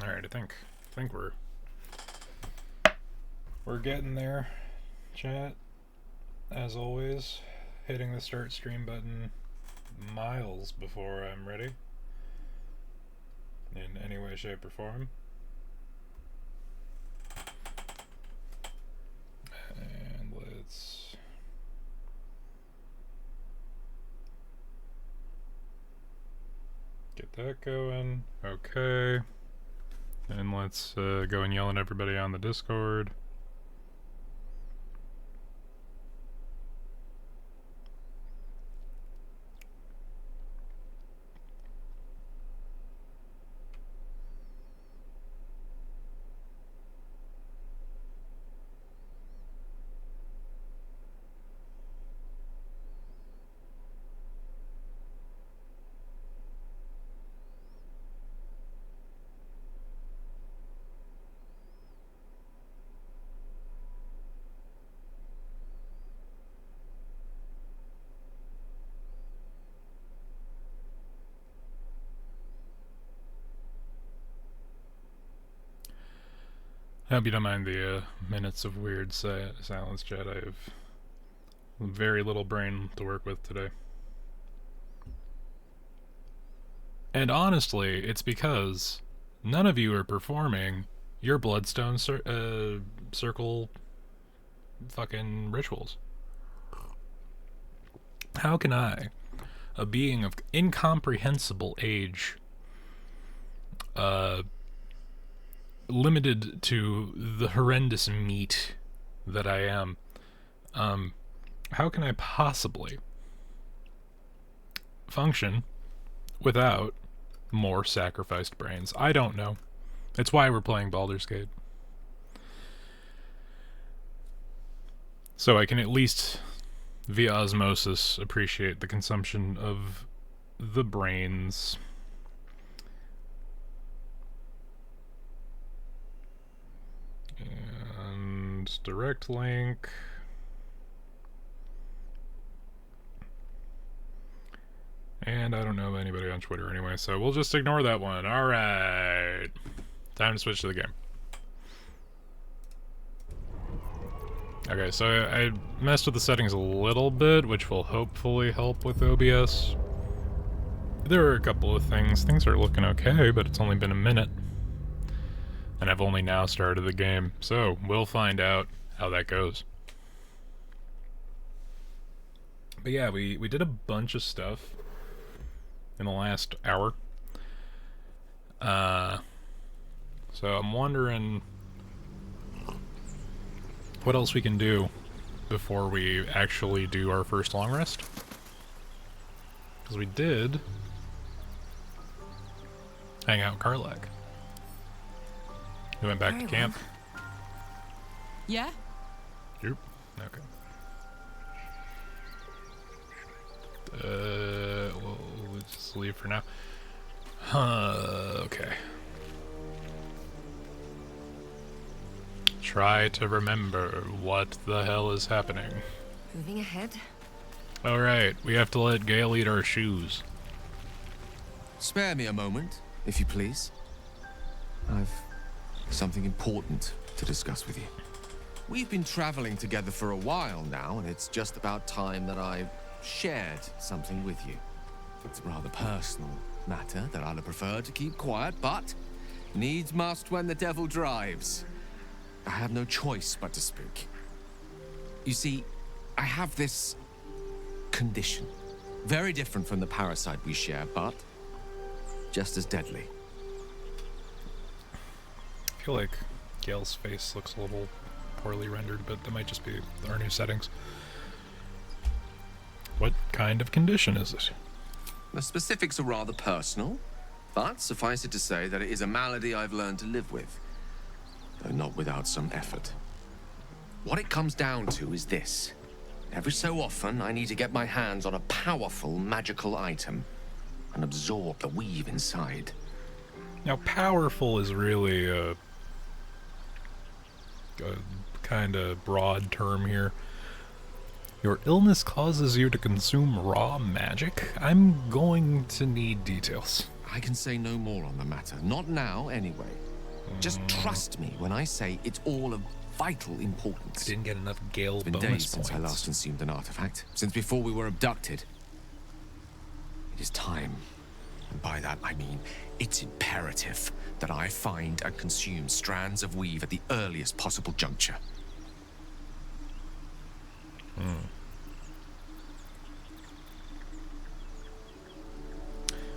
Alright, I think we're getting there. Chat, as always, hitting the start stream button miles before I'm ready. In any way, shape, or form. And let's get that going. Okay. And let's go and yell at everybody on the Discord. I hope you don't mind the minutes of weird silence, chat. I have very little brain to work with today. And honestly, it's because none of you are performing your Bloodstone Circle fucking rituals. How can I, a being of incomprehensible age, limited to the horrendous meat that I am, how can I possibly function without more sacrificed brains? I don't know. It's why we're playing Baldur's Gate. So I can at least, via osmosis, appreciate the consumption of the brains. And direct link. And I don't know anybody on Twitter anyway, so we'll just ignore that one. Alright. Time to switch to the game. Okay, so I messed with the settings a little bit, which will hopefully help with OBS. There are a couple of things. Things are looking okay, but it's only been a minute. And I've only now started the game, so we'll find out how that goes. But yeah, we did a bunch of stuff in the last hour. So I'm wondering what else we can do before we actually do our first long rest. Because we did hang out in Karlak. We went back to camp. Yeah? Yep. Okay. We'll just leave for now. Okay. Try to remember what the hell is happening. Moving ahead. Alright, we have to let Gale eat our shoes. Spare me a moment, if you please. I've something important to discuss with you. We've been traveling together for a while now, and it's just about time that I shared something with you. It's a rather personal matter that I'd have preferred to keep quiet, but needs must when the devil drives. I have no choice but to speak. You see, I have this condition. Very different from the parasite we share, but just as deadly. I feel like Gale's face looks a little poorly rendered, but that might just be our new settings. What kind of condition is it? The specifics are rather personal, but suffice it to say that it is a malady I've learned to live with, though not without some effort. What it comes down to is this. Every so often, I need to get my hands on a powerful magical item and absorb the weave inside. Now, powerful is really a kind of broad term here. Your illness causes you to consume raw magic? I'm going to need details. I can say no more on the matter. Not now, anyway. Just trust me when I say it's all of vital importance. Didn't get enough Gale It's been bonus days since I points. last consumed an artifact. Since before we were abducted. It is time. And by that I mean, it's imperative that I find and consume strands of weave at the earliest possible juncture.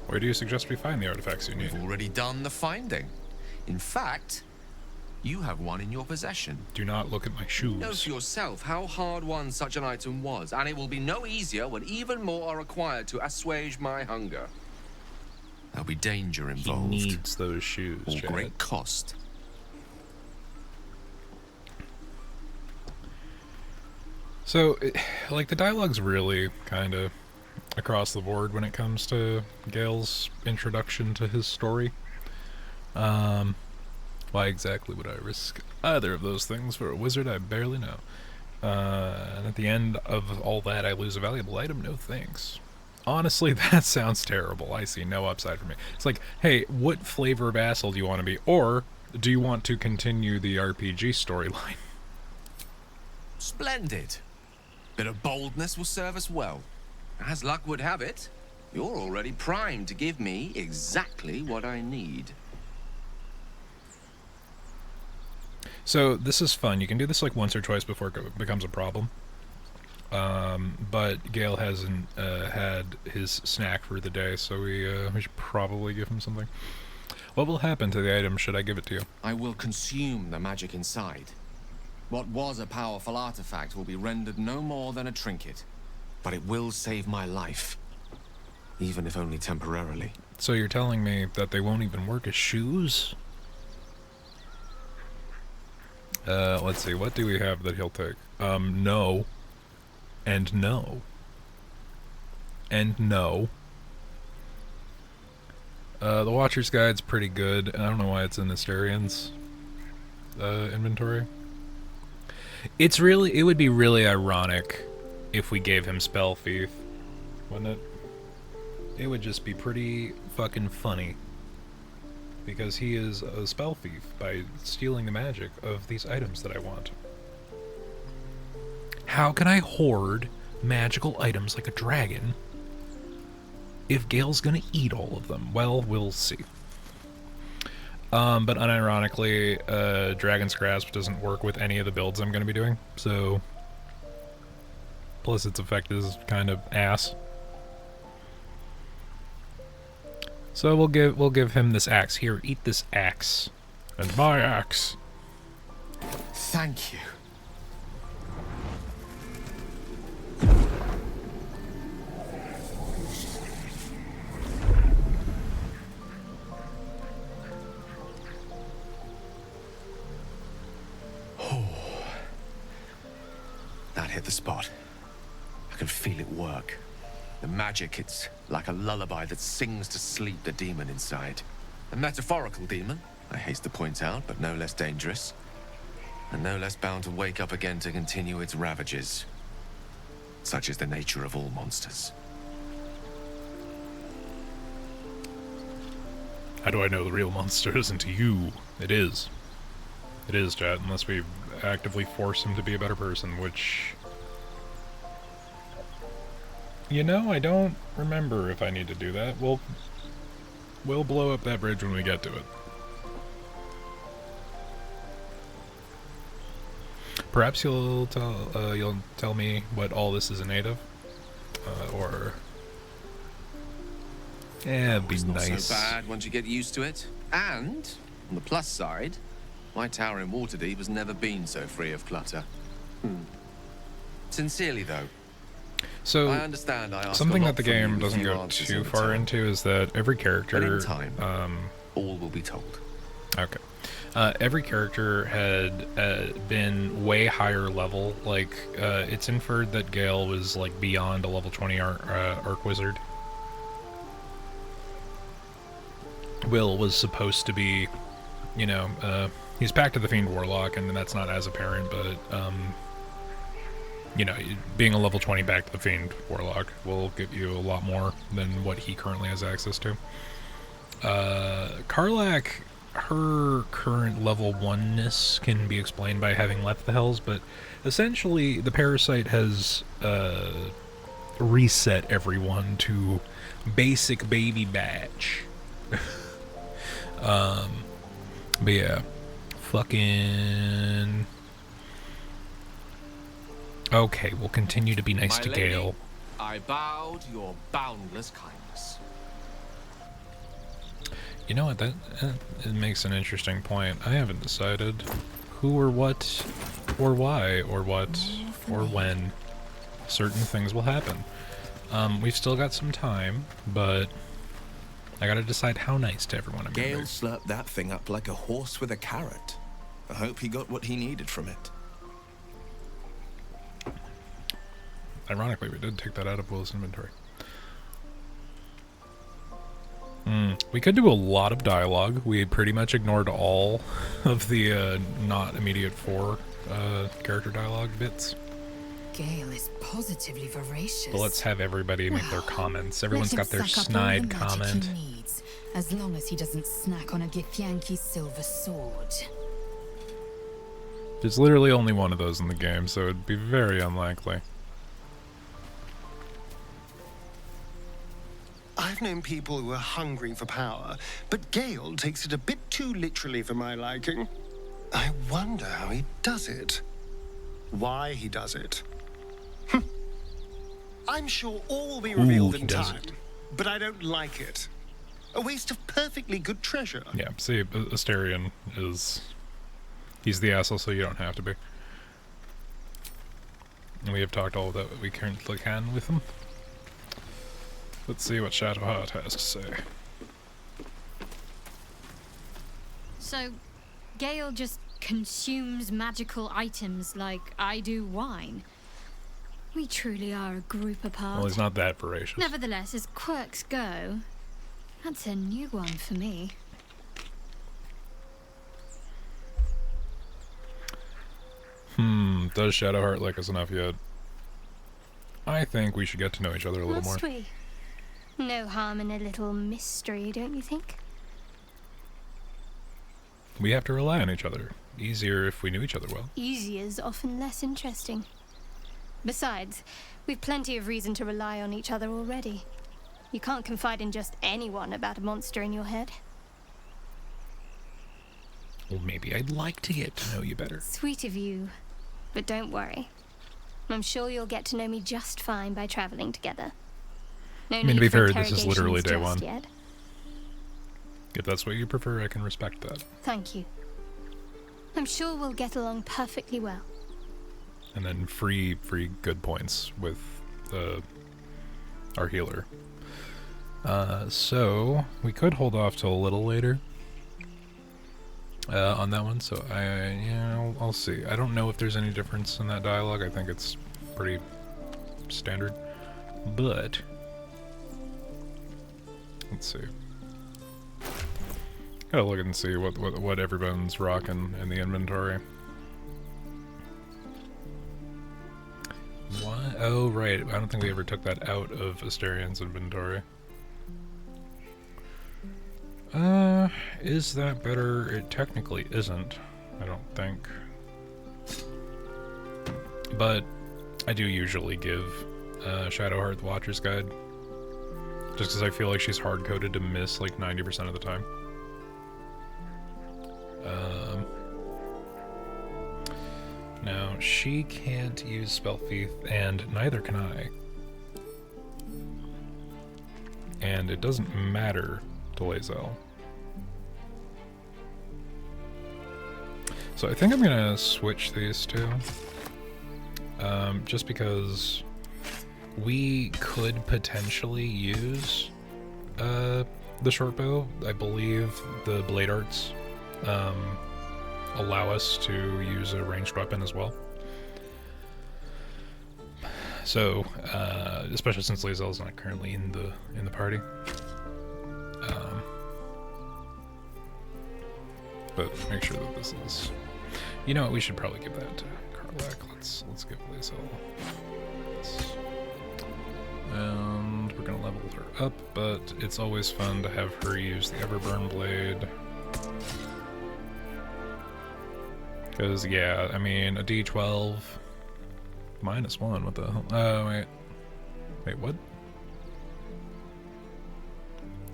Where do you suggest we find the artifacts you need? We've already done the finding. In fact, you have one in your possession. Do not look at my shoes. Know for yourself how hard won such an item was, and it will be no easier when even more are required to assuage my hunger. There'll be danger He involved. needs those shoes, Or Chad. great cost. So, like, the dialogue's really kind of across the board when it comes to Gale's introduction to his story. Why exactly would I risk either of those things for a wizard? I barely know. And at the end of all that, I lose a valuable item? No thanks. Honestly, that sounds terrible. I see no upside for me. It's like, hey, what flavor vassal do you want to be? Or do you want to continue the RPG storyline? Splendid. Bit of boldness will serve us well. As luck would have it, you're already primed to give me exactly what I need. So this is fun. You can do this like once or twice before it becomes a problem. But Gale hasn't had his snack for the day, so we should probably give him something. What will happen to the item should I give it to you? I will consume the magic inside. What was a powerful artifact will be rendered no more than a trinket. But it will save my life. Even if only temporarily. So you're telling me that they won't even work as shoes? Let's see, what do we have that he'll take? No. And no. And no. The Watcher's Guide's pretty good. I don't know why it's in Asterian's inventory. It would be really ironic if we gave him Spell Thief, wouldn't it? It would just be pretty fucking funny. Because he is a spell thief by stealing the magic of these items that I want. How can I hoard magical items like a dragon if Gale's gonna eat all of them? Well, we'll see. But unironically, Dragon's Grasp doesn't work with any of the builds I'm gonna be doing, so... Plus its effect is kind of ass. So we'll give him this axe. Here, eat this axe. And my axe. Thank you. That hit the spot. I can feel it work. The magic, it's like a lullaby that sings to sleep the demon inside. A metaphorical demon, I haste to point out, but no less dangerous. And no less bound to wake up again to continue its ravages. Such is the nature of all monsters. How do I know the real monster isn't you? It is. It is, chat, unless we actively force him to be a better person, which... You know, I don't remember if I need to do that. We'll blow up that bridge when we get to it. Perhaps you'll tell me what all this is innate of, or it'd be It's not nice. so bad once you get used to it. And on the plus side, my tower in Waterdeep has never been so free of clutter. Sincerely, though. So, I understand I ask something a lot that the from you game with doesn't few go answers too all the far time. into is that every But character, in time, all will be told. okay, every character had been way higher level. Like, it's inferred that Gale was like beyond a level 20 arc wizard. Will was supposed to be, you know, he's Pact of the Fiend Warlock, and that's not as apparent, but you know, being a level 20 back to the Fiend Warlock will give you a lot more than what he currently has access to. Karlach, her current level 1-ness can be explained by having left the Hells, but essentially the Parasite has reset everyone to basic baby batch. But yeah, fucking... Okay, we'll continue to be nice My to lady, Gale. I bow to your boundless kindness. You know what, that it makes an interesting point. I haven't decided who or what or why or what or when certain things will happen. We've still got some time, but I gotta decide how nice to everyone I'm gonna Gale be. slurped that thing up like a horse with a carrot. I hope he got what he needed from it. Ironically, we did take that out of Will's inventory. We could do a lot of dialogue. We pretty much ignored all of the not immediate 4 character dialogue bits. Gale is positively voracious. But let's have everybody make their comments. Everyone's Let got him their suck up all the snide magic comment. he needs, as long as he doesn't snack on a Githyanki's silver sword. There's literally only one of those in the game, so it'd be very unlikely. I've known people who are hungry for power, but Gale takes it a bit too literally for my liking. I wonder how he does it. Why he does it. I'm sure all will be revealed he in does time, it. but I don't like it. A waste of perfectly good treasure. Yeah, see, Asterion is... He's the asshole, so you don't have to be. And we have talked all that we currently can with him. Let's see what Shadowheart has to say. So, Gale just consumes magical items like I do wine. We truly are a group apart. Well, he's not that voracious. Nevertheless, as quirks go, that's a new one for me. Does Shadowheart like us enough yet? I think we should get to know each other a little more. Must we? No harm in a little mystery, don't you think? We have to rely on each other. Easier if we knew each other well. Easy is often less interesting. Besides, we've plenty of reason to rely on each other already. You can't confide in just anyone about a monster in your head. Well, maybe I'd like to get to know you better. Sweet of you, but don't worry. I'm sure you'll get to know me just fine by traveling together. No I mean, to need be for fair, this is literally day interrogations one. just yet. If that's what you prefer, I can respect that. Thank you. I'm sure we'll get along perfectly well. And then free good points with our healer. So we could hold off till a little later on that one. So I'll see. I don't know if there's any difference in that dialogue. I think it's pretty standard, but let's see. Gotta look and see what everyone's rocking in the inventory. What? Oh, right. I don't think we ever took that out of Asterion's inventory. Is that better? It technically isn't, I don't think. But I do usually give Shadowheart the Watcher's Guide. Just because I feel like she's hard-coded to miss like 90% of the time. Now, she can't use Spell Thief, and neither can I. And it doesn't matter to Lae'zel. So I think I'm gonna switch these two. Just because we could potentially use the short bow. I believe the blade arts allow us to use a ranged weapon as well. So, especially since Lae'zel's not currently in the party. But make sure that this is... You know what, we should probably give that to Karlach. Karlak. Let's give Lae'zel this. And we're gonna level her up, but it's always fun to have her use the Everburn Blade. Because, yeah, I mean, a D12 -1, what the hell? Oh, wait. Wait, what?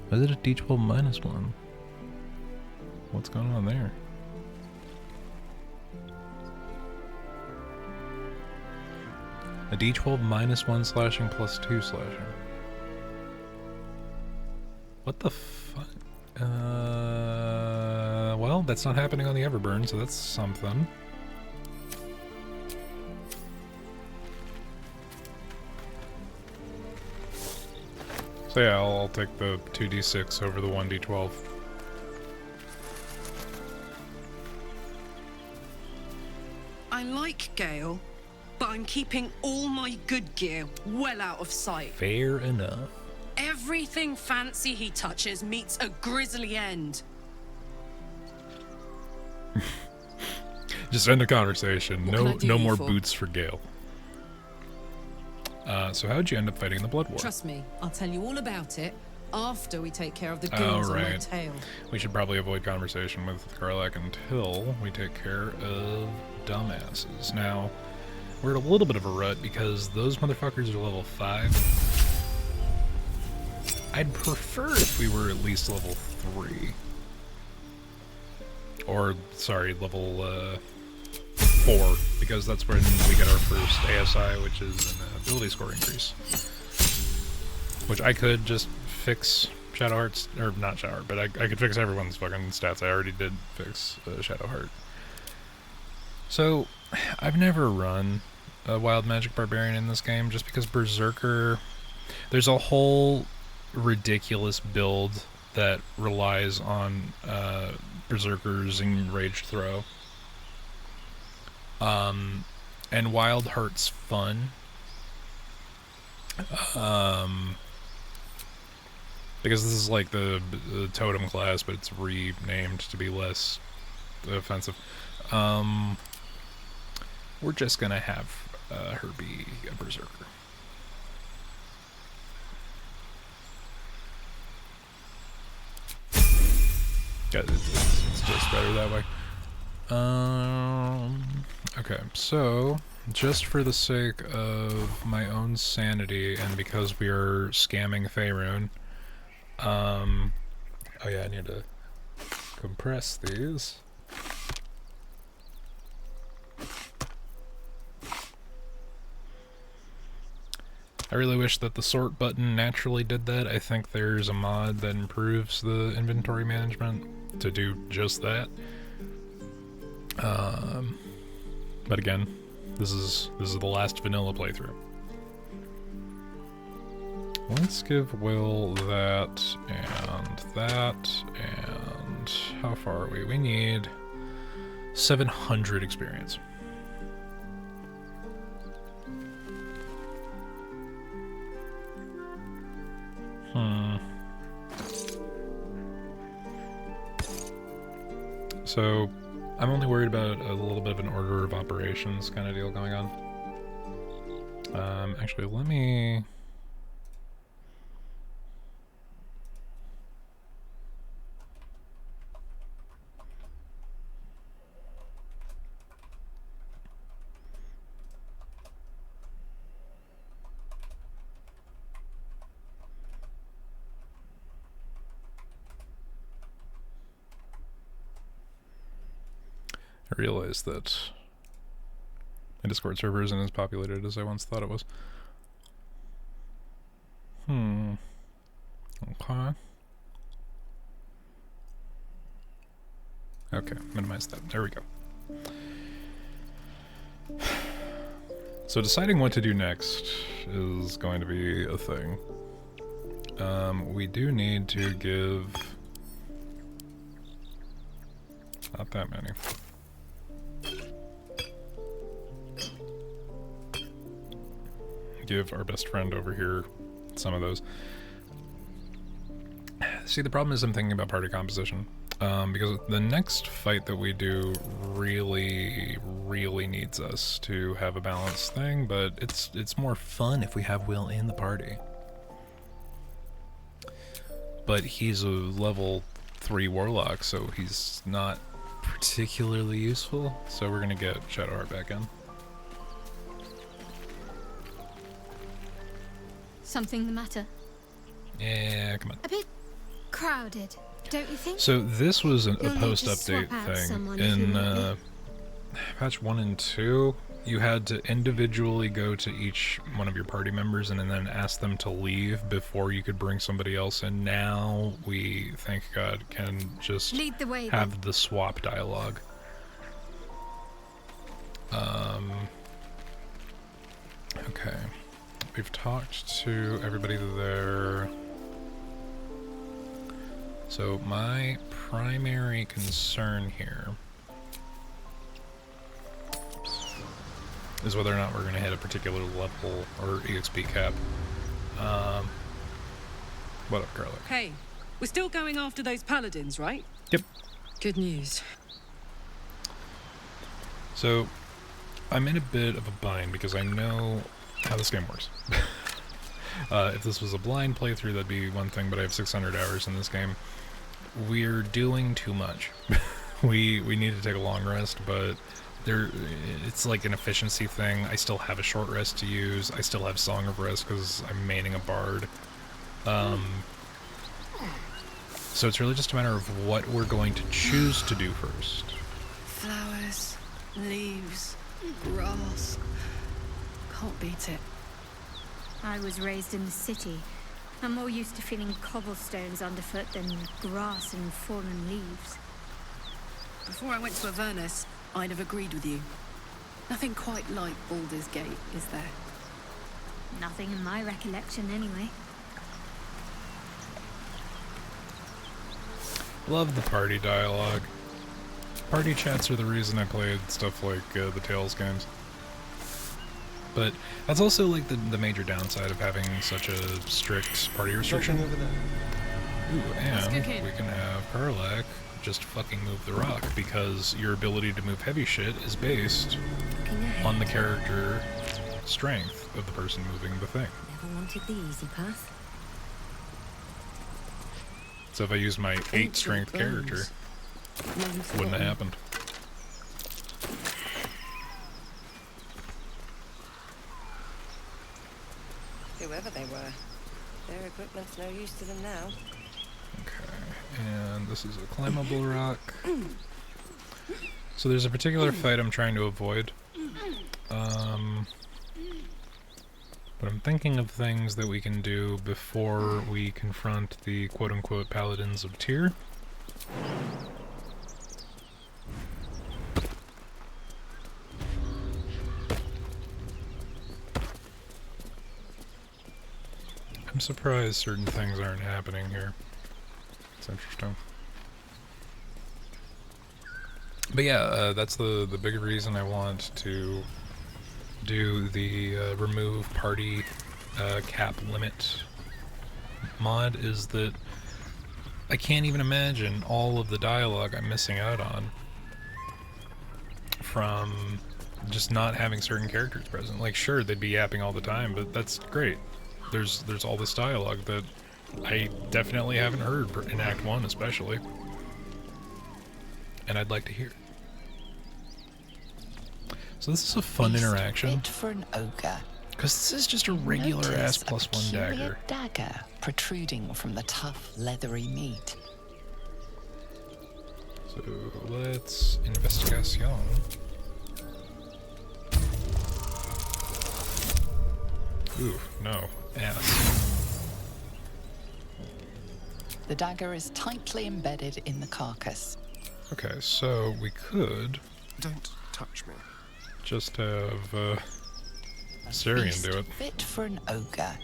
Why is it a D12 -1? What's going on there? A D12 -1 slashing +2 slashing. What the fuck? Well, that's not happening on the Everburn, so that's something. So yeah, I'll take the 2d6 over the 1d12. I like Gale, but I'm keeping all my good gear well out of sight. Fair enough. Everything fancy he touches meets a grisly end. Just end the conversation. What can I do No you more for? boots for Gale. So how'd you end up fighting the Blood War? Trust me, I'll tell you all about it after we take care of the Oh, goons on my right. tail. We should probably avoid conversation with Karlak until we take care of dumbasses. Now, we're at a little bit of a rut because those motherfuckers are level 5. I'd prefer if we were at least level 3. Or, sorry, level 4, because that's when we get our first ASI, which is an ability score increase. Which I could just fix Shadowheart's, or not Shadowheart, but I could fix everyone's fucking stats. I already did fix Shadowheart. So, I've never run a Wild Magic Barbarian in this game, just because Berserker, there's a whole ridiculous build that relies on Berserkers and Rage Throw. And Wild Heart's fun. Because this is like the totem class, but it's renamed to be less offensive. We're just gonna have her be a Berserker. Yeah, it's just better that way. Okay, so just for the sake of my own sanity and because we are scamming Faerun, oh yeah, I need to compress these. I really wish that the sort button naturally did that. I think there's a mod that improves the inventory management to do just that. But again, this is the last vanilla playthrough. Let's give Will that, and how far are we? We need 700 experience. So, I'm only worried about a little bit of an order of operations kind of deal going on. Actually, let me... I realized that my Discord server isn't as populated as I once thought it was. Okay. Okay, minimize that. There we go. So deciding what to do next is going to be a thing. We do need to give... not that many. Give our best friend over here some of those. See, the problem is I'm thinking about party composition. Because the next fight that we do really needs us to have a balanced thing, but it's more fun if we have Will in the party. But he's a level 3 warlock, so he's not particularly useful, so we're gonna get Shadowheart back in. Something the matter? Yeah, come on. A bit crowded, don't you think? So this was a You'll need to post-update swap out thing. someone if you In want me. patch 1 and 2, you had to individually go to each one of your party members and then ask them to leave before you could bring somebody else in. Now we, thank God, can just Lead the way, have the swap dialogue. Okay. We've talked to everybody there. So my primary concern here is whether or not we're going to hit a particular level or EXP cap. What up, Garlic? Hey, we're still going after those paladins, right? Yep. Good news. So I'm in a bit of a bind because I know how this game works. If this was a blind playthrough, that'd be one thing, but I have 600 hours in this game. We're doing too much. we need to take a long rest, but it's like an efficiency thing. I still have a short rest to use. I still have Song of Rest because I'm maining a bard. So it's really just a matter of what we're going to choose to do first. Flowers, leaves, grass. Can't beat it. I was raised in the city. I'm more used to feeling cobblestones underfoot than grass and fallen leaves. Before I went to Avernus, I'd have agreed with you. Nothing quite like Baldur's Gate, is there? Nothing in my recollection, anyway. Love the party dialogue. Party chats are the reason I played stuff like the Tales games. But that's also like the major downside of having such a strict party restriction. Ooh, and we can have Karlak just fucking move the rock, because your ability to move heavy shit is based on the character strength of the person moving the thing. Never wanted the easy path. So if I used my 8 strength character, wouldn't have happened. Whoever they were, their equipment's no use to them now. Okay, and this is a climbable rock. So there's a particular fight I'm trying to avoid. But I'm thinking of things that we can do before we confront the quote-unquote paladins of Tyr. I'm surprised certain things aren't happening here. It's interesting. But yeah, that's the big reason I want to do the remove party cap limit mod, is that I can't even imagine all of the dialogue I'm missing out on from just not having certain characters present. Like, sure, they'd be yapping all the time, but that's great. There's all this dialogue that I definitely haven't heard in Act 1 especially, and I'd like to hear. So this is a fun interaction, Fit for an ogre. because this is just a regular ass Notice +1 a dagger. dagger protruding from the tough, leathery meat. So let's investigation. Ooh, no, ass. The dagger is tightly embedded in the carcass. Okay, so we could Don't touch me. just have A Syrian feast do it. Fit for an ogre.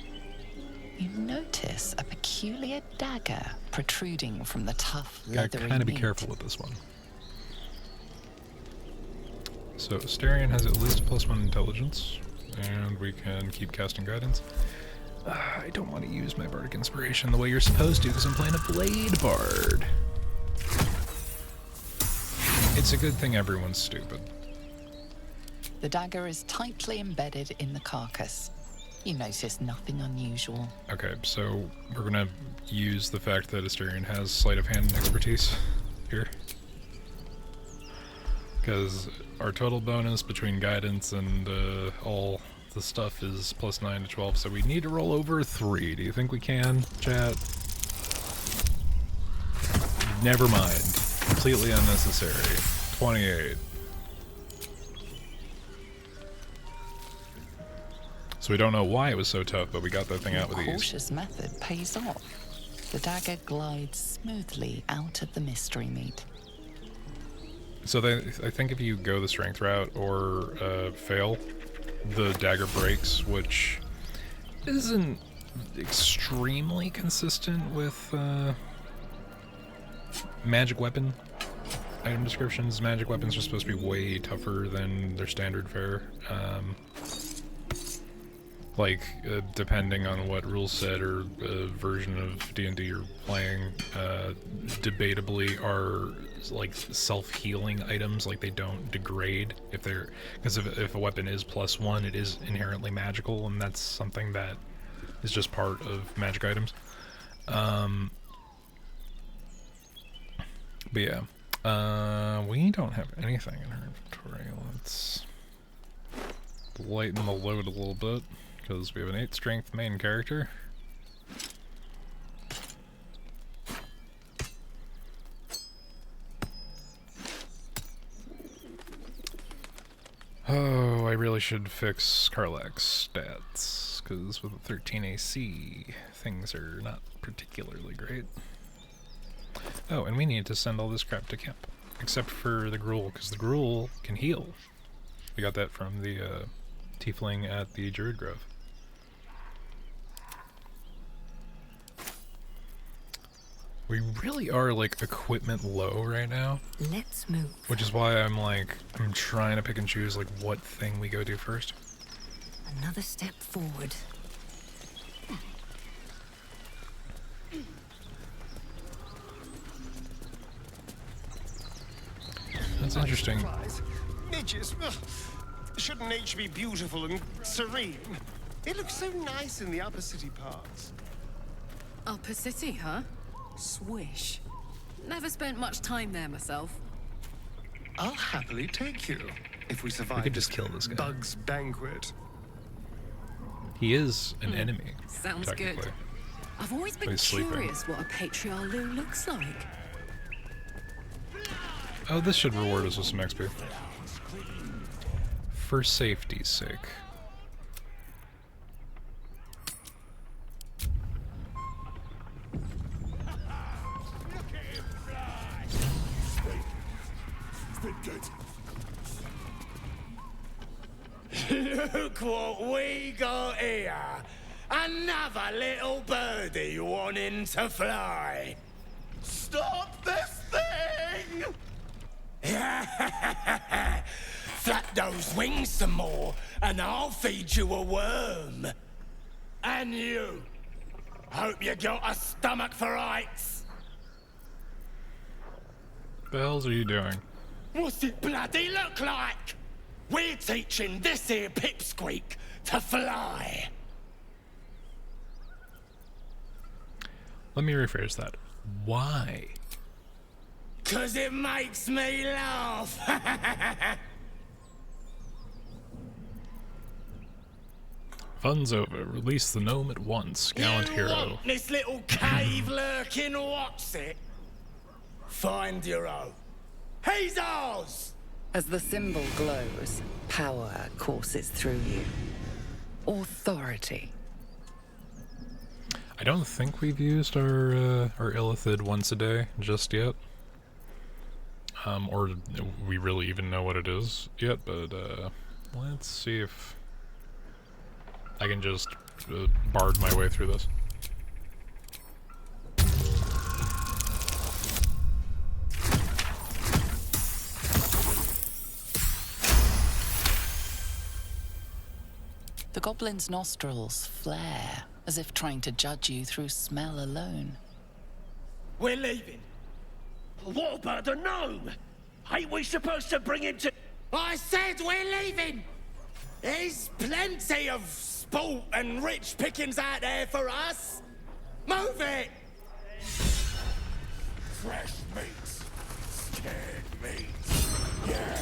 You notice a peculiar dagger protruding from the tough, Gotta leathery kind of be meat. careful with this one. So Asterion has at least +1 intelligence, and we can keep casting guidance. I don't want to use my bardic inspiration the way you're supposed to, because I'm playing a blade bard. It's a good thing everyone's stupid. The dagger is tightly embedded in the carcass. You notice nothing unusual. Okay, so we're gonna use the fact that Asterion has sleight of hand expertise here. Because our total bonus between guidance and all the stuff is plus 9 to 12, so we need to roll over 3. Do you think we can, chat? Never mind. Completely unnecessary. 28. So we don't know why it was so tough, but we got that thing out with ease. Cautious method pays off. The dagger glides smoothly out of the mystery meat. So I think if you go the strength route or fail, the dagger breaks, which isn't extremely consistent with magic weapon item descriptions. Magic weapons are supposed to be way tougher than their standard fare. Depending on what rule set or version of D&D you're playing, debatably are like self-healing items. Like, they don't degrade if they're, because if a weapon is +1, it is inherently magical, and that's something that is just part of magic items. But yeah, we don't have anything in our inventory. Let's lighten the load a little bit, because we have an 8 strength main character. Oh, I really should fix Karlak's stats, because with a 13 AC, things are not particularly great. Oh, and we need to send all this crap to camp, except for the Gruul, because the Gruul can heal. We got that from the tiefling at the Druid Grove. We really are, like, equipment low right now. Let's move. Which is why I'm trying to pick and choose, like, what thing we go do first. Another step forward. That's interesting. Midges. Ugh. Shouldn't nature be beautiful and serene? It looks so nice in the upper city parts. Upper City, huh? Swish. Never spent much time there myself. I'll happily take you if we survive. We could just kill this guy. Bug's banquet. He is an enemy. Sounds good. technically. I've always been He's sleeping. curious what a Patriarch looks like. Oh, this should reward us with some XP. For safety's sake. Look what we got here! Another little birdie wanting to fly! Stop this thing! Flap those wings some more, and I'll feed you a worm. And you! Hope you got a stomach for rights! The hells are you doing? What's it bloody look like? We're teaching this here pipsqueak to fly. Let me rephrase that. Why? 'Cause it makes me laugh. Fun's over. Release the gnome at once, gallant you hero. Want this little cave lurking what's it? Find your own. He's ours! As the symbol glows, power courses through you. Authority. I don't think we've used our Illithid once a day just yet. Or we really even know what it is yet, but let's see if I can just bard my way through this. The goblin's nostrils flare, as if trying to judge you through smell alone. We're leaving. What about the gnome? Ain't we supposed to bring him to... I said we're leaving! There's plenty of sport and rich pickings out there for us! Move it! Fresh meat. Scared meat. Yeah.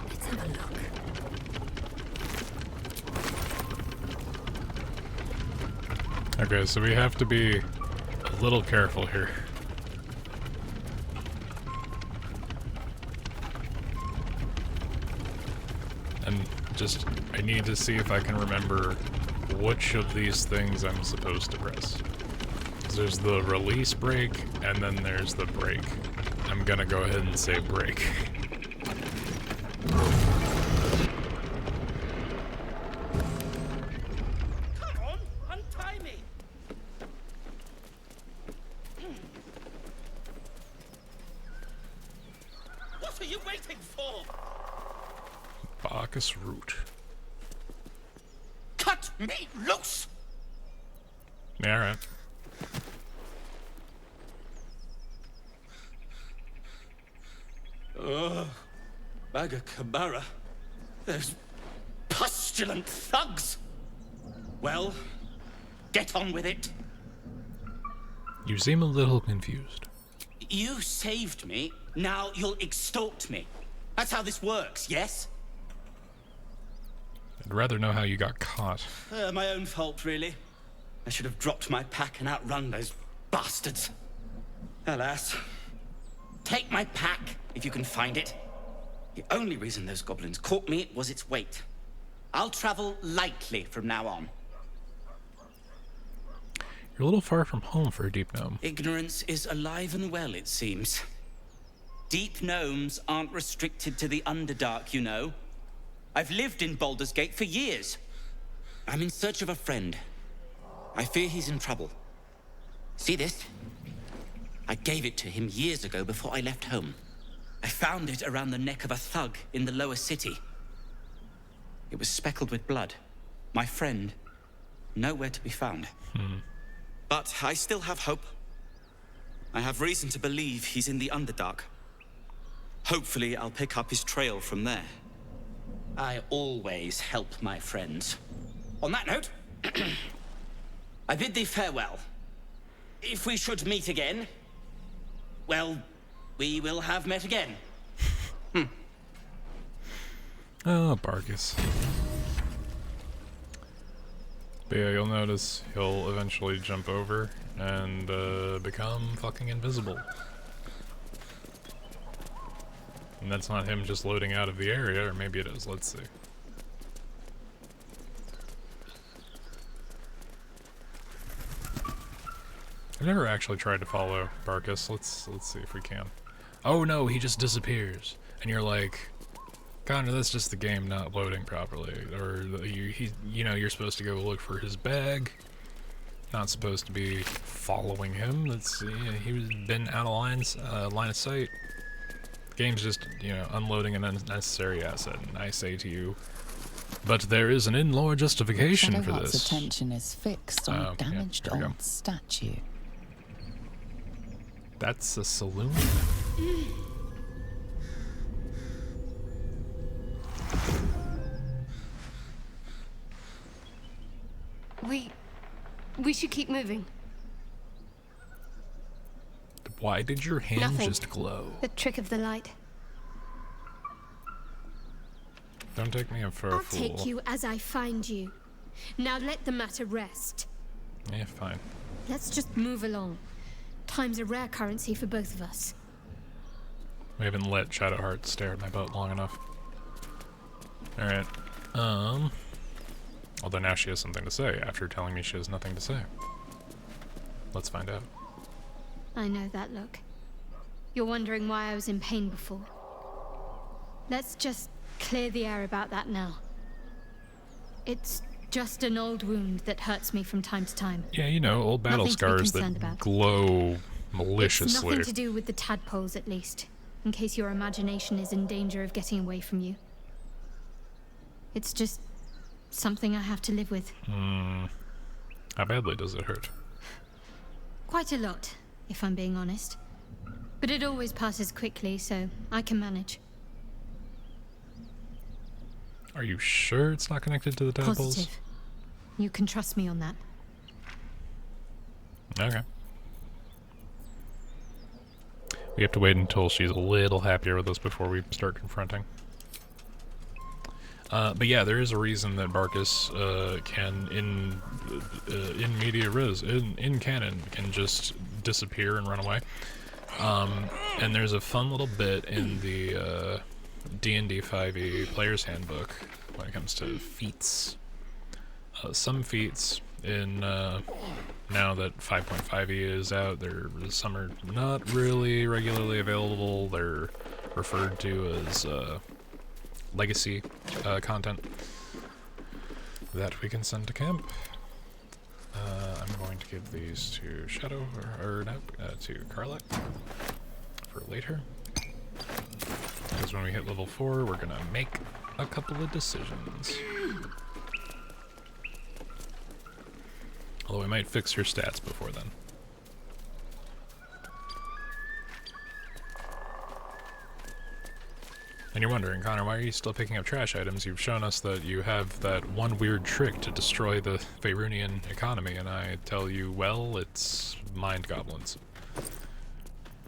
Let's have a look. Okay, so we have to be a little careful here. And just, I need to see if I can remember which of these things I'm supposed to press. 'Cause there's the release brake, and then there's the brake. I'm gonna go ahead and say brake. Come on, untie me! What are you waiting for? Bacchus root. Cut me loose! Yeah, alright. Magacamara. Those pustulant thugs! Well, get on with it. You seem a little confused. You saved me, now you'll extort me. That's how this works, yes? I'd rather know how you got caught. My own fault, really. I should have dropped my pack and outrun those bastards. Alas. Take my pack, if you can find it. The only reason those goblins caught me was its weight. I'll travel lightly from now on. You're a little far from home for a deep gnome. Ignorance is alive and well, it seems. Deep gnomes aren't restricted to the Underdark, you know. I've lived in Baldur's Gate for years. I'm in search of a friend. I fear he's in trouble. See this? I gave it to him years ago before I left home. I found it around the neck of a thug in the lower city. It was speckled with blood. My friend, nowhere to be found. But I still have hope. I have reason to believe he's in the Underdark. Hopefully, I'll pick up his trail from there. I always help my friends. On that note, I bid thee farewell. If we should meet again, well, we will have met again. Oh, Bargus. But yeah, you'll notice he'll eventually jump over and become fucking invisible. And that's not him just loading out of the area, or maybe it is, let's see. I've never actually tried to follow Barkus. Let's see if we can. Oh no, he just disappears. And you're like, Connor, that's just the game not loading properly. Or you know, you're supposed to go look for his bag. Not supposed to be following him. Let's see, he's been out of line of sight. The game's just, you know, unloading an unnecessary asset. And I say to you, but there is an in-lore justification for this. Attention is fixed on a damaged old statue. That's a saloon? We should keep moving. Why did your hand Nothing. just glow? The trick of the light. Don't take me for a I'll fool. take you as I find you. Now let the matter rest. Yeah, fine. Let's just move along. Time's a rare currency for both of us. We haven't let Shadowheart stare at my butt long enough. Alright. Although now she has something to say after telling me she has nothing to say. Let's find out. I know that look. You're wondering why I was in pain before. Let's just clear the air about that now. It's just an old wound that hurts me from time to time. Yeah, you know, old battle Nothing to be scars concerned that about. glow maliciously. It's nothing to do with the tadpoles, at least, in case your imagination is in danger of getting away from you. It's just something I have to live with. How badly does it hurt? Quite a lot. if I'm being honest. But it always passes quickly, so I can manage. Are you sure it's not connected to the tadpoles? Positive. You can trust me on that. Okay. We have to wait until she's a little happier with us before we start confronting. But yeah, there is a reason that Barkus can, in media res, in canon, can just disappear and run away. And there's a fun little bit in the D&D 5e Player's Handbook when it comes to feats. Some feats in now that 5.5e is out, some are not really regularly available. They're referred to as legacy content that we can send to camp. I'm going to give these to Shadow, or no, to Karlak for later. Because when we hit level 4, we're gonna make a couple of decisions. Although we might fix her stats before then. And you're wondering, Connor, why are you still picking up trash items? You've shown us that you have that one weird trick to destroy the Faerunian economy, and I tell you, well, it's mind goblins.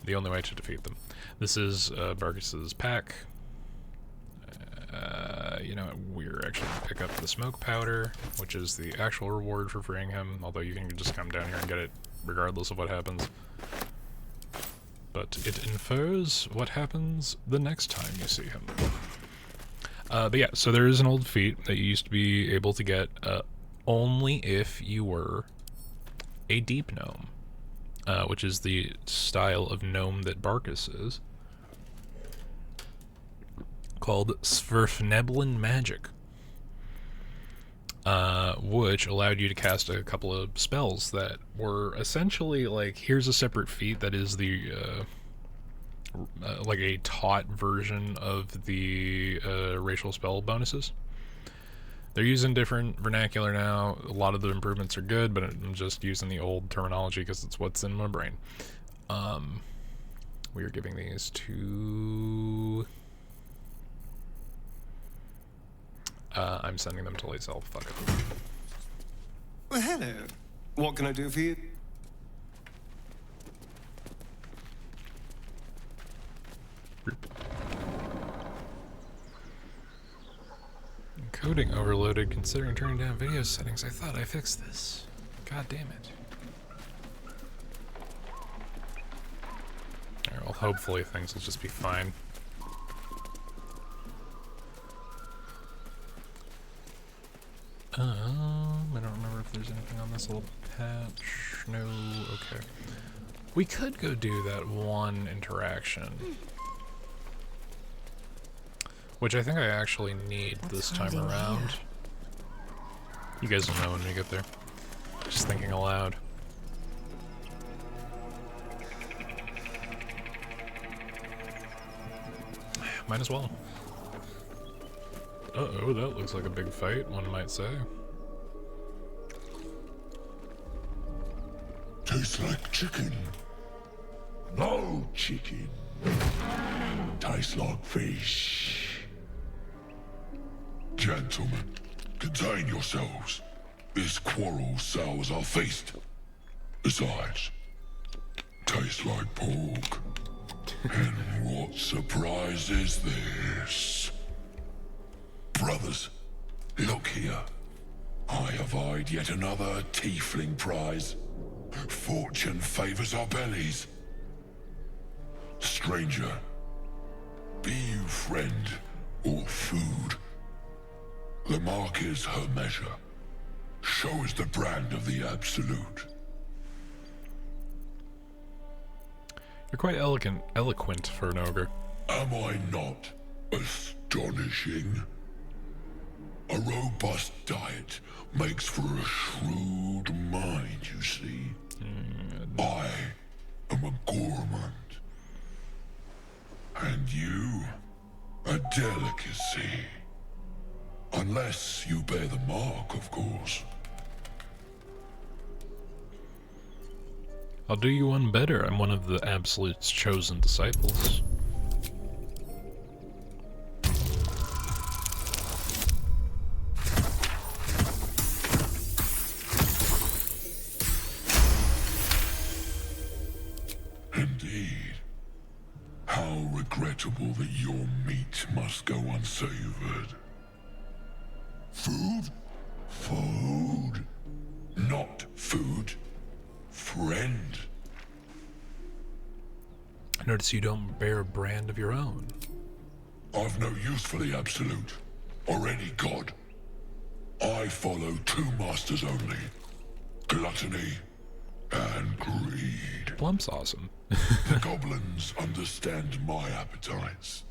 The only way to defeat them. This is Barkus's pack. You know, we're actually going to pick up the smoke powder, which is the actual reward for freeing him, although you can just come down here and get it regardless of what happens. But it infers what happens the next time you see him. But yeah, so there is an old feat that you used to be able to get only if you were a deep gnome, which is the style of gnome that Barkus is, called Sverfneblin Magic, which allowed you to cast a couple of spells that were essentially like, here's a separate feat that is the like a taught version of the racial spell bonuses. They're using different vernacular now. A lot of the improvements are good, but I'm just using the old terminology because it's what's in my brain. We are giving these to... I'm sending them to Lae'zel. Fuck it. Well, hello. What can I do for you? Encoding overloaded. Considering turning down video settings, I thought I fixed this. God damn it. Alright, well, hopefully things will just be fine. I don't remember if there's anything on this little patch. No, okay. We could go do that one interaction. Which I think I actually need this time around. You guys will know when we get there. Just thinking aloud. Might as well. Uh-oh, that looks like a big fight, one might say. Tastes like chicken. No chicken. Tastes like fish. Gentlemen, contain yourselves. This quarrel sours our feast. Besides, tastes like pork. And what surprise is this? Brothers, look here. I have eyed yet another tiefling prize. Fortune favors our bellies. Stranger, be you friend or food. The mark is her measure. Show us the brand of the absolute. You're quite eloquent for an ogre. Am I not astonishing? A robust diet makes for a shrewd mind, you see. I am a gourmand. And you, a delicacy. Unless you bear the mark, of course. I'll do you one better. I'm one of the Absolute's chosen disciples. Indeed. How regrettable that your meat must go unsavored. Food? Food. Not food. Friend. I notice you don't bear a brand of your own. I've no use for the Absolute, or any god. I follow two masters only. Gluttony and greed. Plump's awesome. The goblins understand my appetites.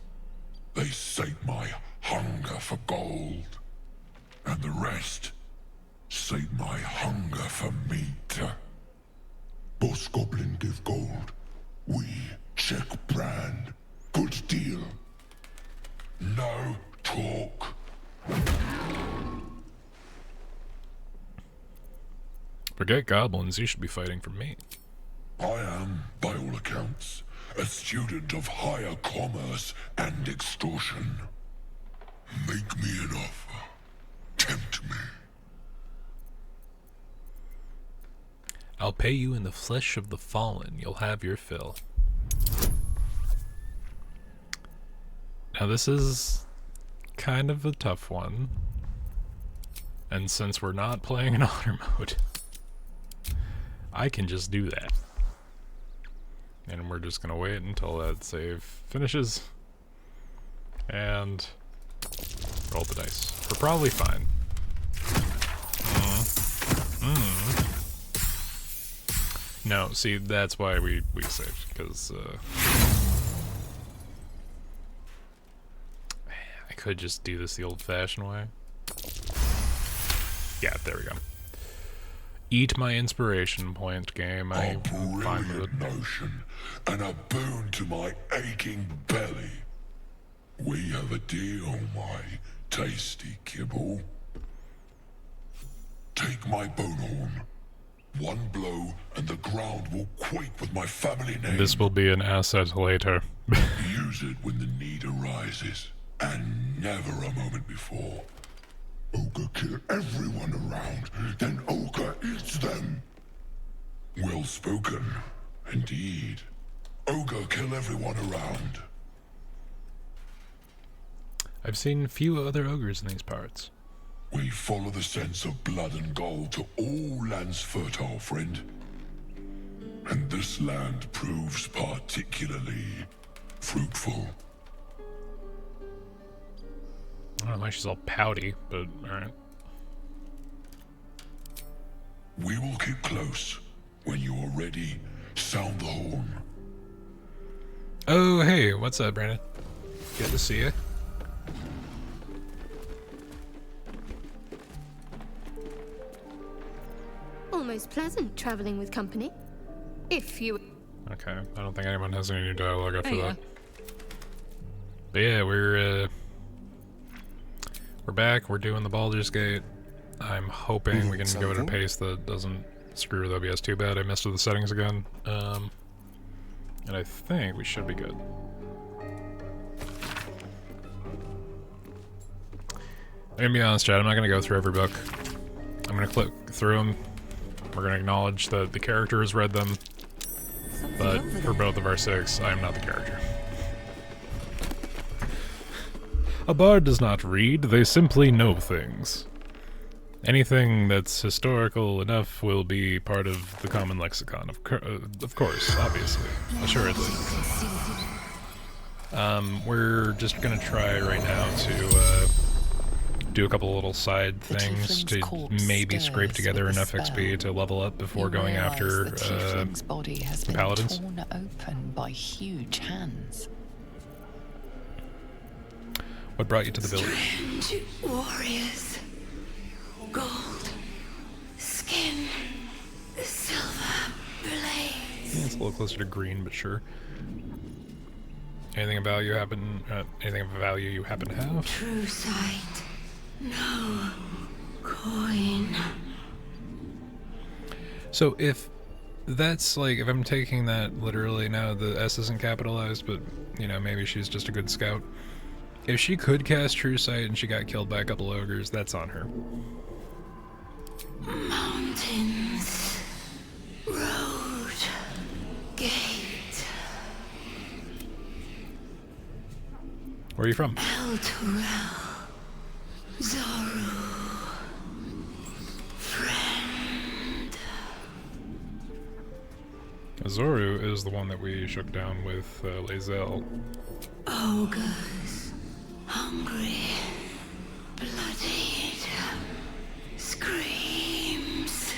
They sate my hunger for gold. And the rest sate my hunger for meat. Boss goblin give gold. We check brand. Good deal. No talk. Forget goblins, you should be fighting for me. I am, by all accounts, a student of higher commerce and extortion. Make me an offer. Tempt me. I'll pay you in the flesh of the fallen. You'll have your fill. Now this is kind of a tough one. And since we're not playing in honor mode, I can just do that. And we're just gonna wait until that save finishes. And roll the dice. We're probably fine. No, see, that's why we saved, because I could just do this the old-fashioned way. Yeah, there we go. Eat my inspiration point, game. I'm fine with it. Notion, and a boon to my aching belly. We have a deal, my tasty kibble. Take my bone horn. One blow, and the ground will quake with my family name. This will be an asset later. Use it when the need arises, and never a moment before. Ogre kill everyone around, then Ogre eats them. Well spoken, indeed. Ogre kill everyone around. I've seen few other ogres in these parts. We follow the sense of blood and gold to all lands fertile, friend. And this land proves particularly fruitful. I don't know why she's all pouty, but alright. We will keep close. When you are ready, sound the horn. Oh, hey, what's up, Brandon? Good to see you. Almost pleasant traveling with company. If you... Okay, I don't think anyone has any new dialogue after that. But yeah, we're back. We're doing the Baldur's Gate. I'm hoping we can go at a pace that doesn't screw with OBS too bad. I messed with the settings again. And I think we should be good. I'm gonna be honest, Chad, I'm not gonna go through every book. I'm gonna click through them. We're gonna acknowledge that the character has read them. But for both of our six, I am not the character. A bard does not read, they simply know things. Anything that's historical enough will be part of the common lexicon, of course, obviously, assuredly. We're just gonna try right now to do a couple little side things to maybe scrape together enough XP to level up before going after the body has been paladins. Torn open by huge hands. What brought you to the village? Strange warriors. Gold. Skin. Silver. Blades. Yeah, it's a little closer to green, but sure. Anything of value anything of value you happen to have? True sight. No coin. So if That's like, if I'm taking that literally now, the S isn't capitalized, but, you know, maybe she's just a good scout. If she could cast True Sight and she got killed by a couple ogres, that's on her. Mountains, road, gate. Where are you from? El Turel, Zoru, friend. Zoru is the one that we shook down with Lae'zel. Ogres, hungry, bloodied, screams.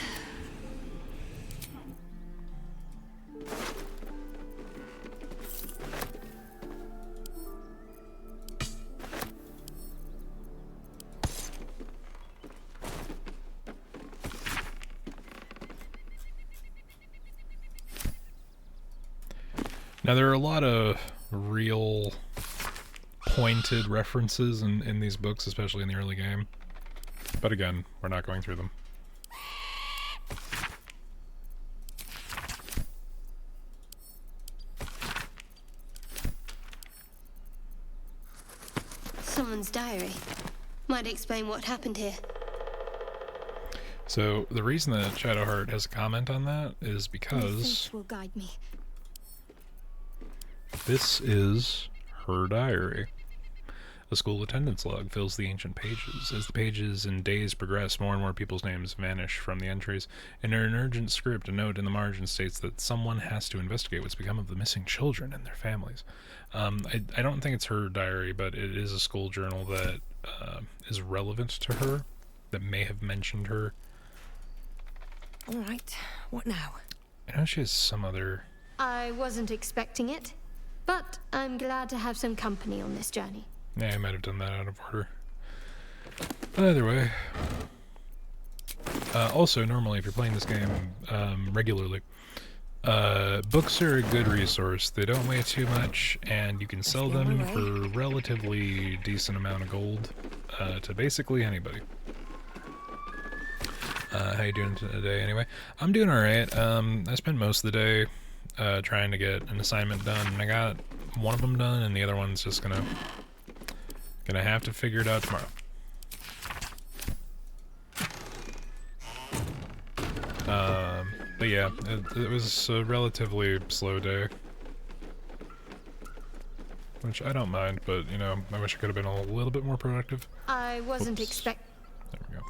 Now there are a lot of real pointed references in these books, especially in the early game. But again, we're not going through them. Someone's diary. Might explain what happened here. So the reason that Shadowheart has a comment on that is because Will guide me. this is her diary. A school attendance log fills the ancient pages. As the pages and days progress, more and more people's names vanish from the entries. In an urgent script, a note in the margin states that someone has to investigate what's become of the missing children and their families. I don't think it's her diary, but it is a school journal that is relevant to her, that may have mentioned her. Alright, what now? I know she has some other... I wasn't expecting it, but I'm glad to have some company on this journey. Yeah, I might have done that out of order. Either way. Also, normally, if you're playing this game regularly, books are a good resource. They don't weigh too much, and you can sell them for a relatively decent amount of gold to basically anybody. How you doing today, anyway? I'm doing alright. I spent most of the day trying to get an assignment done, and I got one of them done, and the other one's just gonna have to figure it out tomorrow. But yeah, it was a relatively slow day. Which I don't mind, but, you know, I wish I could have been a little bit more productive. I wasn't expect. There we go.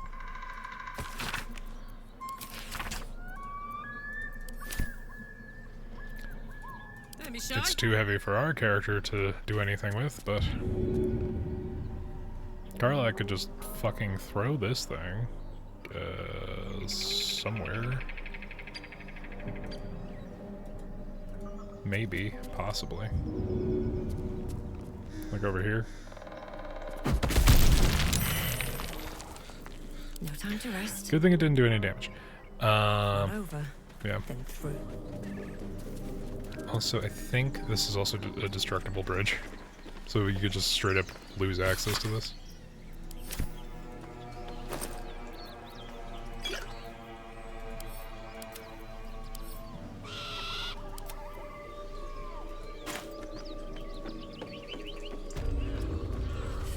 It's too heavy for our character to do anything with, but... Carla could just fucking throw this thing somewhere. Maybe, possibly. Like over here. No time to rest. Good thing it didn't do any damage. Over. Yeah. Then through. Also, I think this is also a destructible bridge. So you could just straight up lose access to this.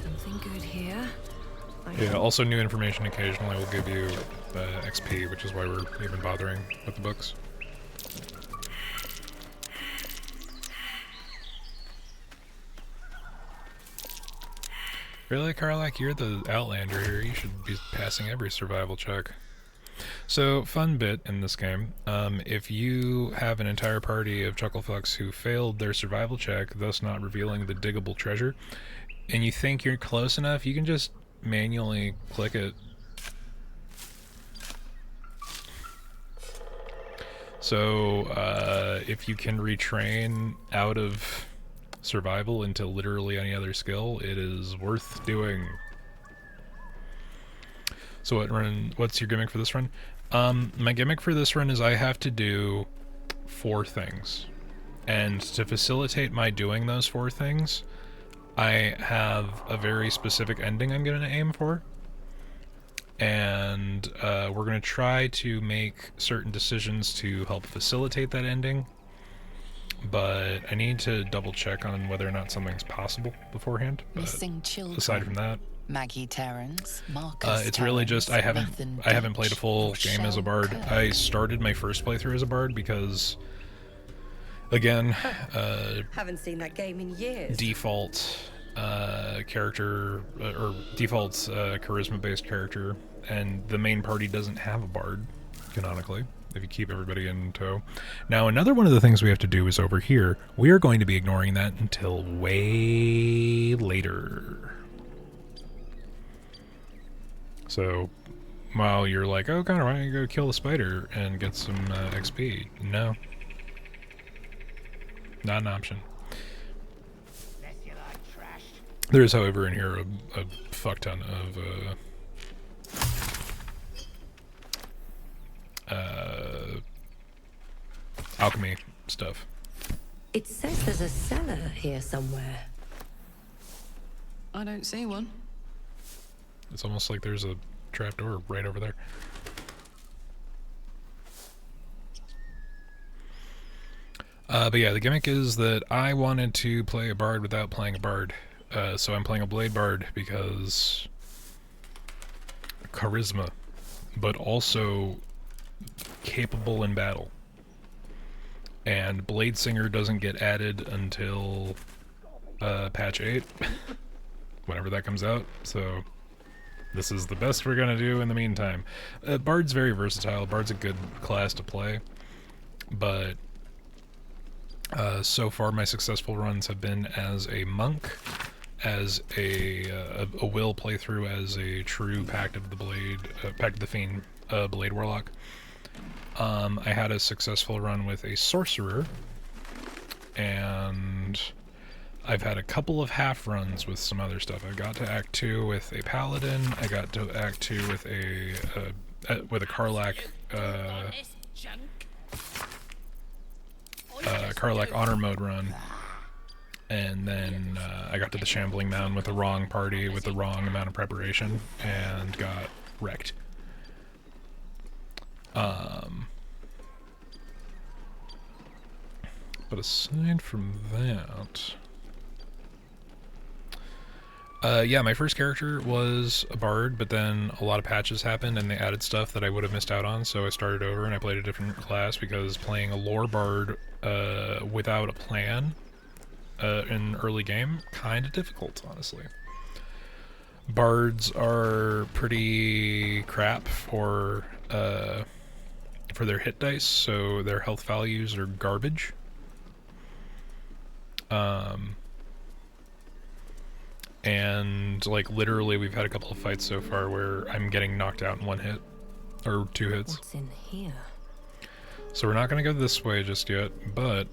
Something good here. Yeah, also new information occasionally will give you XP, which is why we're even bothering with the books. Really, Karlak? You're the Outlander here. You should be passing every survival check. So, fun bit in this game. If you have an entire party of Chucklefucks who failed their survival check, thus not revealing the diggable treasure, and you think you're close enough, you can just manually click it. So, if you can retrain out of survival into literally any other skill, it is worth doing. So what's your gimmick for this run? My gimmick for this run is I have to do 4 things. And to facilitate my doing those 4 things, I have a very specific ending I'm going to aim for. and we're going to try to make certain decisions to help facilitate that ending, but I need to double check on whether or not something's possible beforehand. But Missing children. aside from that, Maggie Terrence, Marcus it's really just I haven't played a full game as a bard. I started my first playthrough as a bard because, again, Haven't seen that game in years. default character or default charisma-based character, and the main party doesn't have a bard canonically if you keep everybody in tow. Now, another one of the things we have to do is over here. We are going to be ignoring that until way later. So, while you're like, oh, Connor, why don't you go kill the spider and get some XP? No. Not an option. There is, however, in here a fuck ton of alchemy stuff. It says there's a cellar here somewhere. I don't see one. It's almost like there's a trapdoor right over there. But yeah, the gimmick is that I wanted to play a bard without playing a bard. So I'm playing a blade bard because charisma, but also capable in battle. And Blade Singer doesn't get added until patch 8, whenever that comes out, so this is the best we're gonna do in the meantime. Bard's very versatile. Bard's a good class to play, but so far my successful runs have been as a monk, as a will playthrough as a true Pact of the Fiend Blade Warlock. I had a successful run with a sorcerer, and I've had a couple of half runs with some other stuff. I got to Act 2 with a paladin. I got to Act 2 with a Karlach Karlach honor mode run, and then I got to the Shambling Mound with the wrong party with the wrong amount of preparation and got wrecked. But aside from that, yeah, my first character was a bard, but then a lot of patches happened and they added stuff that I would have missed out on, so I started over and I played a different class because playing a lore bard without a plan in early game, kind of difficult, honestly. Bards are pretty crap for their hit dice, so their health values are garbage. And like literally we've had a couple of fights so far where I'm getting knocked out in one hit or two hits. What's in here? So we're not going to go this way just yet, but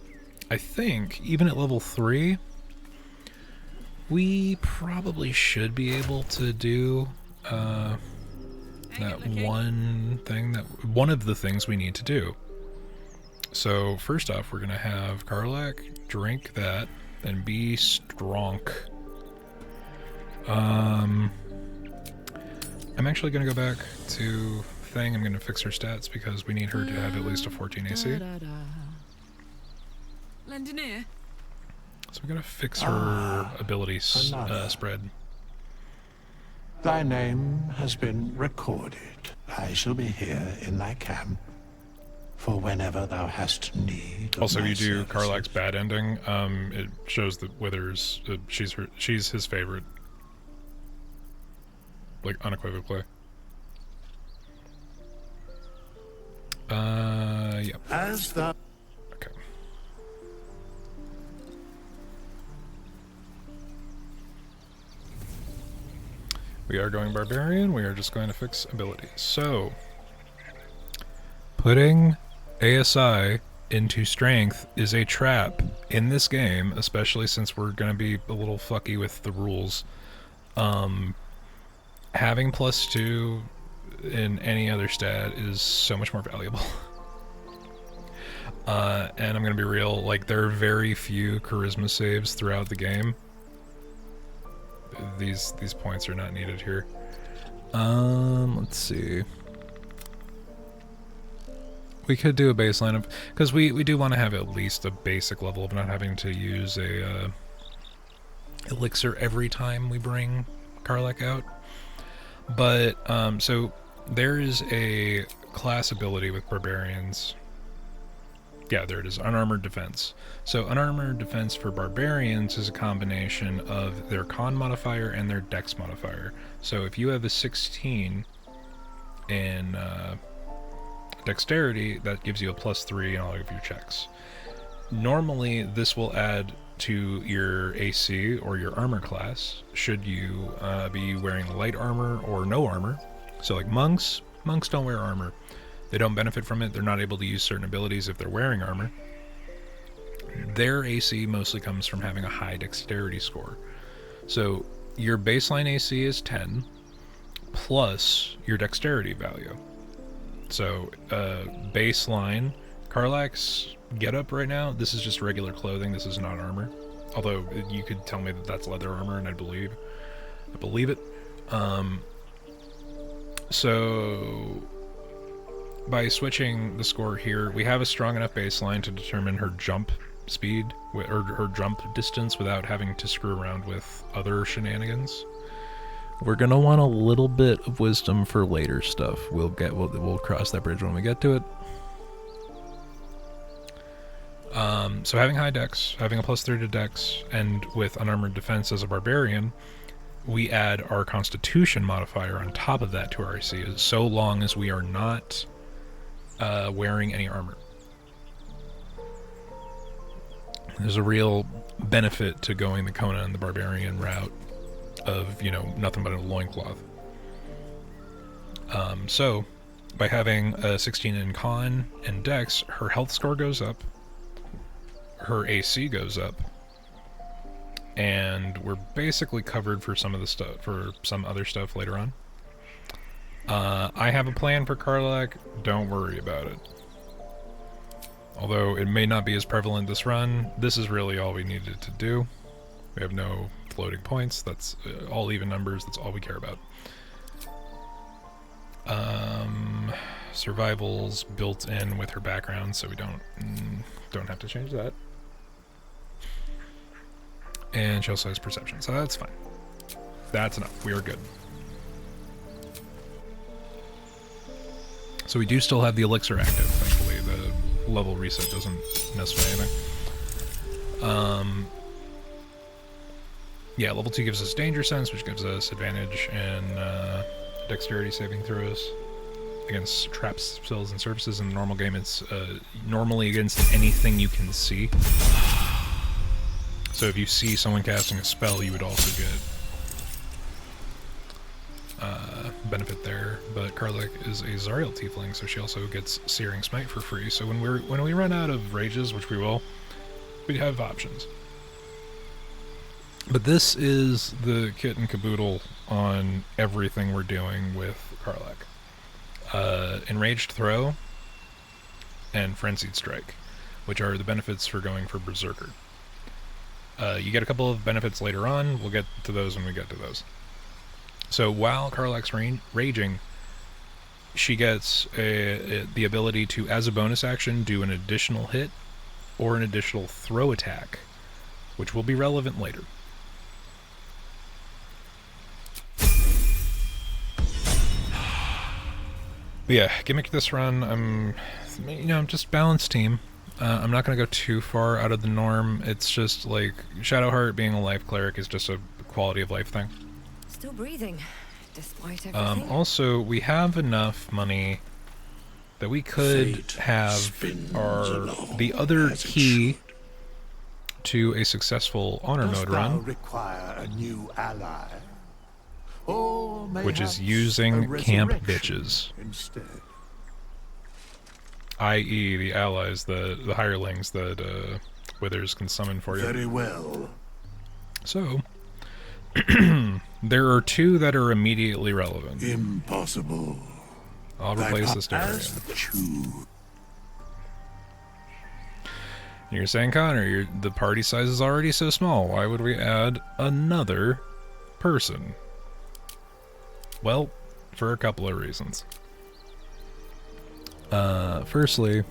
I think even at level 3 we probably should be able to do that one of the things we need to do. So first off, we're going to have Karlach drink that and be stronk. I'm actually going to go back to Thing. I'm going to fix her stats because we need her to have at least a 14 AC. Lendineer? So we're going to fix her ability spread. Thy name has been recorded. I shall be here in thy camp for whenever thou hast need of Also, my if you do services. Karlach's bad ending, it shows that Withers, she's his favorite. Like, unequivocally. Yeah. As the Okay. We are going Barbarian, we are just going to fix abilities. So, putting ASI into Strength is a trap in this game, especially since we're going to be a little fucky with the rules. Having +2 in any other stat is so much more valuable. And I'm gonna be real, like, there are very few charisma saves throughout the game. These points are not needed here. Let's see. We could do a baseline of, because we do want to have at least a basic level of not having to use a elixir every time we bring Karlach out. But so there is a class ability with barbarians. Yeah, there it is, unarmored defense. So unarmored defense for barbarians is a combination of their con modifier and their dex modifier. So if you have a 16 in dexterity, that gives you a +3 in all of your checks. Normally, this will add to your AC or your armor class, should you be wearing light armor or no armor. So like monks don't wear armor. They don't benefit from it. They're not able to use certain abilities if they're wearing armor. Their AC mostly comes from having a high dexterity score. So your baseline AC is 10 plus your dexterity value. So baseline Karlach's getup right now, this is just regular clothing. This is not armor. Although you could tell me that that's leather armor, and I believe it. So by switching the score here, we have a strong enough baseline to determine her jump speed or her jump distance without having to screw around with other shenanigans. We're gonna want a little bit of wisdom for later stuff. We'll cross that bridge when we get to it. So having high dex, having a +3 to dex, and with unarmored defense as a barbarian, we add our constitution modifier on top of that to our AC, so long as we are not wearing any armor. There's a real benefit to going the Conan the Barbarian route of, nothing but a loincloth. So, by having a 16 in con and dex, her health score goes up, her AC goes up, and we're basically covered for some of the stuff, for some other stuff later on. I have a plan for Karlach, don't worry about it. Although it may not be as prevalent this run, this is really all we needed to do. We have no floating points, that's all even numbers, that's all we care about. Survival's built in with her background, so we don't have to change that. And she also has perception, so that's fine. That's enough, we are good. So we do still have the elixir active, thankfully. The level reset doesn't mess with anything. Yeah, level 2 gives us danger sense, which gives us advantage in dexterity saving throws against traps, spells, and surfaces. In the normal game, it's normally against anything you can see. So if you see someone casting a spell, you would also get benefit there. But Karlach is a Zariel tiefling, so she also gets Searing Smite for free. So when we run out of rages, which we will, we have options. But this is the kit and caboodle on everything we're doing with Karlach. Enraged Throw and Frenzied Strike, which are the benefits for going for Berserker. You get a couple of benefits later on. We'll get to those when we get to those. So while Karlach's raging, she gets the ability to, as a bonus action, do an additional hit or an additional throw attack, which will be relevant later. But yeah, gimmick this run, I'm just balanced team. I'm not going to go too far out of the norm. It's just like Shadowheart being a life cleric is just a quality of life thing. Still breathing, despite everything. Also, we have enough money that we could have the other key to a successful honor mode run, require a new ally, which is using camp bitches. Instead. I.e. the allies, the hirelings that Withers can summon for you. Very well. So, there are two that are immediately relevant. Impossible. I'll replace this Darian. You're saying, Connor, the party size is already so small. Why would we add another person? Well, for a couple of reasons. Firstly,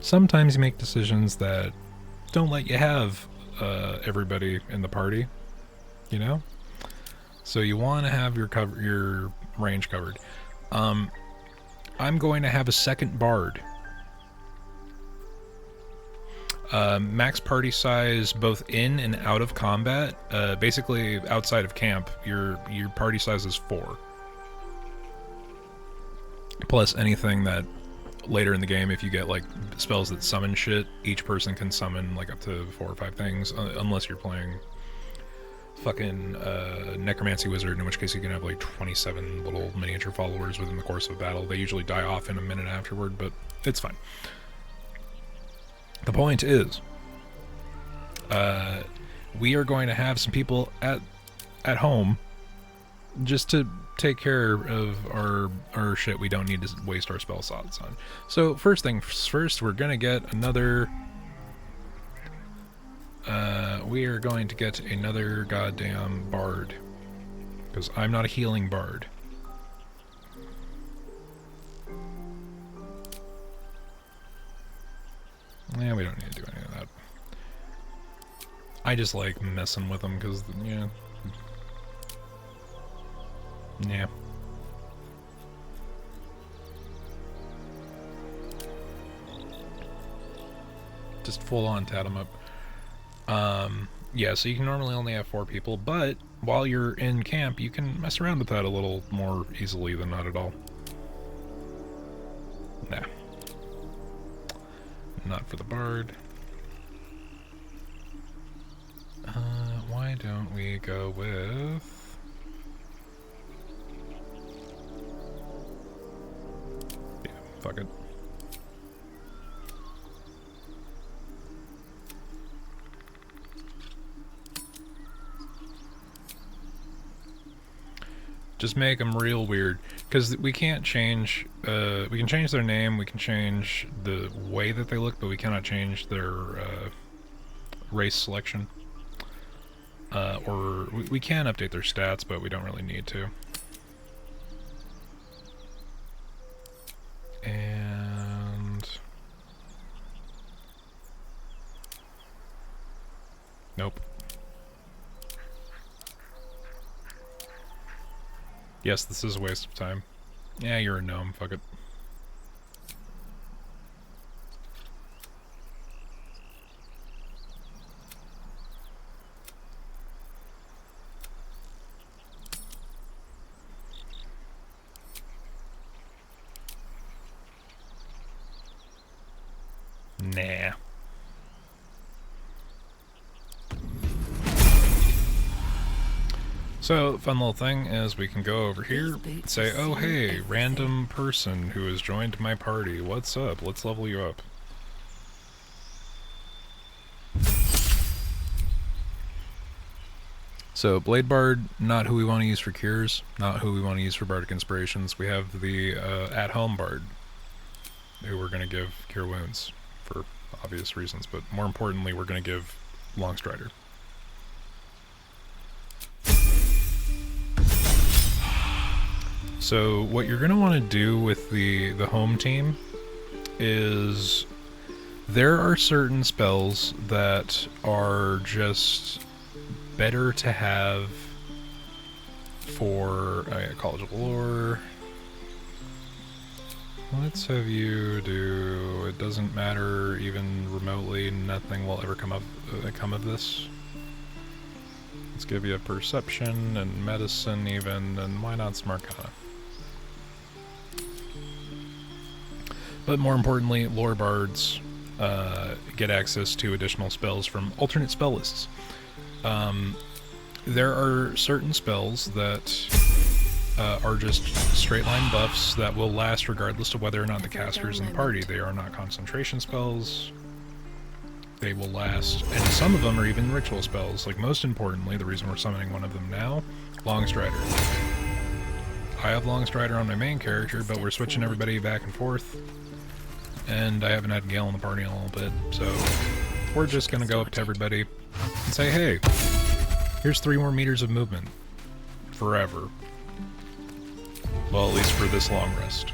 sometimes you make decisions that don't let you have everybody in the party, you know? So you want to have your range covered. I'm going to have a second bard. Max party size both in and out of combat. Basically, outside of camp, your party size is 4. Plus anything that later in the game, if you get like spells that summon shit, each person can summon like up to 4 or 5 things, unless you're playing fucking necromancy wizard, in which case you can have like 27 little miniature followers within the course of battle. They usually die off in a minute afterward, but it's fine. The point is, we are going to have some people at home just to take care of our shit we don't need to waste our spell slots on. So first things first, we're gonna get another we are going to get another goddamn bard, because I'm not a healing bard. Yeah, we don't need to do any of that. I just like messing with them because, yeah. Yeah. Just full on tat them up. Yeah, so you can normally only have 4 people, but while you're in camp, you can mess around with that a little more easily than not at all. Nah. Not for the bard. Why don't we go with... Yeah, fuck it. Just make them real weird, because we can't change, we can change their name, we can change the way that they look, but we cannot change their race selection. Or we can update their stats, but we don't really need to. And... Nope. Yes, this is a waste of time. Yeah, you're a gnome, fuck it. Nah. So, the fun little thing is we can go over here and say, oh hey, random person who has joined my party, what's up? Let's level you up. So, Blade Bard, not who we want to use for cures, not who we want to use for Bardic Inspirations. We have the at-home Bard, who we're going to give Cure Wounds, for obvious reasons, but more importantly, we're going to give Longstrider. So what you're going to want to do with the home team is there are certain spells that are just better to have for College of Lore. Let's have you do, it doesn't matter even remotely, nothing will ever come of this. Let's give you a perception and medicine even, and why not Smarcana? But more importantly, lore bards get access to additional spells from alternate spell lists. There are certain spells that are just straight line buffs that will last regardless of whether or not the caster is in the party. They are not concentration spells. They will last, and some of them are even ritual spells. Like, most importantly, the reason we're summoning one of them now, Longstrider. I have Longstrider on my main character, but we're switching everybody back and forth. And I haven't had Gale in the party in a little bit, so we're just gonna go up to everybody and say, hey, here's 3 more meters of movement. Forever. Well, at least for this long rest.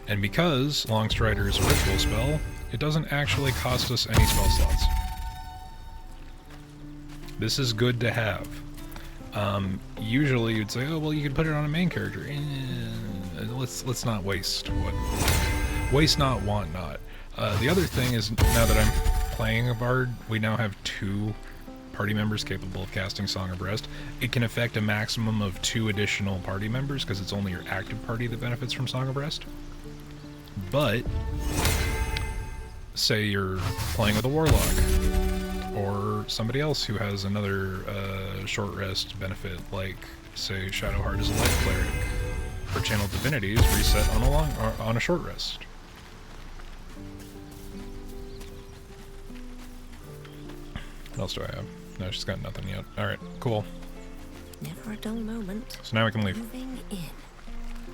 And because Longstrider is a ritual spell, it doesn't actually cost us any spell slots. This is good to have. Usually you'd say, oh, well, you could put it on a main character. Let's not waste. Waste not, want not. The other thing is, now that I'm playing a Bard, we now have 2 party members capable of casting Song of Rest. It can affect a maximum of 2 additional party members, because it's only your active party that benefits from Song of Rest. But, say you're playing with a Warlock, or somebody else who has another short rest benefit, like, say, Shadowheart is a light cleric, or Channel Divinities reset on a short rest. What else do I have? No, she's got nothing yet. Alright, cool. Never a dull moment. So now we can leave. Moving in.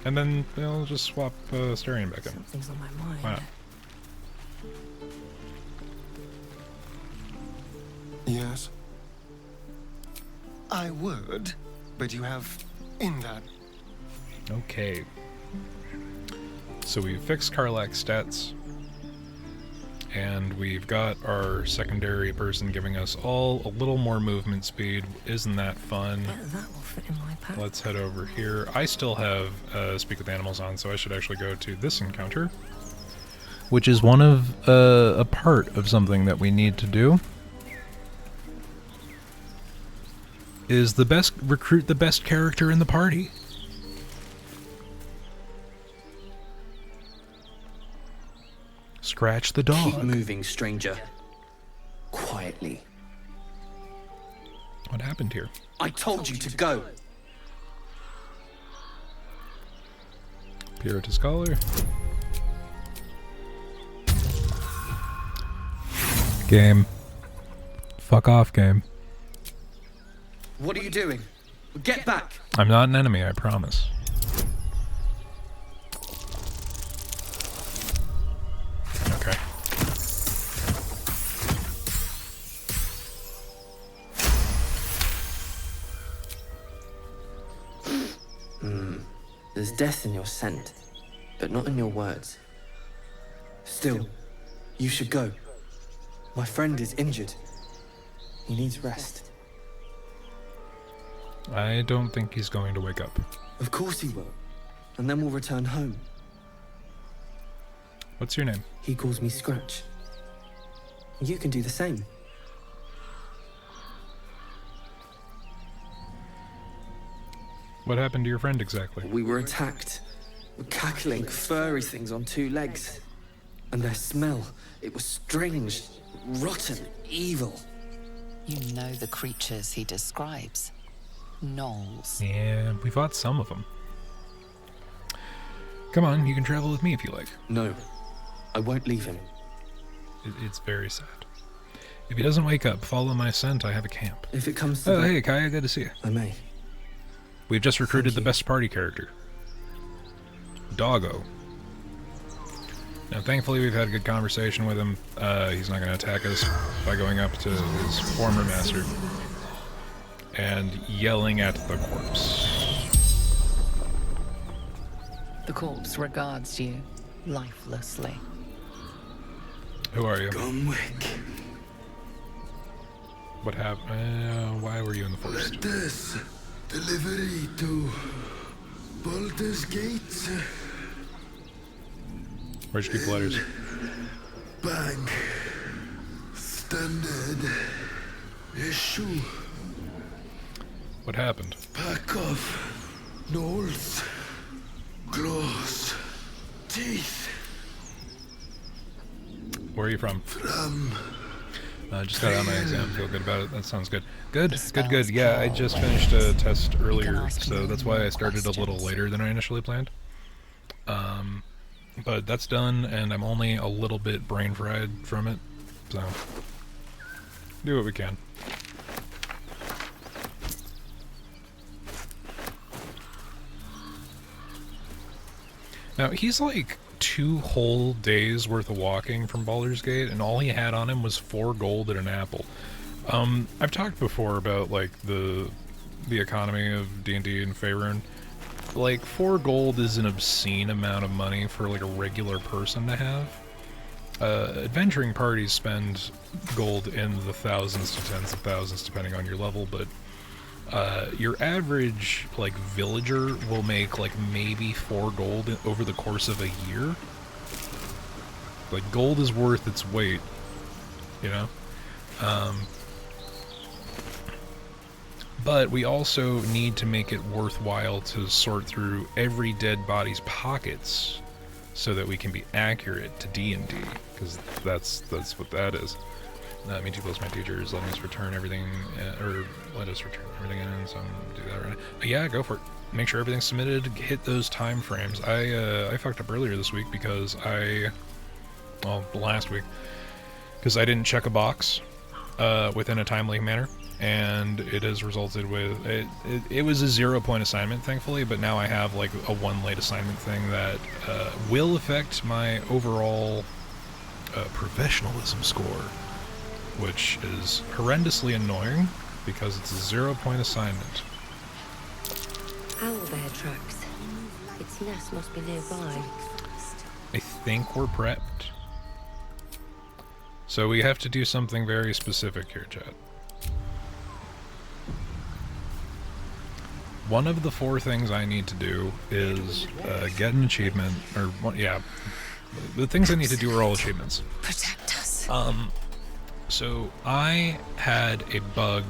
And then we'll just swap Styrian back in. Something's on my mind. Why not? Yes? I would, but you have in that. Okay. So we fixed Karlak's stats. And we've got our secondary person giving us all a little more movement speed. Isn't that fun? That will fit in my pack. Let's head over here. I still have Speak with Animals on, so I should actually go to this encounter. Which is one of a part of something that we need to do. Is recruit the best character in the party. Scratch the dog. Keep moving, stranger. Quietly. What happened here? I told you to go. Purity Scholar. Game. Fuck off, game. What are you doing? Get back! I'm not an enemy, I promise. Okay. There's death in your scent, but not in your words. Still, you should go. My friend is injured. He needs rest. I don't think he's going to wake up. Of course he will. And then we'll return home. What's your name? He calls me Scratch. You can do the same. What happened to your friend exactly? We were attacked. Cackling, furry things on 2 legs. And their smell, it was strange, rotten, evil. You know the creatures he describes. Gnolls. Yeah, we fought some of them. Come on, you can travel with me if you like. No, I won't leave him. It's very sad. If he doesn't wake up, follow my scent, I have a camp. If it comes to Oh, hey, Kai, good to see you. I may. We've just recruited the best party character. Doggo. Now, thankfully, we've had a good conversation with him. He's not going to attack us by going up to his former master and yelling at the corpse. The corpse regards you lifelessly. Who are you? Gunwick. What happened? Why were you in the forest? This delivery to Baldur's Gate. Where'd you keep the letters? Bang. Standard issue. What happened? Pack of gnolls. Claws. Teeth. Where are you from? From... just got out my exam. Feel good about it. That sounds good. Good, good. Yeah, I just finished a test earlier, so that's why I started a little later than I initially planned. But that's done, and I'm only a little bit brain fried from it, so do what we can. Now, he's like 2 whole days worth of walking from Baldur's Gate, and all he had on him was 4 gold and an apple. I've talked before about, like, the economy of D&D and Faerun. Like, 4 gold is an obscene amount of money for, like, a regular person to have. Adventuring parties spend gold in the thousands to tens of thousands, depending on your level, but your average, like, villager will make, like, maybe 4 gold over the course of a year. Like, gold is worth its weight, you know? But we also need to make it worthwhile to sort through every dead body's pockets so that we can be accurate to D&D, because that's what that is. Me too close, my teachers letting us return everything, or let us return everything in, so I'm gonna do that right now. But yeah, go for it. Make sure everything's submitted, hit those time frames. I fucked up earlier this week because last week, because I didn't check a box within a timely manner, and it has resulted with, it was a 0-point assignment, thankfully, but now I have like a 1 late assignment thing that will affect my overall professionalism score, which is horrendously annoying because it's a 0-point assignment. Owlbear tracks. Its nest must be nearby. I think we're prepped. So we have to do something very specific here, chat. One of the 4 things I need to do is get an achievement, or the things I need to do are all achievements. Protect us. So I had a bug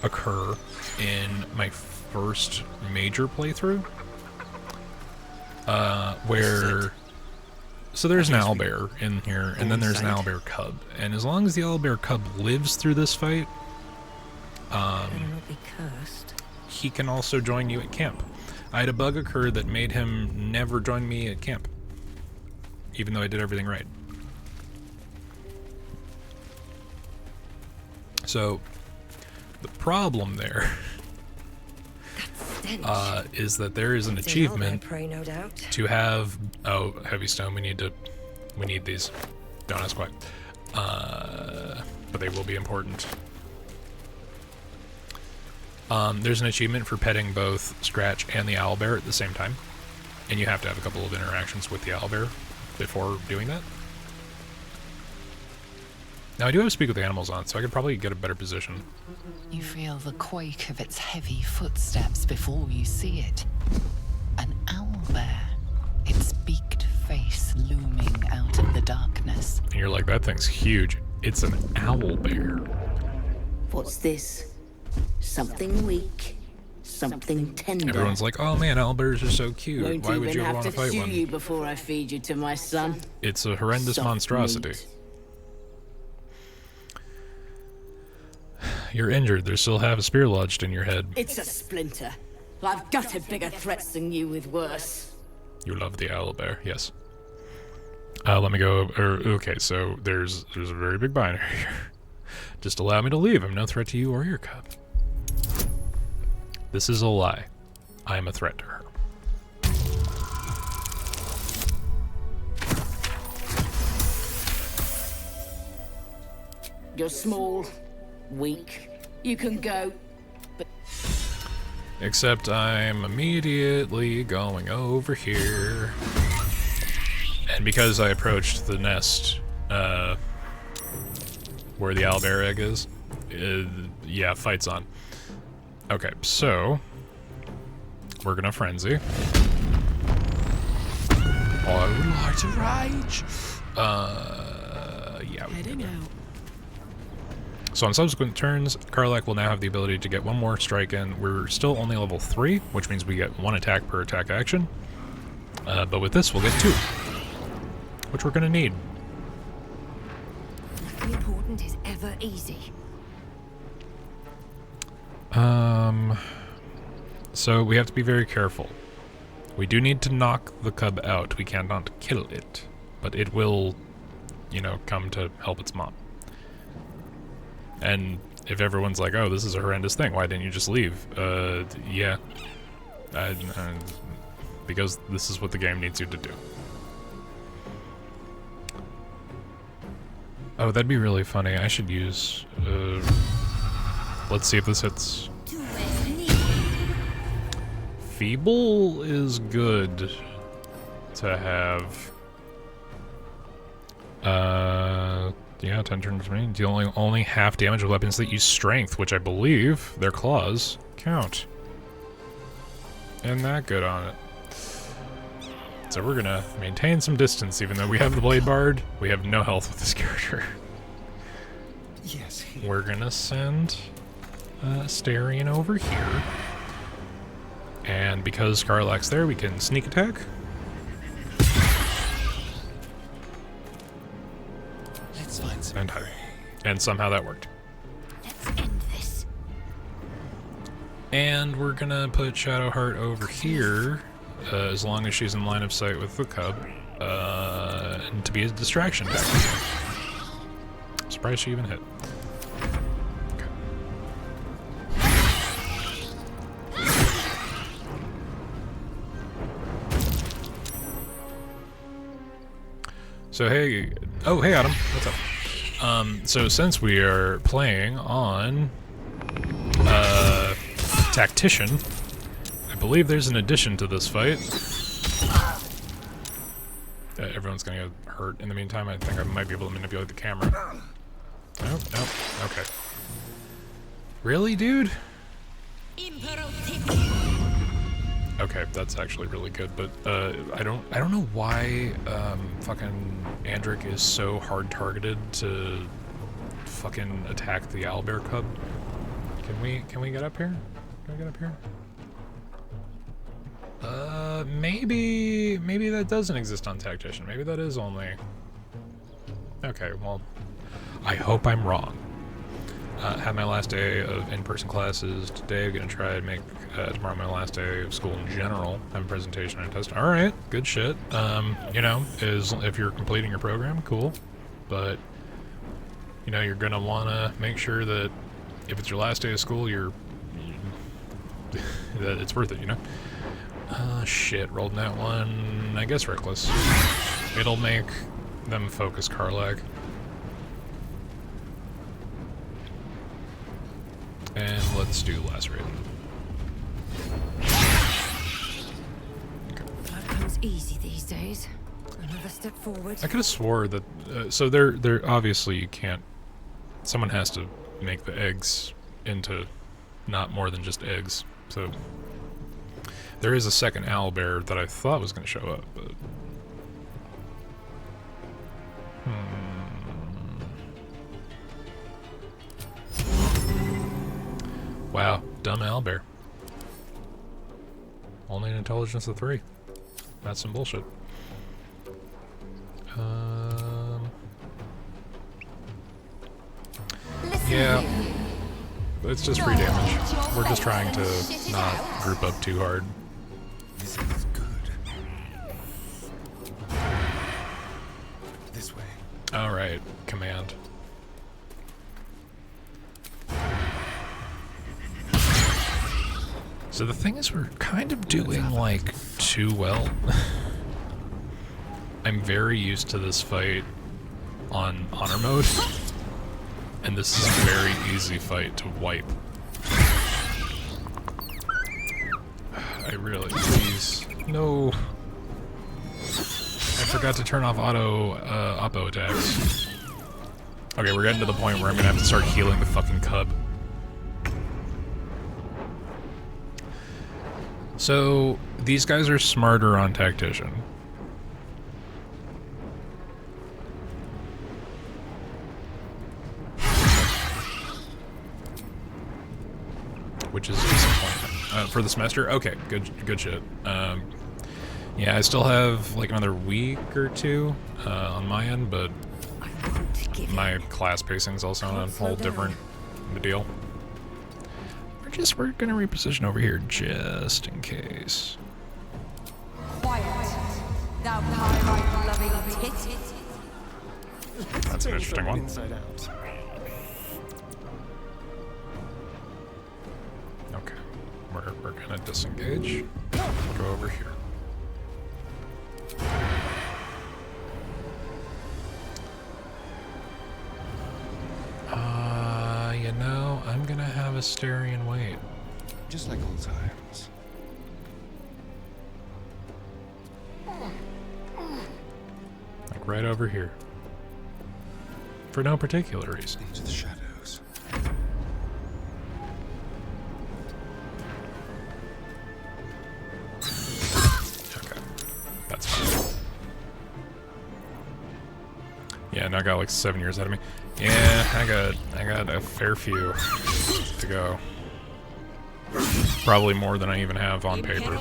occur in my first major playthrough, where, so there's an owlbear in here, and then there's an owlbear cub, and as long as the owlbear cub lives through this fight, he can also join you at camp. I had a bug occur that made him never join me at camp, even though I did everything right. So, the problem there is that there is an achievement to have, heavy stone, we need these. Don't ask why. But they will be important. There's an achievement for petting both Scratch and the owlbear at the same time, and you have to have a couple of interactions with the owlbear before doing that. Now I do have Speak with the Animals on, so I could probably get a better position. You feel the quake of its heavy footsteps before you see it. An owlbear, its beaked face looming out of the darkness. And you're like, that thing's huge. It's an owlbear. What's this? Something weak, something tender. Everyone's like, oh man, owlbears are so cute. Won't Why would you ever want to fight shoot one? you before I feed you to my son. It's a horrendous Soft monstrosity. meat. You're injured. They still have a spear lodged in your head. It's a splinter. I've gutted bigger threats than you with worse. You love the owlbear, yes. Let me go. Okay, so there's a very big binary here. Just allow me to leave. I'm no threat to you or your cub. This is a lie. I am a threat to her. You're small, weak. You can go, but... Except I'm immediately going over here. And because I approached the nest, where the owlbear egg is, yeah, fight's on. Okay, so we're gonna frenzy. I would like to rage. Yeah. Heading out. So on subsequent turns, Karlach will now have the ability to get 1 more strike in. We're still only level 3, which means we get 1 attack per attack action. But with this, we'll get 2, which we're gonna need. Nothing important is ever easy. So we have to be very careful. We do need to knock the cub out. We cannot kill it, but it will, you know, come to help its mom. And if everyone's like, oh, this is a horrendous thing, why didn't you just leave? Yeah. Because this is what the game needs you to do. Oh, that'd be really funny. I should use... let's see if this hits. Feeble is good to have. Yeah, 10 turns for me. Dealing only half damage with weapons that use strength, which I believe their claws count. Isn't that good on it? So we're gonna maintain some distance, even though we have the Blade Bard. We have no health with this character. Yes. We're gonna send Astarion over here. And because Karlach's there, we can sneak attack. Let's find some. And hide. And somehow that worked. Let's end this. And we're gonna put Shadowheart over here, as long as she's in line of sight with the cub, and to be a distraction tactic. I'm surprised she even hit. So hey, oh hey Adam, what's up? So since we are playing on Tactician, I believe there's an addition to this fight. Everyone's gonna get hurt in the meantime. I think I might be able to manipulate the camera. Nope, nope, okay. Really, dude? Okay, that's actually really good, but I don't know why fucking Andric is so hard targeted to fucking attack the owlbear cub. Can we get up here? Can we get up here? Maybe that doesn't exist on Tactician. Maybe that is only. Okay, well, I hope I'm wrong. Had my last day of in-person classes today. I'm gonna try and make tomorrow my last day of school in general. Have a presentation and a test. All right, good shit. You know, if you're completing your program, cool. But you know, you're gonna wanna make sure that if it's your last day of school, that it's worth it. You know. Shit, rolled that one. I guess reckless. It'll make them focus Karlach. And let's do lacerate. Blood comes easy these days. Another step forward. I could have swore that. So they're obviously you can't. Someone has to make the eggs into not more than just eggs. So there is a second owlbear that I thought was going to show up, but. Wow, dumb owlbear. Only an intelligence of 3. That's some bullshit. Yeah. It's just free damage. We're just trying to not group up too hard. This is good. This way. Alright, command. So the thing is, we're kind of doing, like, too well. I'm very used to this fight on honor mode, and this is a very easy fight to wipe. I really, please, no. I forgot to turn off oppo attacks. Okay, we're getting to the point where I'm gonna have to start healing the fucking cub. So, these guys are smarter on Tactician. Which is a disappointment. For the semester? Okay, good shit. Yeah, I still have like another week or two on my end, but my class pacing's also on a whole different deal. We're gonna reposition over here just in case. Quiet. Thou pyrite loving tit. That's an interesting one. Inside out. Okay, we're gonna disengage. Go over here. Astarian weight. Just like old times. Like right over here. For no particular reason. Into the shadows. Okay. That's fine. Yeah, and I got like 7 years out of me. Yeah, I got a fair few to go. Probably more than I even have on paper.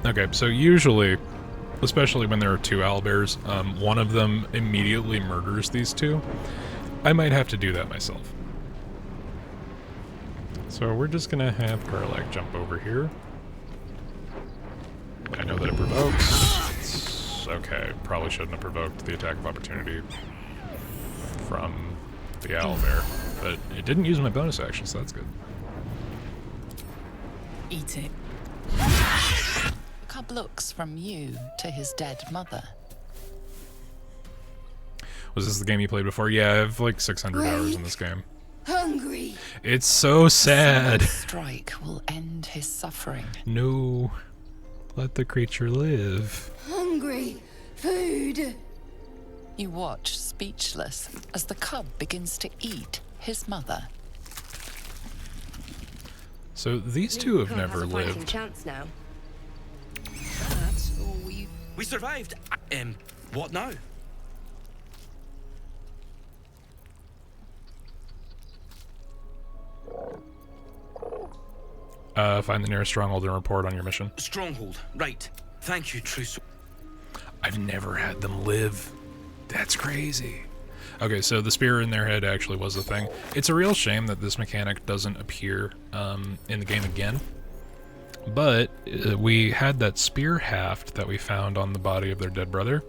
Okay, so usually, especially when there are two owlbears, one of them immediately murders these two. I might have to do that myself. So we're just gonna have Karlak jump over here. I know that it provokes. It's okay, probably shouldn't have provoked the attack of opportunity from the owlbear, but it didn't use my bonus action, so that's good. Eat it. The cub looks from you to his dead mother. Was this the game you played before? Yeah, I have like 600 hours in this game. Hungry. It's so sad. A strike will end his suffering. No. Let the creature live. Hungry. Food. You watch, speechless, as the cub begins to eat his mother. So these two have never Has a fighting lived. chance now. That's all we survived. What now? Find the nearest stronghold and report on your mission. Stronghold. Right. Thank you, Truce. I've never had them live. That's crazy. Okay, so the spear in their head actually was a thing. It's a real shame that this mechanic doesn't appear in the game again. But we had that spear haft that we found on the body of their dead brother.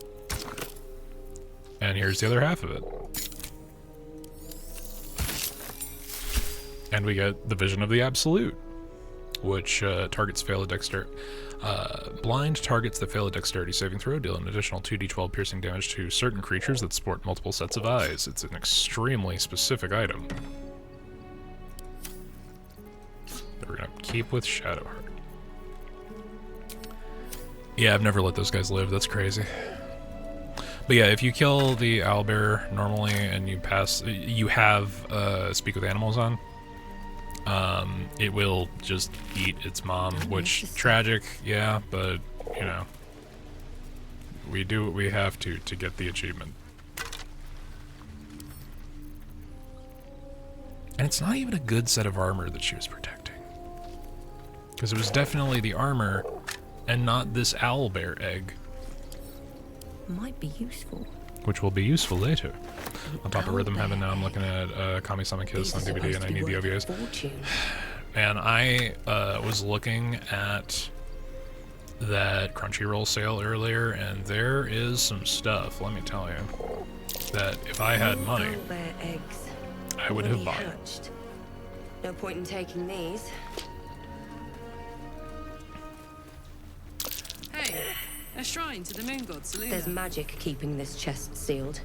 And here's the other half of it. And we get the Vision of the Absolute, which targets fail a dexterity. Blind targets that fail a dexterity saving throw deal an additional 2d12 piercing damage to certain creatures that sport multiple sets of eyes. It's an extremely specific item that we're gonna keep with Shadowheart. Yeah, I've never let those guys live. That's crazy. But yeah, if you kill the owlbear normally and you pass, you have Speak with Animals on. It will just eat its mom, which tragic, yeah, but you know, we do what we have to get the achievement. And it's not even a good set of armor that she was protecting, because it was definitely the armor and not this owlbear egg, Might be useful. which will be useful later. On top of Rhythm Heaven, now I'm looking at Kami-sama Kiss on DVD, and I need the OVAs. And I was looking at that Crunchyroll sale earlier, and there is some stuff, let me tell you, that if I had money, Owlbear eggs. I would have bought. Hatched. No point in taking these. Hey, a shrine to the moon god Seluna. There's magic keeping this chest sealed.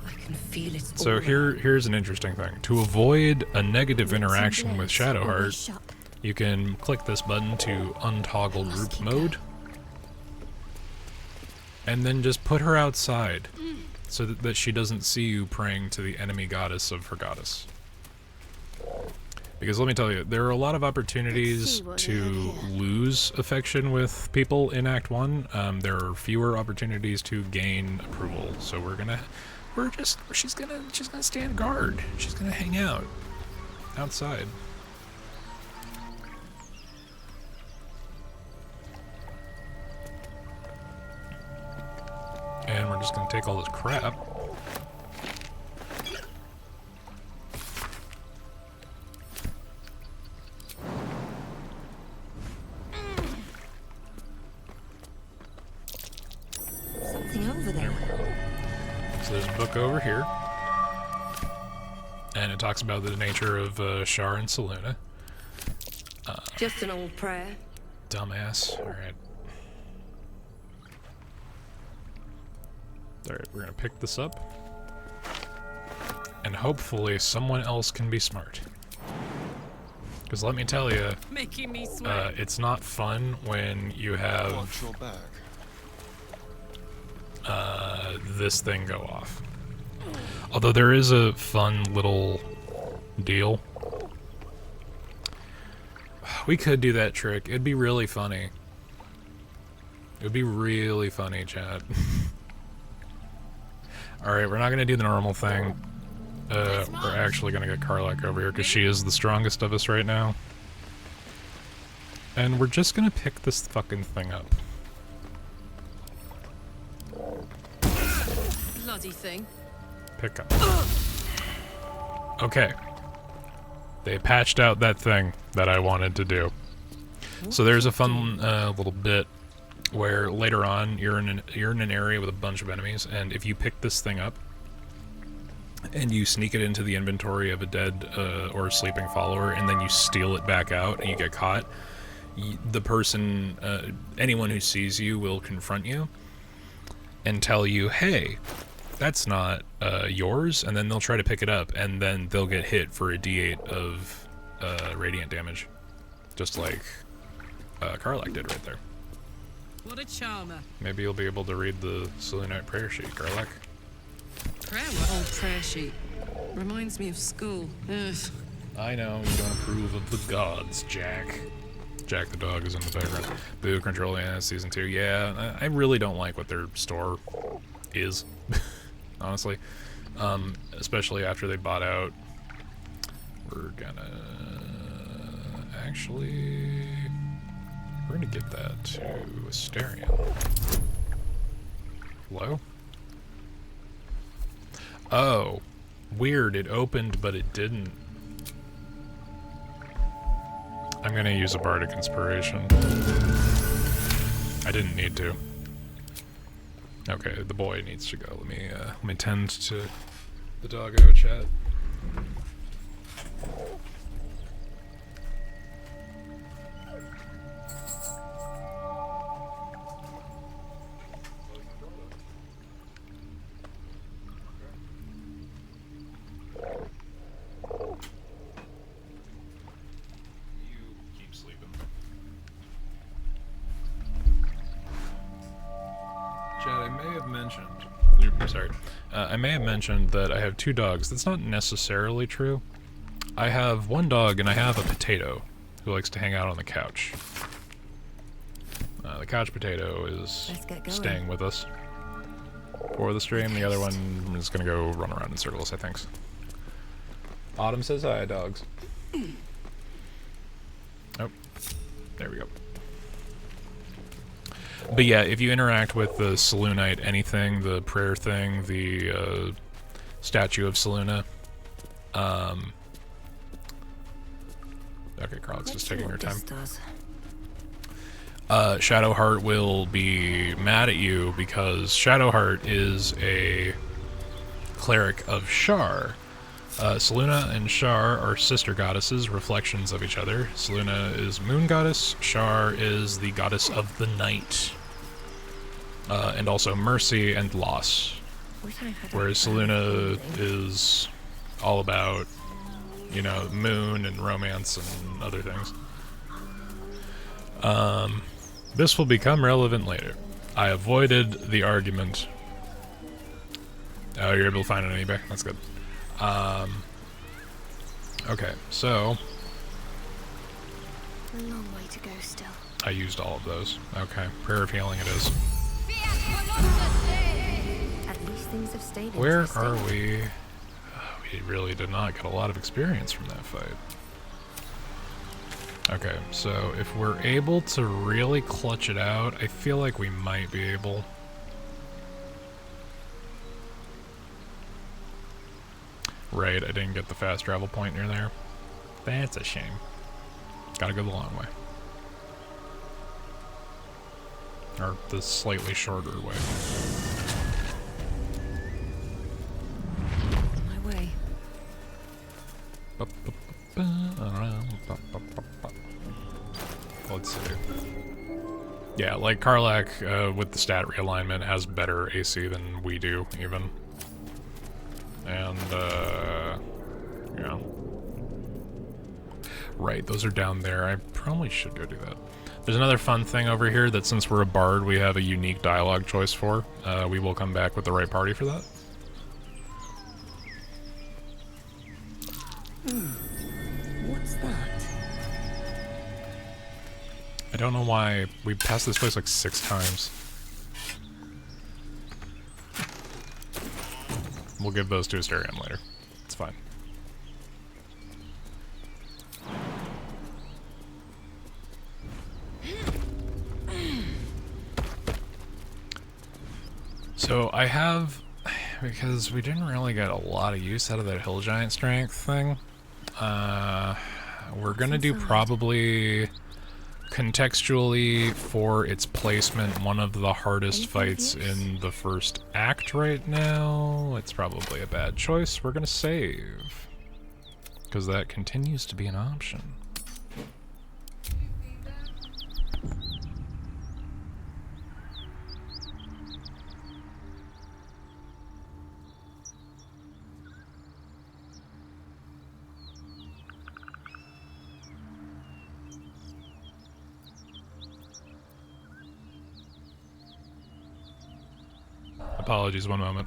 I can feel it. So here's an interesting thing. To avoid a negative interaction with Shadowheart, you can click this button to untoggle group mode, and then just put her outside, so that she doesn't see you praying to the enemy goddess of her goddess. Because let me tell you, there are a lot of opportunities to lose affection with people in Act 1. There are fewer opportunities to gain approval. So she's gonna stand guard. She's gonna hang out outside. And we're just gonna take all this crap. Something over there. So there's a book over here, and it talks about the nature of Shar and Seluna. Just an old prayer. Dumbass. Alright. Alright, we're gonna pick this up. And hopefully someone else can be smart. Because let me tell you, Making me sweat. it's not fun when you have Watch your back. this thing go off. Although there is a fun little deal. We could do that trick. It'd be really funny. It would be really funny, chat. Alright, we're not going to do the normal thing. We're actually going to get Karlach over here because she is the strongest of us right now. And we're just going to pick this fucking thing up. Bloody thing. Pick up. Okay. They patched out that thing that I wanted to do. So there's a fun little bit where later on you're in an area with a bunch of enemies, and if you pick this thing up and you sneak it into the inventory of a dead or sleeping follower, and then you steal it back out and you get caught, the person, anyone who sees you will confront you and tell you, hey, that's not yours, and then they'll try to pick it up, and then they'll get hit for a d8 of radiant damage, just like Karlach did right there. What a charmer. Maybe you'll be able to read the Selûnite prayer sheet, Karlach. Old prayer sheet. Reminds me of school. Ugh. I know, you don't approve of the gods, Jack. Jack the dog is in the background. Boo, Control Season 2. Yeah, I really don't like what their store is, honestly. Especially after they bought out. We're gonna... Actually... We're gonna get that to Asterion. Hello? Oh. Weird, it opened, but it didn't. I'm gonna use a Bardic Inspiration. I didn't need to. Okay, the boy needs to go. Let me tend to the doggo, chat. I may have mentioned that I have 2 dogs. That's not necessarily true. I have 1 dog and I have a potato who likes to hang out on the couch. The couch potato is staying with us for the stream. The other one is going to go run around in circles, I think. Autumn says hi, dogs. Oh, there we go. But yeah, if you interact with the Selûnite anything, the prayer thing, the statue of Selûne, okay, Karlach's just taking her time. Shadowheart will be mad at you because Shadowheart is a cleric of Shar. Selûne and Shar are sister goddesses, reflections of each other. Selûne is moon goddess, Shar is the goddess of the night. And also mercy and loss. Whereas Selûne is all about, you know, moon and romance and other things. This will become relevant later. I avoided the argument. Oh, you're able to find it on eBay? That's good. Okay, so... A long way to go still. I used all of those. Okay, prayer of healing it is. At least things have stayed Where interesting. are we? We really did not get a lot of experience from that fight. Okay, so if we're able to really clutch it out, I feel like we might be able. Right, I didn't get the fast travel point near there. That's a shame. Gotta go the long way. Or the slightly shorter way. My way. Let's see. Yeah, like Karlach with the stat realignment has better AC than we do, even. And, yeah. Right, those are down there. I probably should go do that. There's another fun thing over here that since we're a bard, we have a unique dialogue choice for. We will come back with the right party for that. What's that? I don't know why we passed this place like 6 times. We'll give those to Asterion later. It's fine. So I have, because we didn't really get a lot of use out of that hill giant strength thing, we're gonna do probably contextually for its placement one of the hardest fights in the first act right now. It's probably a bad choice. We're gonna save, because that continues to be an option. Apologies, one moment.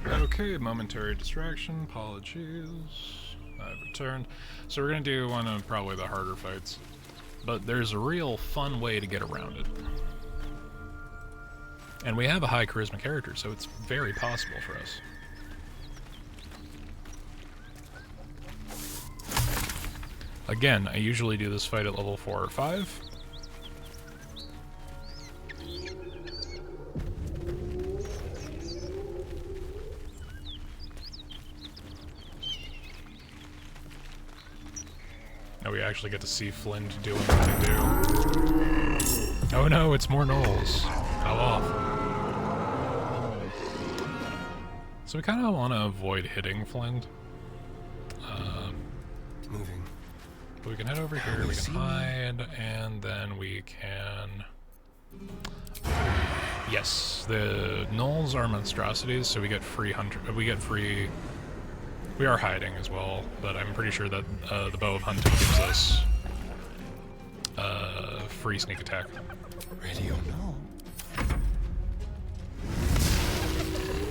Okay, momentary distraction, apologies. I've returned. So we're gonna do one of probably the harder fights. But there's a real fun way to get around it. And we have a high charisma character, so it's very possible for us. Again, I usually do this fight at level 4 or 5. Now we actually get to see Flint doing what they do. Oh no, it's more gnolls. How awful. So we kind of want to avoid hitting Flint. Moving. But we can head over here, we can hide, and then we can... Yes, the gnolls are monstrosities, so we get free We are hiding as well, but I'm pretty sure that the Bow of Hunting gives us free sneak attack. Ready or not?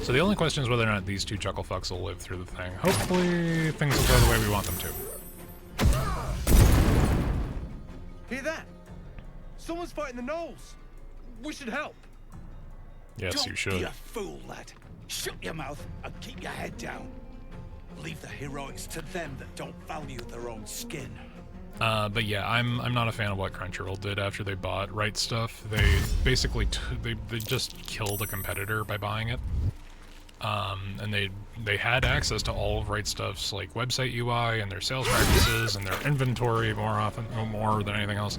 So the only question is whether or not these two chuckle fucks will live through the thing. Hopefully things will go the way we want them to. Hear that? Someone's fighting the gnolls. We should help. Yes, you should. Don't be a fool, lad. Shut your mouth and keep your head down. Leave the heroics to them that don't value their own skin. But yeah, I'm not a fan of what Crunchyroll did after they bought Right Stuff. They basically they just killed a competitor by buying it. And they had access to all of Right Stuff's like website UI and their sales practices and their inventory more than anything else.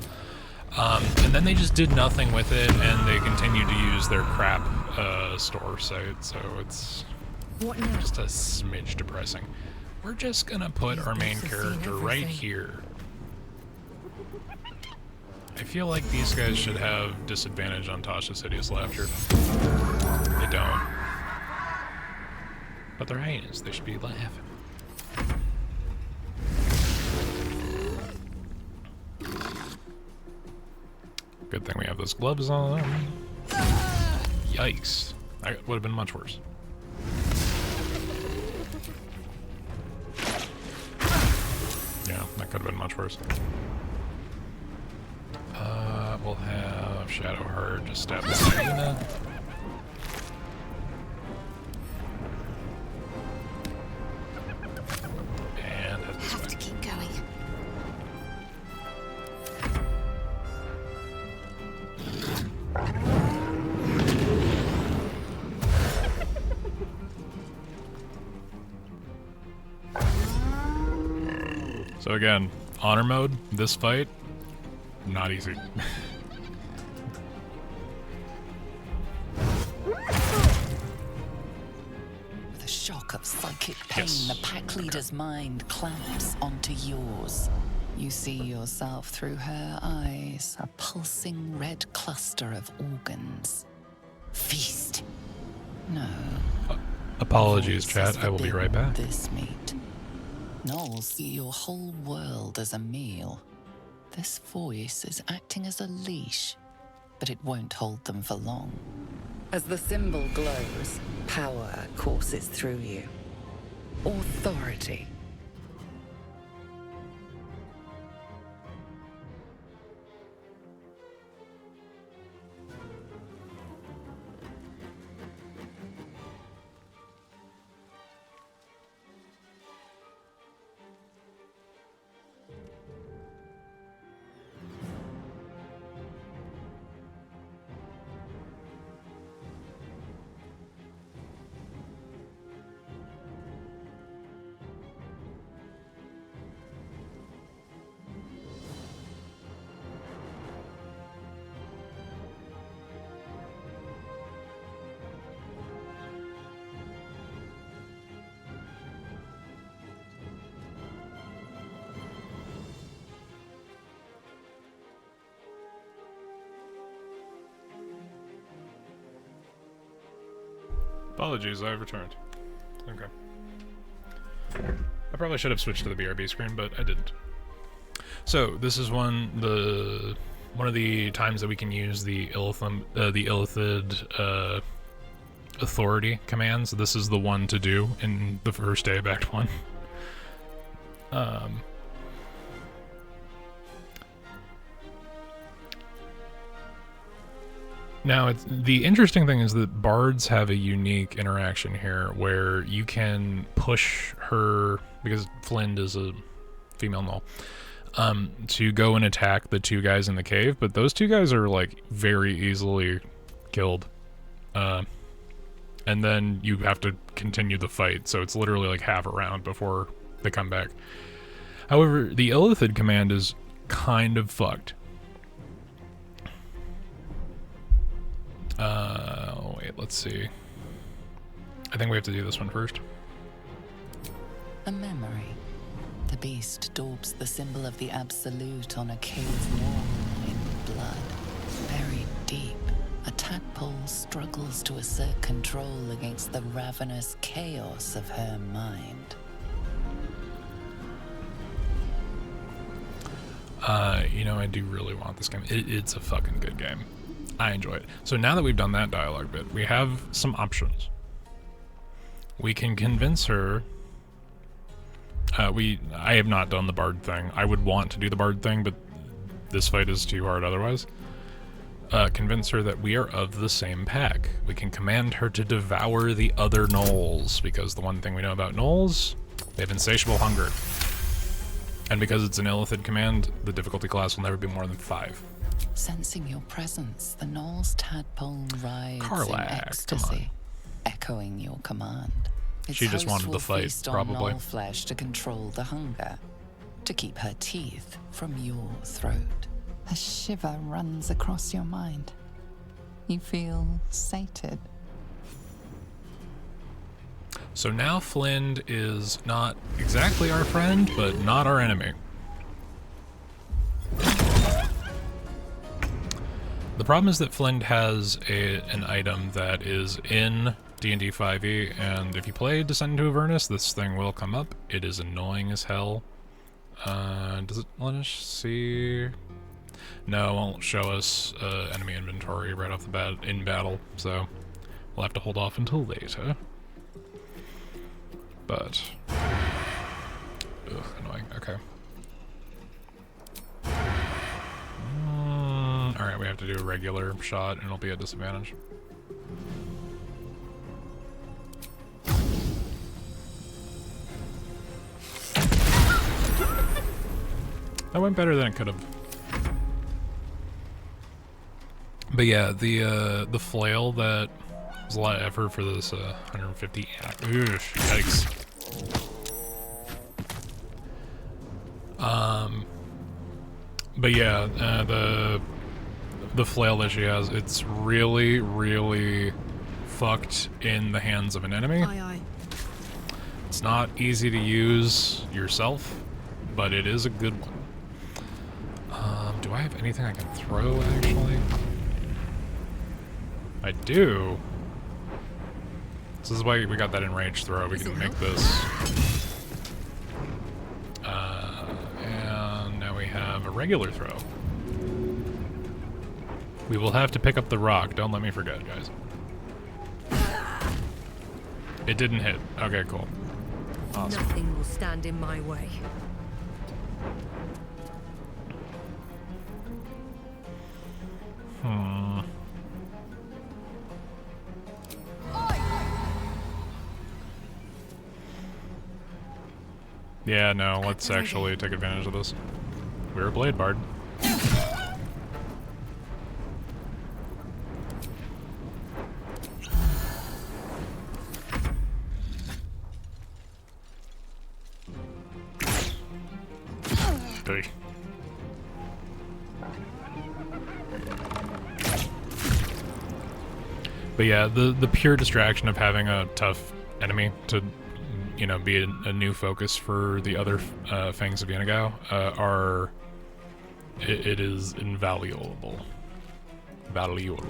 And then they just did nothing with it, and they continued to use their crap store site. So it's just a smidge depressing. We're just gonna put our main character right here. I feel like these guys should have disadvantage on Tasha's Hideous Laughter. They don't. But they're hyenas, they should be laughing. Good thing we have those gloves on. Yikes. That would have been much worse. Yeah, that could have been much worse. We'll have Shadowheart just stab the hyena. And head this way. Have to keep going. So again, honor mode, this fight, not easy. With a shock of psychic pain, the pack leader's mind clamps onto yours. You see yourself through her eyes, a pulsing red cluster of organs. Feast. No. Apologies, chat. I will be right back. This meat. Gnolls see your whole world as a meal. This voice is acting as a leash, but it won't hold them for long. As the symbol glows, power courses through you. Authority. Apologies, I've returned. Okay. I probably should have switched to the BRB screen, but I didn't. So this is one of the times that we can use the Illithid authority commands. This is the one to do in the first day of Act 1. Now, the interesting thing is that bards have a unique interaction here where you can push her, because Flynn is a female null, to go and attack the two guys in the cave, but those two guys are, like, very easily killed. And then you have to continue the fight, so it's literally like half a round before they come back. However, the Illithid command is kind of fucked. Wait, let's see. I think we have to do this one first. A memory. The beast daubs the symbol of the Absolute on a cave wall in blood. Buried deep, a tadpole struggles to assert control against the ravenous chaos of her mind. You know, I do really want this game. It's a fucking good game. I enjoy it. So now that we've done that dialogue bit, we have some options. We can convince her. I have not done the bard thing. I would want to do the bard thing, but this fight is too hard otherwise. Convince her that we are of the same pack. We can command her to devour the other gnolls, because the one thing we know about gnolls, they have insatiable hunger. And because it's an Illithid command, the difficulty class will never be more than 5. Sensing your presence, the gnoll's tadpole rides in ecstasy, echoing your command. Its she just wanted the fight, feast on probably. gnoll flesh to control the hunger, to keep her teeth from your throat. A shiver runs across your mind. You feel sated. So now Flynn is not exactly our friend, but not our enemy. The problem is that Flynn has an item that is in D&D 5e, and if you play Descent into Avernus, this thing will come up. It is annoying as hell. Does it let us see? No, it won't show us enemy inventory right off the bat in battle, so we'll have to hold off until later. But, ugh, annoying. Okay. Alright, we have to do a regular shot and it'll be a disadvantage. That went better than it could have. But yeah, the flail that was a lot of effort for this 150. Yikes. But yeah, the flail that she has, it's really, really fucked in the hands of an enemy. Aye, aye. It's not easy to use yourself, but it is a good one. Do I have anything I can throw, actually? I do. This is why we got that enraged throw. We can make this. And now we have a regular throw. We will have to pick up the rock. Don't let me forget, guys. It didn't hit. Okay, cool. Awesome. Nothing will stand in my way. Yeah, no, let's actually take advantage of this. We're a Blade Bard. Hey. But yeah, the pure distraction of having a tough enemy to, you know, be a new focus for the other Fangs of Yanagao it is invaluable. Valuable.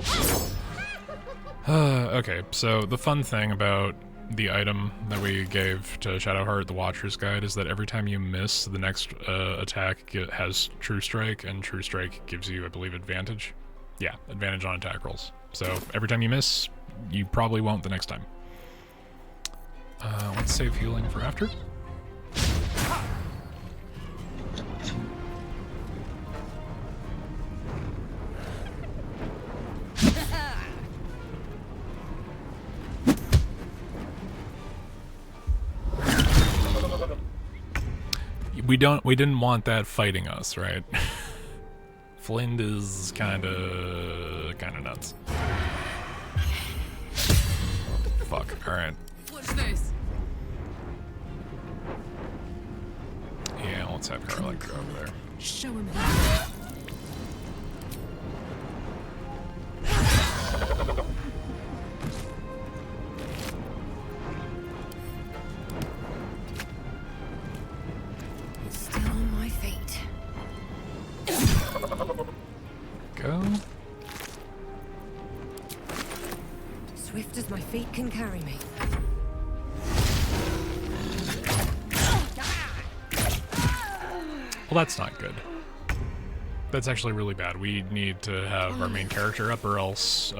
Okay, so the fun thing about the item that we gave to Shadowheart, the Watcher's Guide, is that every time you miss, the next attack has True Strike, and True Strike gives you, I believe, advantage. Yeah, advantage on attack rolls. So every time you miss, you probably won't the next time. Let's save healing for after. We didn't want that fighting us, right? Flint is kinda nuts. Fuck, alright. What's this? Yeah, let's have Garlic go over there. Show him. Still on my feet. Go. Swift as my feet can carry me. Well, that's not good. That's actually really bad. We need to have our main character up, or else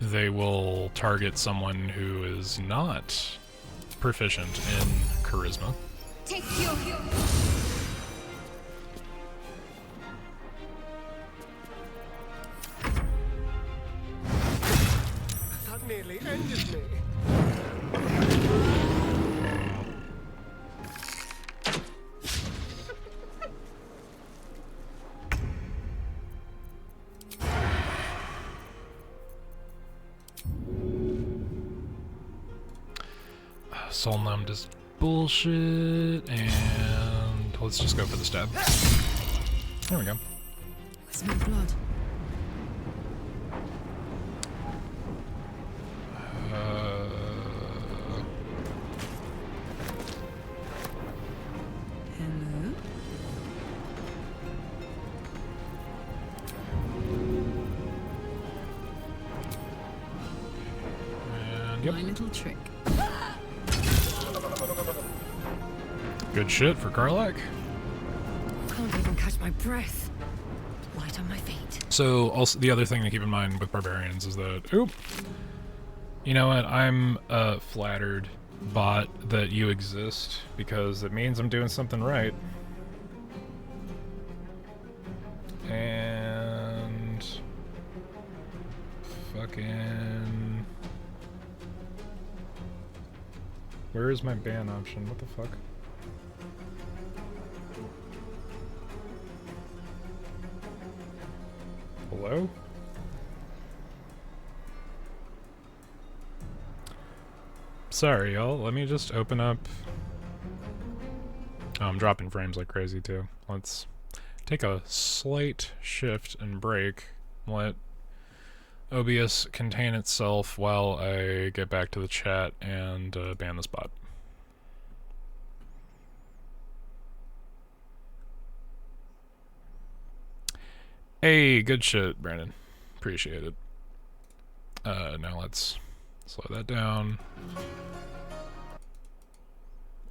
they will target someone who is not proficient in charisma. Take your That nearly ended me. Soul numbed is bullshit, and let's just go for the stab. There we go. I smell blood. Hello? And yep. My little trick. Good shit for Karlak. Can't even catch my breath. Light on my feet. So, also, the other thing to keep in mind with barbarians is that, oop, you know what, I'm flattered, bot, that you exist, because it means I'm doing something right. And fucking, where is my ban option? What the fuck? Hello? Sorry, y'all. Let me just open up Oh, I'm dropping frames like crazy too. Let's take a slight shift and break. Let OBS contain itself while I get back to the chat and ban this bot. Hey, good shit, Brandon. Appreciate it. Now let's slow that down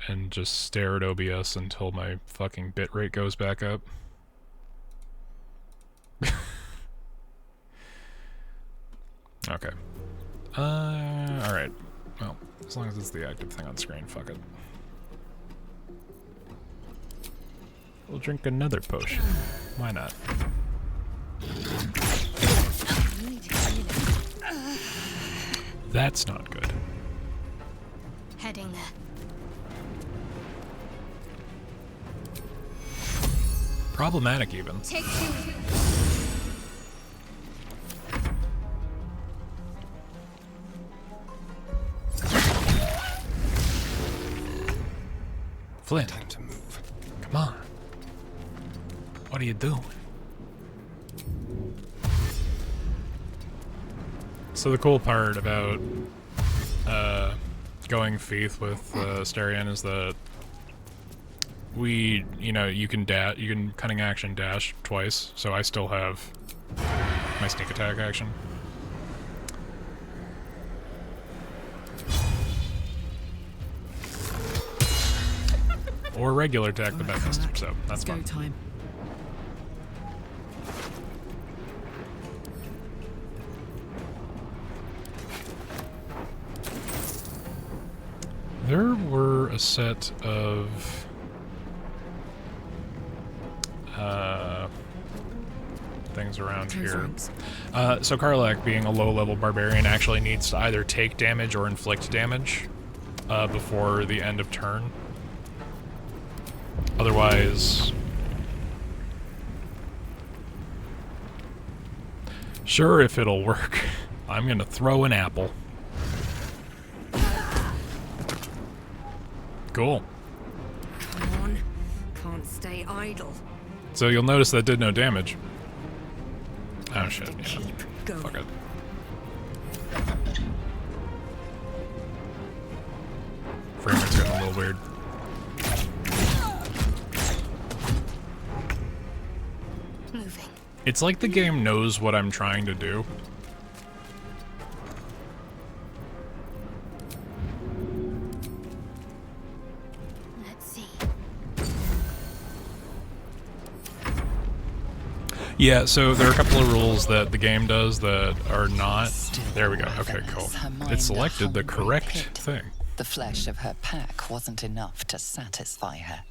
and just stare at OBS until my fucking bitrate goes back up. Okay. Alright. Well, as long as it's the active thing on screen, fuck it. We'll drink another potion. Why not? That's not good. Heading there. Problematic, even. Take two. Flynn. Time to move. Come on. What are you doing? So the cool part about going Feeth with Starion is that you can cunning action dash twice, so I still have my sneak attack action. Or regular attack, but that missed, so that's fun. Time. There were a set of things around here. So Karlach, being a low-level barbarian, actually needs to either take damage or inflict damage before the end of turn. Otherwise... Sure, if it'll work. I'm gonna throw an apple. Cool. Come on. Can't stay idle. So you'll notice that did no damage. Oh shit, yeah. Fuck it. Frame rate's getting a little weird. Moving. It's like the game knows what I'm trying to do. Yeah, so there are a couple of rules that the game does that are not... There we go. Okay, cool. It selected the correct thing. The flesh of her pack wasn't enough to satisfy her.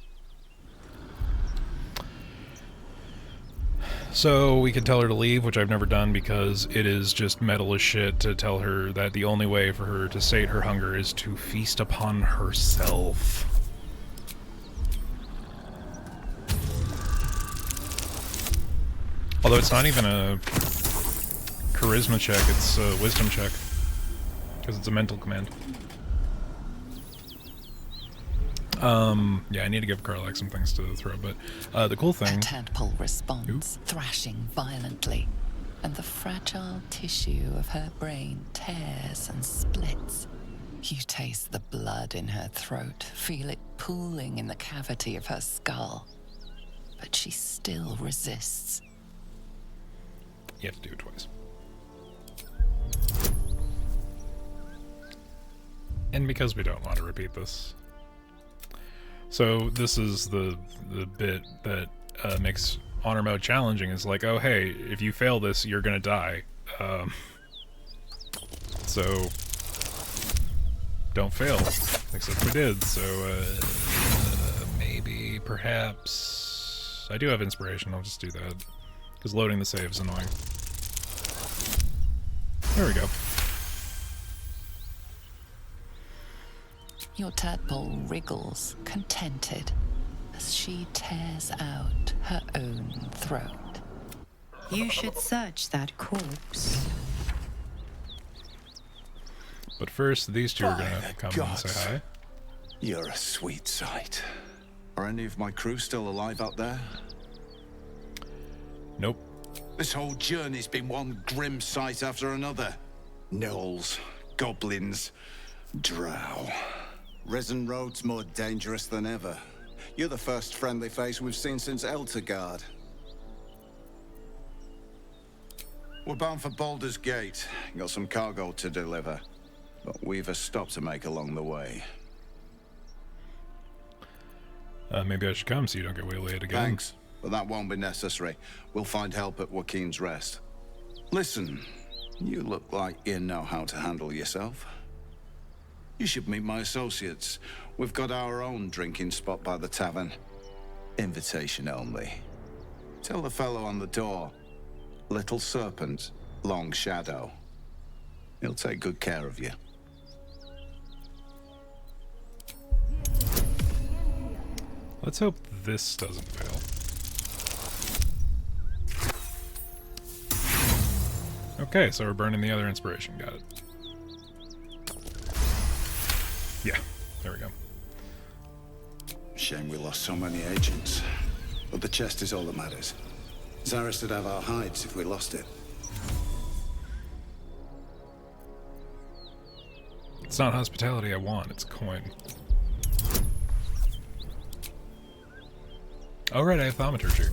So we can tell her to leave, which I've never done because it is just metal as shit to tell her that the only way for her to sate her hunger is to feast upon herself. Although it's not even a charisma check, it's a wisdom check. Because it's a mental command. Yeah, I need to give Karlach some things to throw, but the cool thing... Her tadpole responds, thrashing violently, and the fragile tissue of her brain tears and splits. You taste the blood in her throat, feel it pooling in the cavity of her skull. But she still resists. You have to do it twice. And because we don't want to repeat this. So this is the bit that makes honor mode challenging, is like, oh hey, if you fail this, you're gonna die. So don't fail. Except we did, so maybe, perhaps... I do have inspiration, I'll just do that. Because loading the save is annoying. There we go. Your tadpole wriggles, contented, as she tears out her own throat. You should search that corpse. But first, these two are gonna come and say hi. You're a sweet sight. Are any of my crew still alive out there? Nope. This whole journey's been one grim sight after another. Gnolls, goblins, drow. Risen Road's more dangerous than ever. You're the first friendly face we've seen since Eltergard. We're bound for Baldur's Gate. Got some cargo to deliver. But we've a stop to make along the way. Maybe I should come so you don't get waylaid again. Thanks, but that won't be necessary. We'll find help at Joaquin's Rest. Listen, you look like you know how to handle yourself. You should meet my associates. We've got our own drinking spot by the tavern. Invitation only. Tell the fellow on the door. Little Serpent, Long Shadow. He'll take good care of you. Let's hope this doesn't fail. Okay, so we're burning the other inspiration. Got it. Yeah, there we go. Shame we lost so many agents. But the chest is all that matters. Zaris would have our hides if we lost it. It's not hospitality I want, it's coin. Oh right, I have thaumaturgy.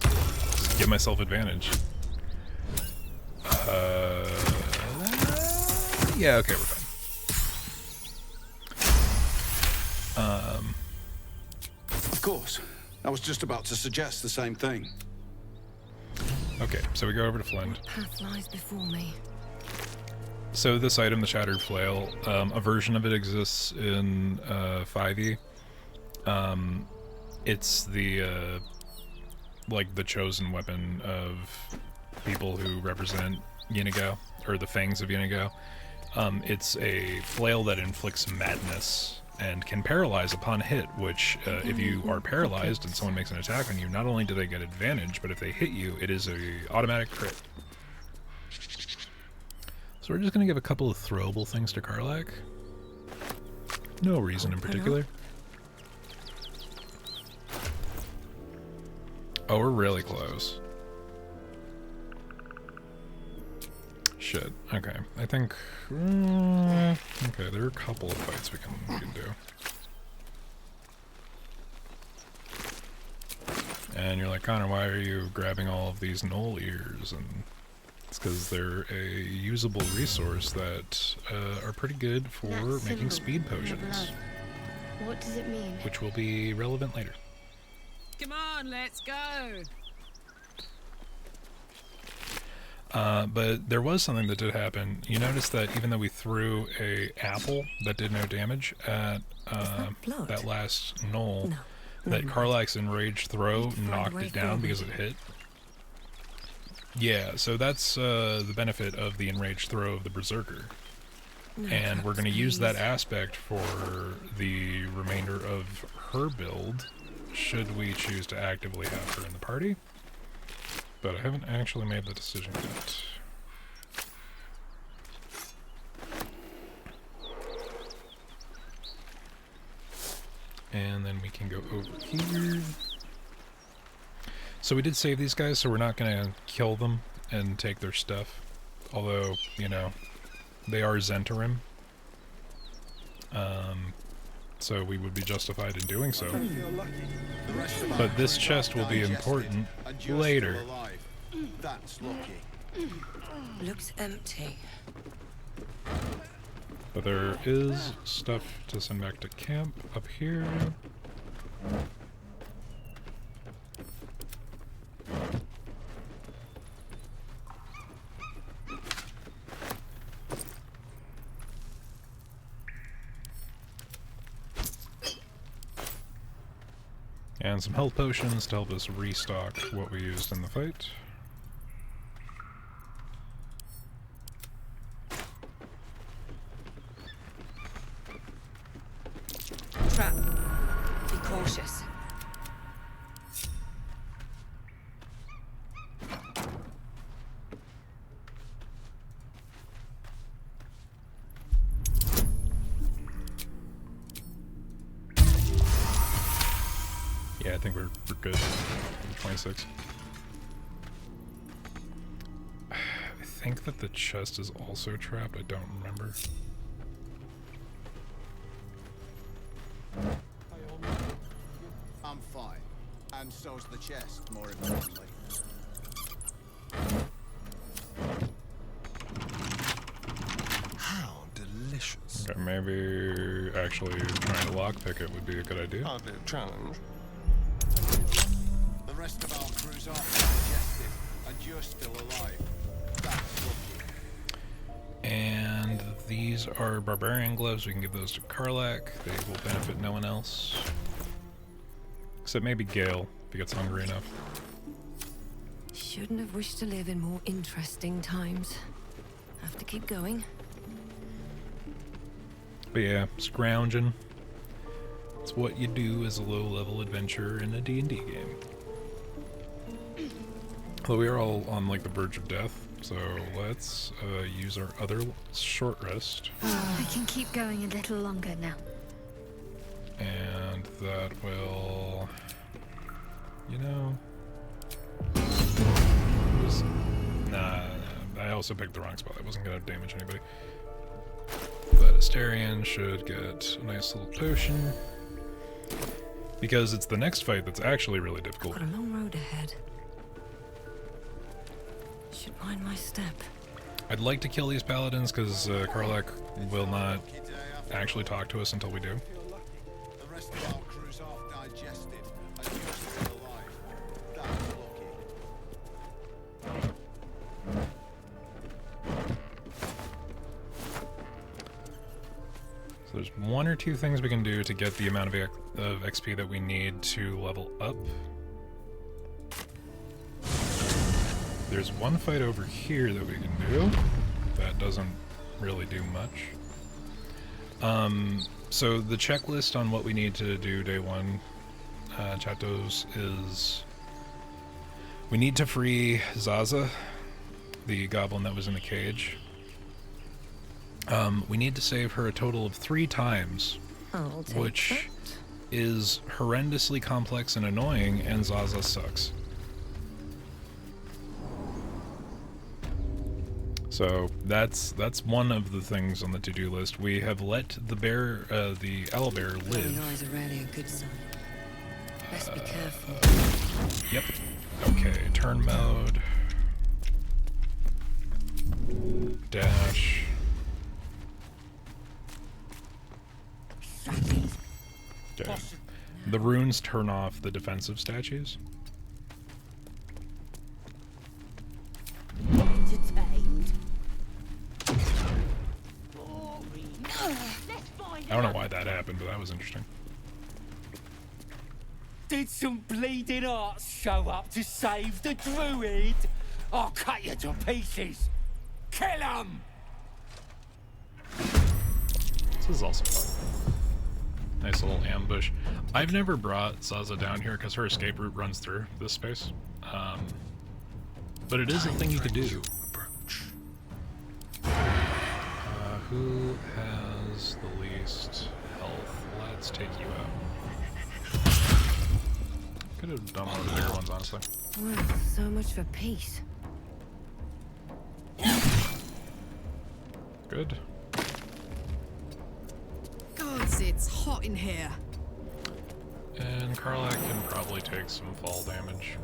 Just give myself advantage. Yeah, okay, we're fine. Of course. I was just about to suggest the same thing. Okay, so we go over to Flint. Path lies before me. So this item, the Shattered Flail, a version of it exists in 5e. It's the like the chosen weapon of people who represent Inigo, or the Fangs of Inigo. It's a flail that inflicts madness and can paralyze upon hit, which if you are paralyzed and someone makes an attack on you, not only do they get advantage, but if they hit you, it is a automatic crit. So we're just going to give a couple of throwable things to Karlach. No reason in particular. Oh, we're really close. Shit. Okay. I think... okay, there are a couple of fights we can do. And you're like, Connor, why are you grabbing all of these gnoll ears? And it's because they're a usable resource that are pretty good for making speed potions. What does it mean? Which will be relevant later. Come on, let's go. But there was something that did happen. You noticed that even though we threw a apple that did no damage at that last gnoll, that Karlach's enraged throw knocked it down because it hit. Yeah, so that's the benefit of the enraged throw of the Berserker. And we're going to use that aspect for the remainder of her build, should we choose to actively have her in the party. But I haven't actually made the decision yet. And then we can go over here. So we did save these guys, so we're not going to kill them and take their stuff. Although, you know, they are Zentarim. So we would be justified in doing so. But this chest will be important later. That's lucky. Looks empty. But there is stuff to send back to camp up here. And some health potions to help us restock what we used in the fight. Trap. Be cautious. think we're good. 26. I think that the chest is also trapped. I don't remember. I'm fine. And so's the chest, more importantly. How delicious. Okay, maybe actually trying to lockpick it would be a good idea. Hardly a challenge. The rest of our crew's off digested, and you're still alive. That's lucky. And these are barbarian gloves. We can give those to Karlak. They will benefit no one else. Except maybe Gale, if he gets hungry enough. Shouldn't have wished to live in more interesting times. Have to keep going. But yeah, scrounging. It's what you do as a low-level adventurer in a D&D game. Well, we are all on like the verge of death, so let's use our other short rest. I can keep going a little longer now. And that will, you know, nah, I also picked the wrong spot. I wasn't gonna damage anybody. But Asterion should get a nice little potion, because it's the next fight that's actually really difficult. Got a long road ahead. Should mind my step. I'd like to kill these paladins because Karlak will not actually talk to us until we do. The rest of our crew's off digested, and you're still alive. That's lucky. So there's one or two things we can do to get the amount of XP that we need to level up. There's one fight over here that we can do. That doesn't really do much. So the checklist on what we need to do day one, chatos, is we need to free Zaza, the goblin that was in the cage. We need to save her a total of 3 times, which is horrendously complex and annoying, and Zaza sucks. So that's one of the things on the to-do list. We have let the owlbear live. Glowing eyes are rarely a good sign. Best be careful. Yep. Okay, turn mode. Dash. Okay. The runes turn off the defensive statues. I don't know why that happened, but that was interesting. Did some bleeding arts show up to save the druid? I'll cut you to pieces. Kill him! This is also fun. Nice little ambush. I've never brought Zaza down here because her escape route runs through this space. But it is a thing you could do. Who has the least health? Let's take you out. Could have done one of the bigger ones, honestly. Well, so much for peace. Good. Gods, it's hot in here. And Karlak can probably take some fall damage.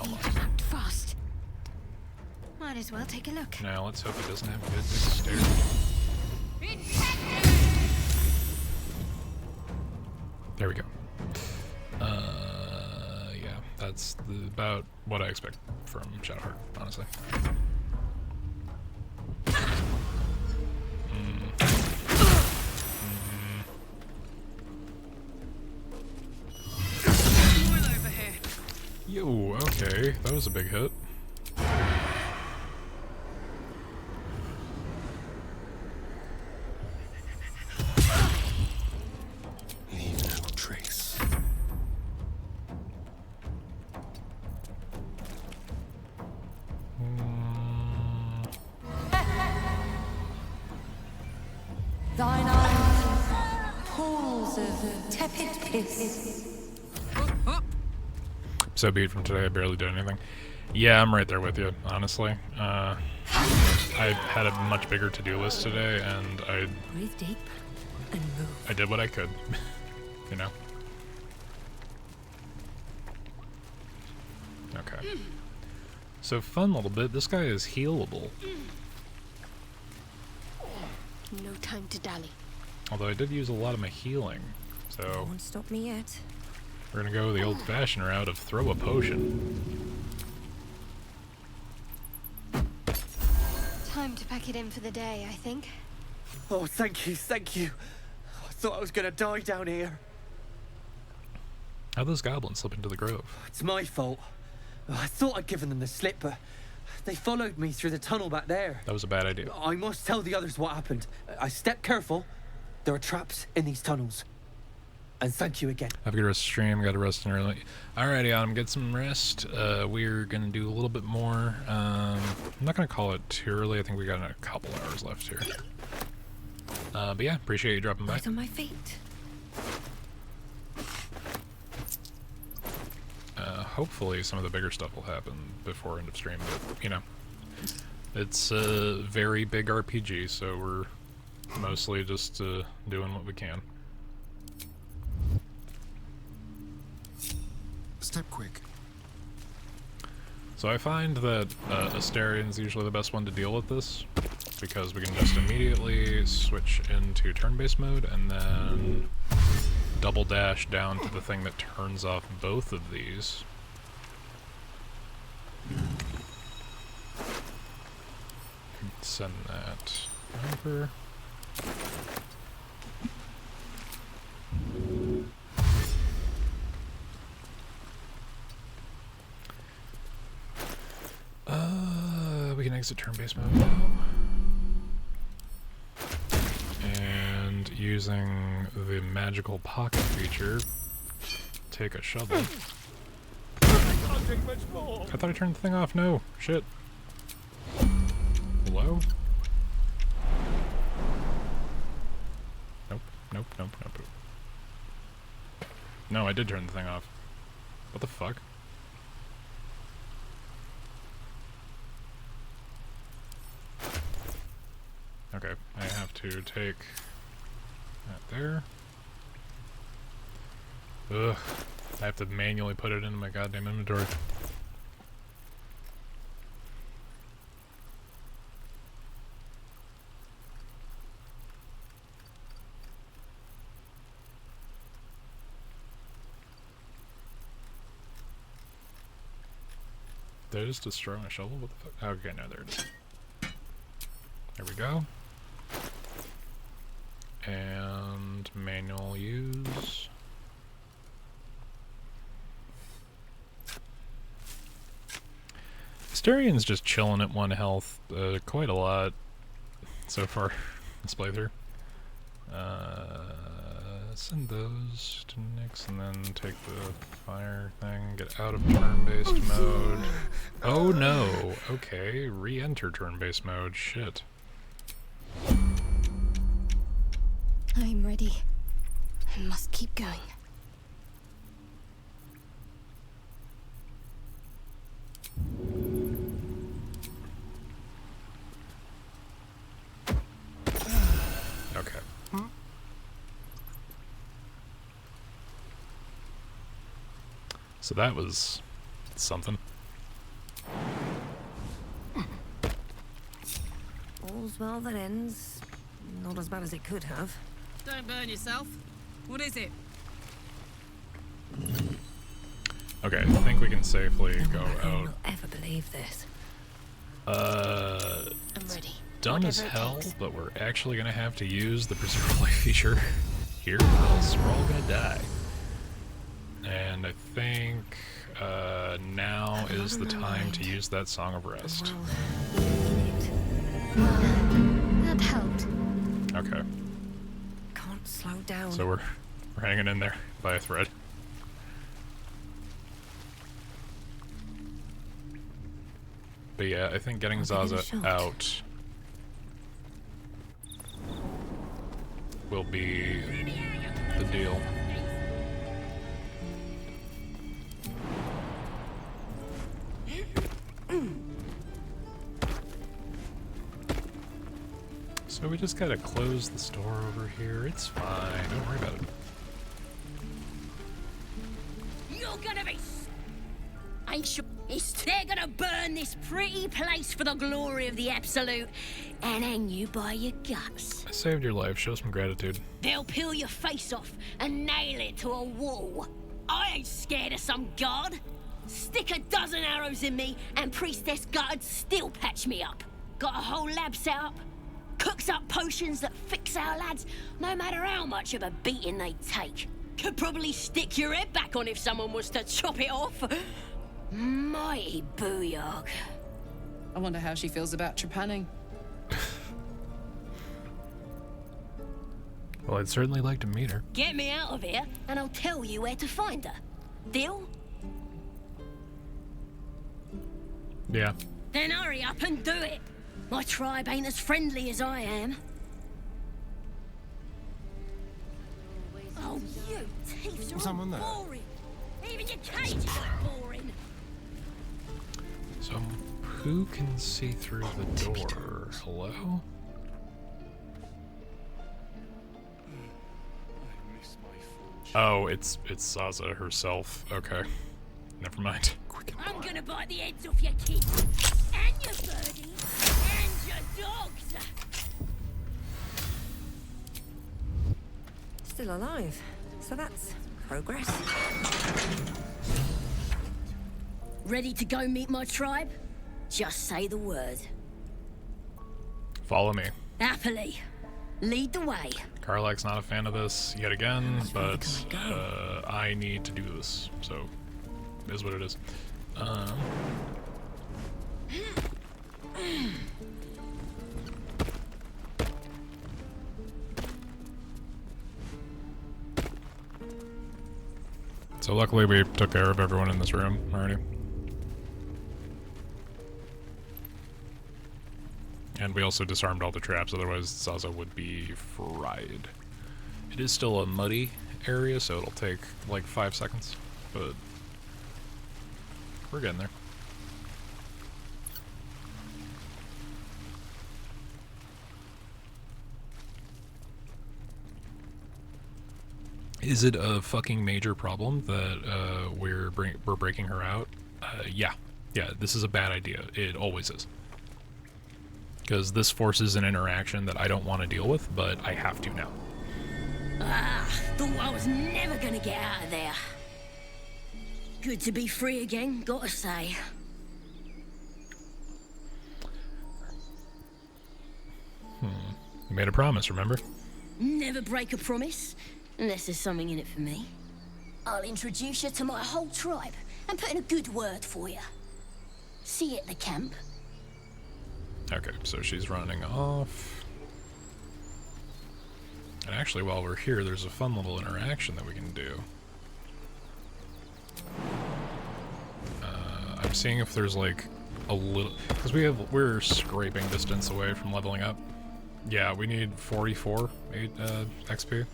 Almost. Fast. Might as well take a look. Now let's hope it doesn't have a good big stare. There we go. Yeah, that's about what I expect from Shadowheart, honestly. Yo, okay, that was a big hit. Leave no trace. tepid piss. So beat from today, I barely did anything. Yeah, I'm right there with you, honestly. I had a much bigger to-do list today, and Breathe deep and move. I did what I could, you know? Okay. So fun little bit, this guy is healable. No time to dally. Although I did use a lot of my healing, so... Won't stop me yet. We're gonna go the old-fashioned route of throw a potion. Time to pack it in for the day, I think. Oh, thank you, thank you. I thought I was gonna die down here. How'd those goblins slip into the grove? It's my fault. I thought I'd given them the slip, but they followed me through the tunnel back there. That was a bad idea. I must tell the others what happened. I stepped careful. There are traps in these tunnels. And thank you again. Have a good rest of the stream, gotta rest in early. Alrighty, Adam, get some rest. We're gonna do a little bit more. I'm not gonna call it too early, I think we got a couple hours left here. But yeah, appreciate you dropping by. Right on my feet. Hopefully some of the bigger stuff will happen before end of stream, but, you know. It's a very big RPG, so we're mostly just doing what we can. Step quick. So I find that Asterian's usually the best one to deal with this, because we can just immediately switch into turn-based mode and then double dash down to the thing that turns off both of these. Send that over. We can exit turn-based mode now. And using the magical pocket feature, take a shovel. I can't take much more. I thought I turned the thing off. No, shit. Hello? Nope, nope, nope, nope. No, I did turn the thing off. What the fuck? Okay, I have to take that there. Ugh, I have to manually put it into my goddamn inventory. Did I just destroy my shovel? What the fuck? Okay, no, there it is. There we go. And manual use. Asterian's just chilling at 1 health quite a lot so far this playthrough. Send those to Nyx and then take the fire thing, get out of turn-based mode. Oh no! Okay, re-enter turn-based mode, shit. I'm ready. I must keep going. Okay. So that was something. All's well that ends. Not as bad as it could have. Don't burn yourself. What is it? Okay, I think we can safely go I out. will ever believe this. I'm ready. Dumb as Whatever it hell, takes. but we're actually gonna have to use the preserve life feature here, or else we're all gonna die. And I think now is the time to use that Song of Rest. That helped. Okay, Can't slow down. so we're hanging in there by a thread. But yeah, I think getting I'll give it a Zaza shot. out will be the deal. So we just gotta close the store over here. It's fine. Don't worry about it. You're gonna be... Ain't sure. They're gonna burn this pretty place for the glory of the Absolute and hang you by your guts. I saved your life. Show some gratitude. They'll peel your face off and nail it to a wall. I ain't scared of some god. Stick a dozen arrows in me and Priestess Gut'd still patch me up. Got a whole lab set up. Cooks up potions that fix our lads, no matter how much of a beating they take. Could probably stick your head back on if someone was to chop it off. Mighty booyog. I wonder how she feels about trepanning. Well, I'd certainly like to meet her. Get me out of here, and I'll tell you where to find her. Deal? Yeah. Then hurry up and do it. My tribe ain't as friendly as I am. Oh, you thieves are Someone there? boring. Even your cages are boring. So, who can see through the door? Hello? Oh, it's Zaza herself. Okay. Never mind. I'm gonna bite the heads off your kids, and your birdies, and your dogs. Still alive. So that's progress. Ready to go meet my tribe? Just say the word. Follow me. Happily. Lead the way. Karlak's not a fan of this yet again, but I need to do this, so it is what it is. So luckily we took care of everyone in this room already. And we also disarmed all the traps, otherwise Zaza would be fried. It is still a muddy area, so it'll take like 5 seconds, but we're getting there. Is it a fucking major problem that we're breaking her out? Yeah. Yeah, this is a bad idea. It always is. Because this forces an interaction that I don't want to deal with, but I have to now. Ah, thought I was never gonna get out of there. Good to be free again, gotta say. You made a promise, remember? Never break a promise, unless there's something in it for me. I'll introduce you to my whole tribe and put in a good word for you. See you at the camp. Okay, so she's running off. And actually, while we're here, there's a fun little interaction that we can do. I'm seeing if there's like a little, because we're scraping distance away from leveling up. Yeah, we need 44 XP.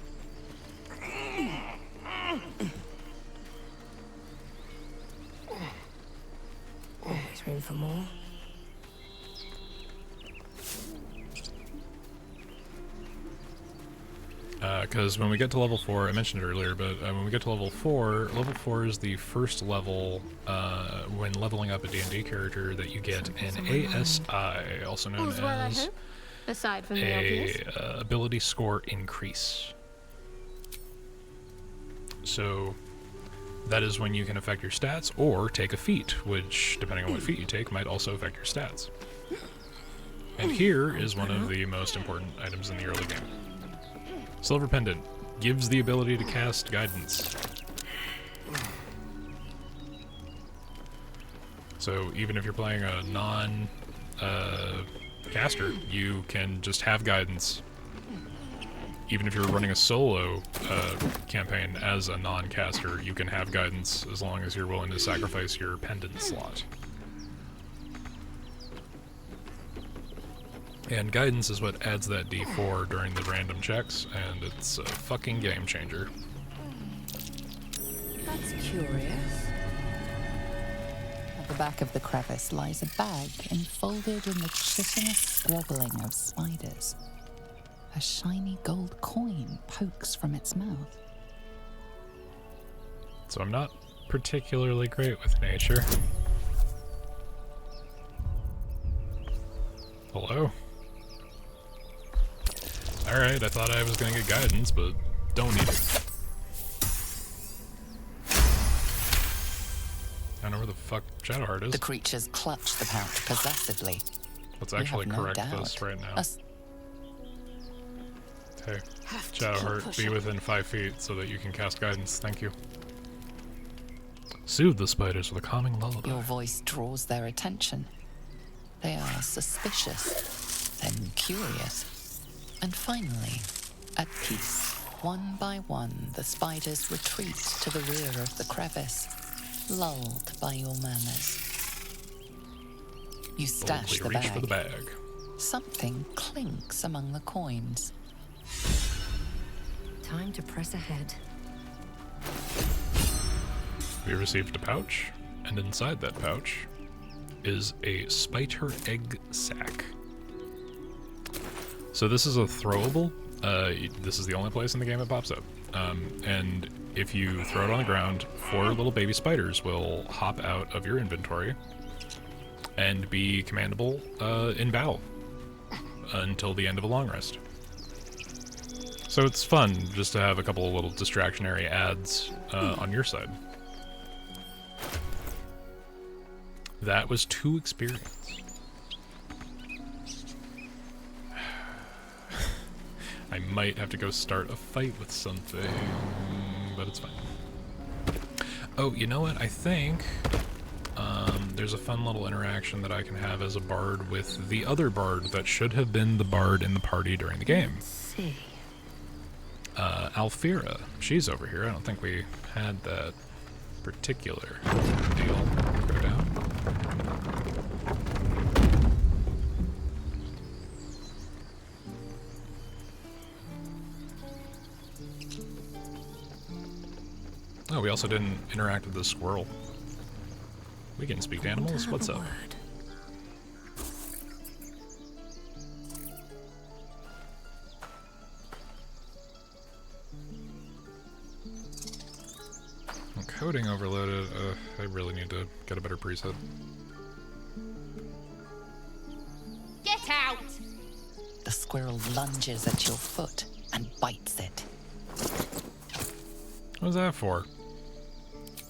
There's room for more. Because when we get to level 4, I mentioned it earlier, but when we get to level 4 is the first level when leveling up a D&D character that you get an ASI, also known as aside from the obvious. Ability score increase. So that is when you can affect your stats or take a feat, which, depending on what feat you take, might also affect your stats. And here is one of the most important items in the early game. Silver Pendant gives the ability to cast guidance. So even if you're playing a non-caster, you can just have guidance. Even if you're running a solo campaign as a non-caster, you can have guidance as long as you're willing to sacrifice your pendant slot. And guidance is what adds that D4 during the random checks, and it's a fucking game changer. That's curious. At the back of the crevice lies a bag enfolded in the chitinous squabbling of spiders. A shiny gold coin pokes from its mouth. So I'm not particularly great with nature. Hello? Alright, I thought I was gonna get guidance, but don't need it. I don't know where the fuck Shadowheart is. The creatures clutch the pouch possessively. Let's actually correct this right now. Hey, Shadowheart, be within 5 feet so that you can cast guidance. Thank you. Soothe the spiders with a calming lullaby. Your voice draws their attention. They are suspicious, then curious, and finally, at peace. One by one, the spiders retreat to the rear of the crevice, lulled by your murmurs. You stash the reach bag. For the bag. Something clinks among the coins. Time to press ahead. We received a pouch, and inside that pouch is a spider egg sac. So this is a throwable. This is the only place in the game it pops up. And if you throw it on the ground, 4 little baby spiders will hop out of your inventory and be commandable in battle until the end of a long rest. So it's fun just to have a couple of little distractionary ads on your side. That was 2 experience. I might have to go start a fight with something, but it's fine. Oh, you know what? I think there's a fun little interaction that I can have as a bard with the other bard that should have been the bard in the party during the game. See. Alfira. She's over here. I don't think we had that particular deal go down. Oh, we also didn't interact with the squirrel. We can speak to animals? What's up? Coding overloaded. I really need to get a better preset. Get out! The squirrel lunges at your foot and bites it. What was that for?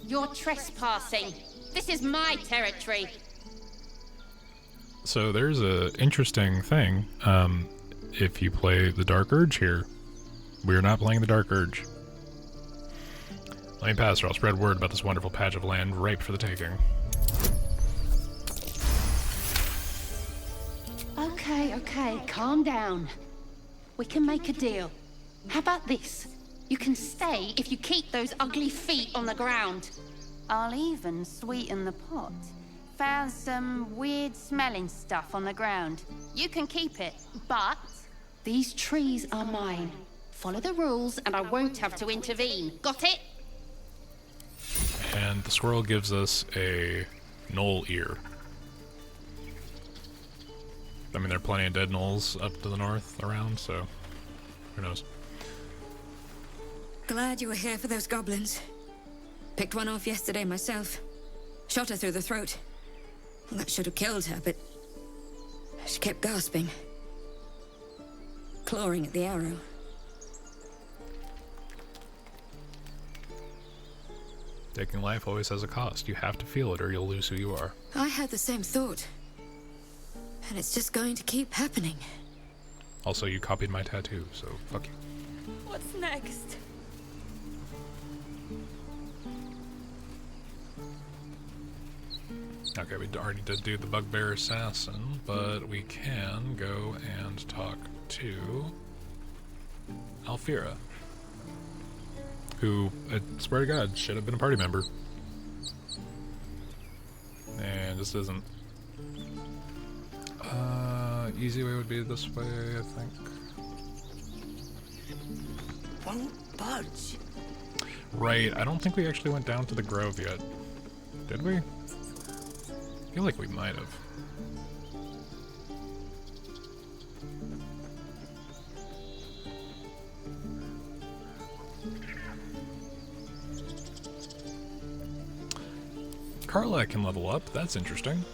You're trespassing. This is my territory. So there's a interesting thing. If you play the Dark Urge here, we're not playing the Dark Urge. Let me pass, or I'll spread word about this wonderful patch of land ripe for the taking. Okay, calm down. We can make a deal. How about this? You can stay if you keep those ugly feet on the ground. I'll even sweeten the pot. Found some weird smelling stuff on the ground. You can keep it, but these trees are mine. Follow the rules and I won't have to intervene. Got it? And the squirrel gives us a knoll ear. I mean, there are plenty of dead knolls up to the north around, so who knows. Glad you were here for those goblins. Picked one off yesterday myself. Shot her through the throat. Well, that should have killed her, but she kept gasping. Clawing at the arrow. Taking life always has a cost. You have to feel it or you'll lose who you are. I had the same thought. And it's just going to keep happening. Also, you copied my tattoo, so fuck you. What's next? Okay, we already did do the Bugbear Assassin, but we can go and talk to Alfira, who, I swear to God, should have been a party member. And just isn't. Easy way would be this way, I think. Won't budge. Right, I don't think we actually went down to the grove yet. Did we? I feel like we might have. Karlak can level up. That's interesting.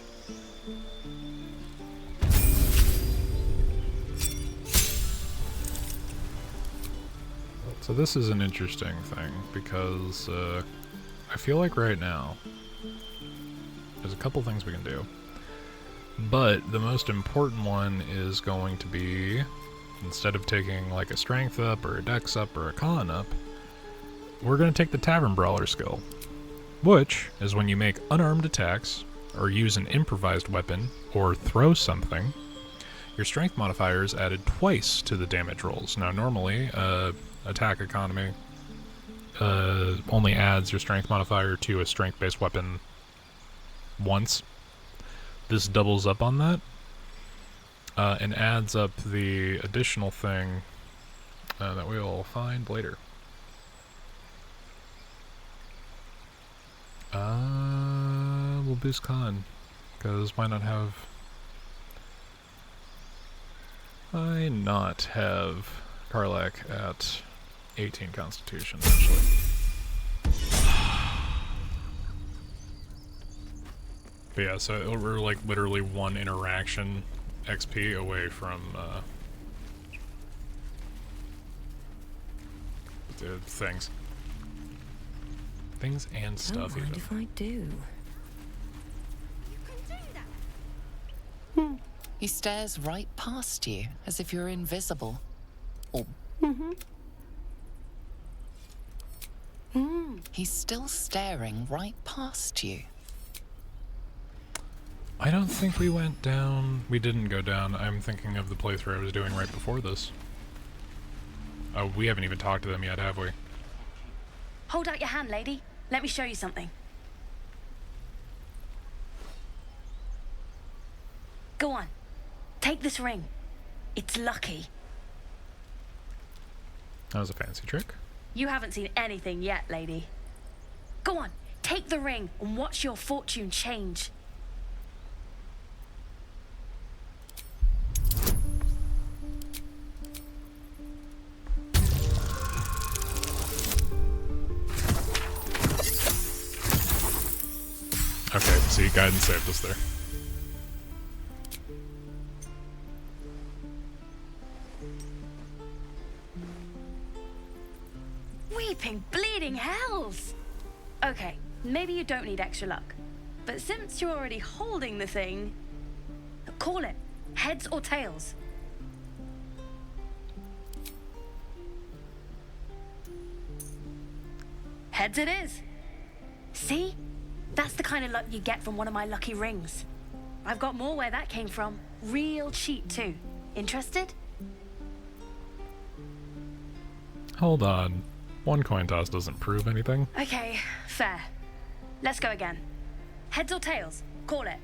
So this is an interesting thing, because I feel like right now there's a couple things we can do. But the most important one is going to be, instead of taking like a strength up or a dex up or a con up, we're going to take the Tavern Brawler skill, which is when you make unarmed attacks or use an improvised weapon or throw something, your strength modifier is added twice to the damage rolls. Now normally, attack economy only adds your strength modifier to a strength-based weapon once. This doubles up on that, and adds up the additional thing that we'll find later. We'll boost con, because why not have Karlak at 18 Constitution, actually. But yeah, so we're like literally one interaction XP away from things. Things and stuff, even. What if I do? He stares right past you, as if you're invisible. Or... He's still staring right past you. I don't think we went down. We didn't go down. I'm thinking of the playthrough I was doing right before this. Oh, we haven't even talked to them yet, have we? Hold out your hand, lady. Let me show you something. Go on. Take this ring. It's lucky. That was a fancy trick. You haven't seen anything yet, lady. Go on. Take the ring and watch your fortune change. Okay, see, guidance saved us there. Weeping bleeding hells! Okay, maybe you don't need extra luck. But since you're already holding the thing, call it. Heads or tails? Heads it is. See? That's the kind of luck you get from one of my lucky rings. I've got more where that came from. Real cheap, too. Interested? Hold on. One coin toss doesn't prove anything. Okay, fair. Let's go again. Heads or tails? Call it.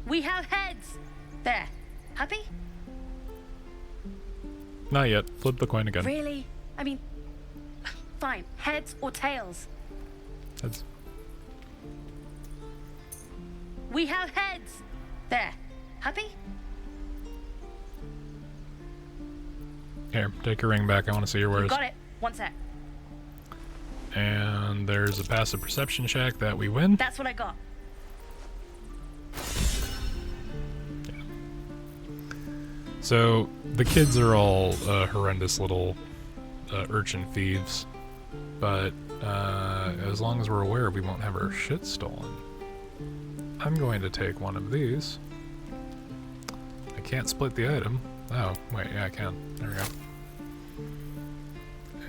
We have heads! There. Happy? Not yet. Flip the coin again. Really? I mean... Fine. Heads or tails? Heads. We have heads! There. Happy? Here, take your ring back. I want to see your wares. Got it. One sec. And there's a passive perception check that we win. That's what I got. Yeah. So, the kids are all horrendous little urchin thieves. But as long as we're aware, we won't have our shit stolen. I'm going to take one of these. I can't split the item. Oh, wait, yeah, I can. There we go.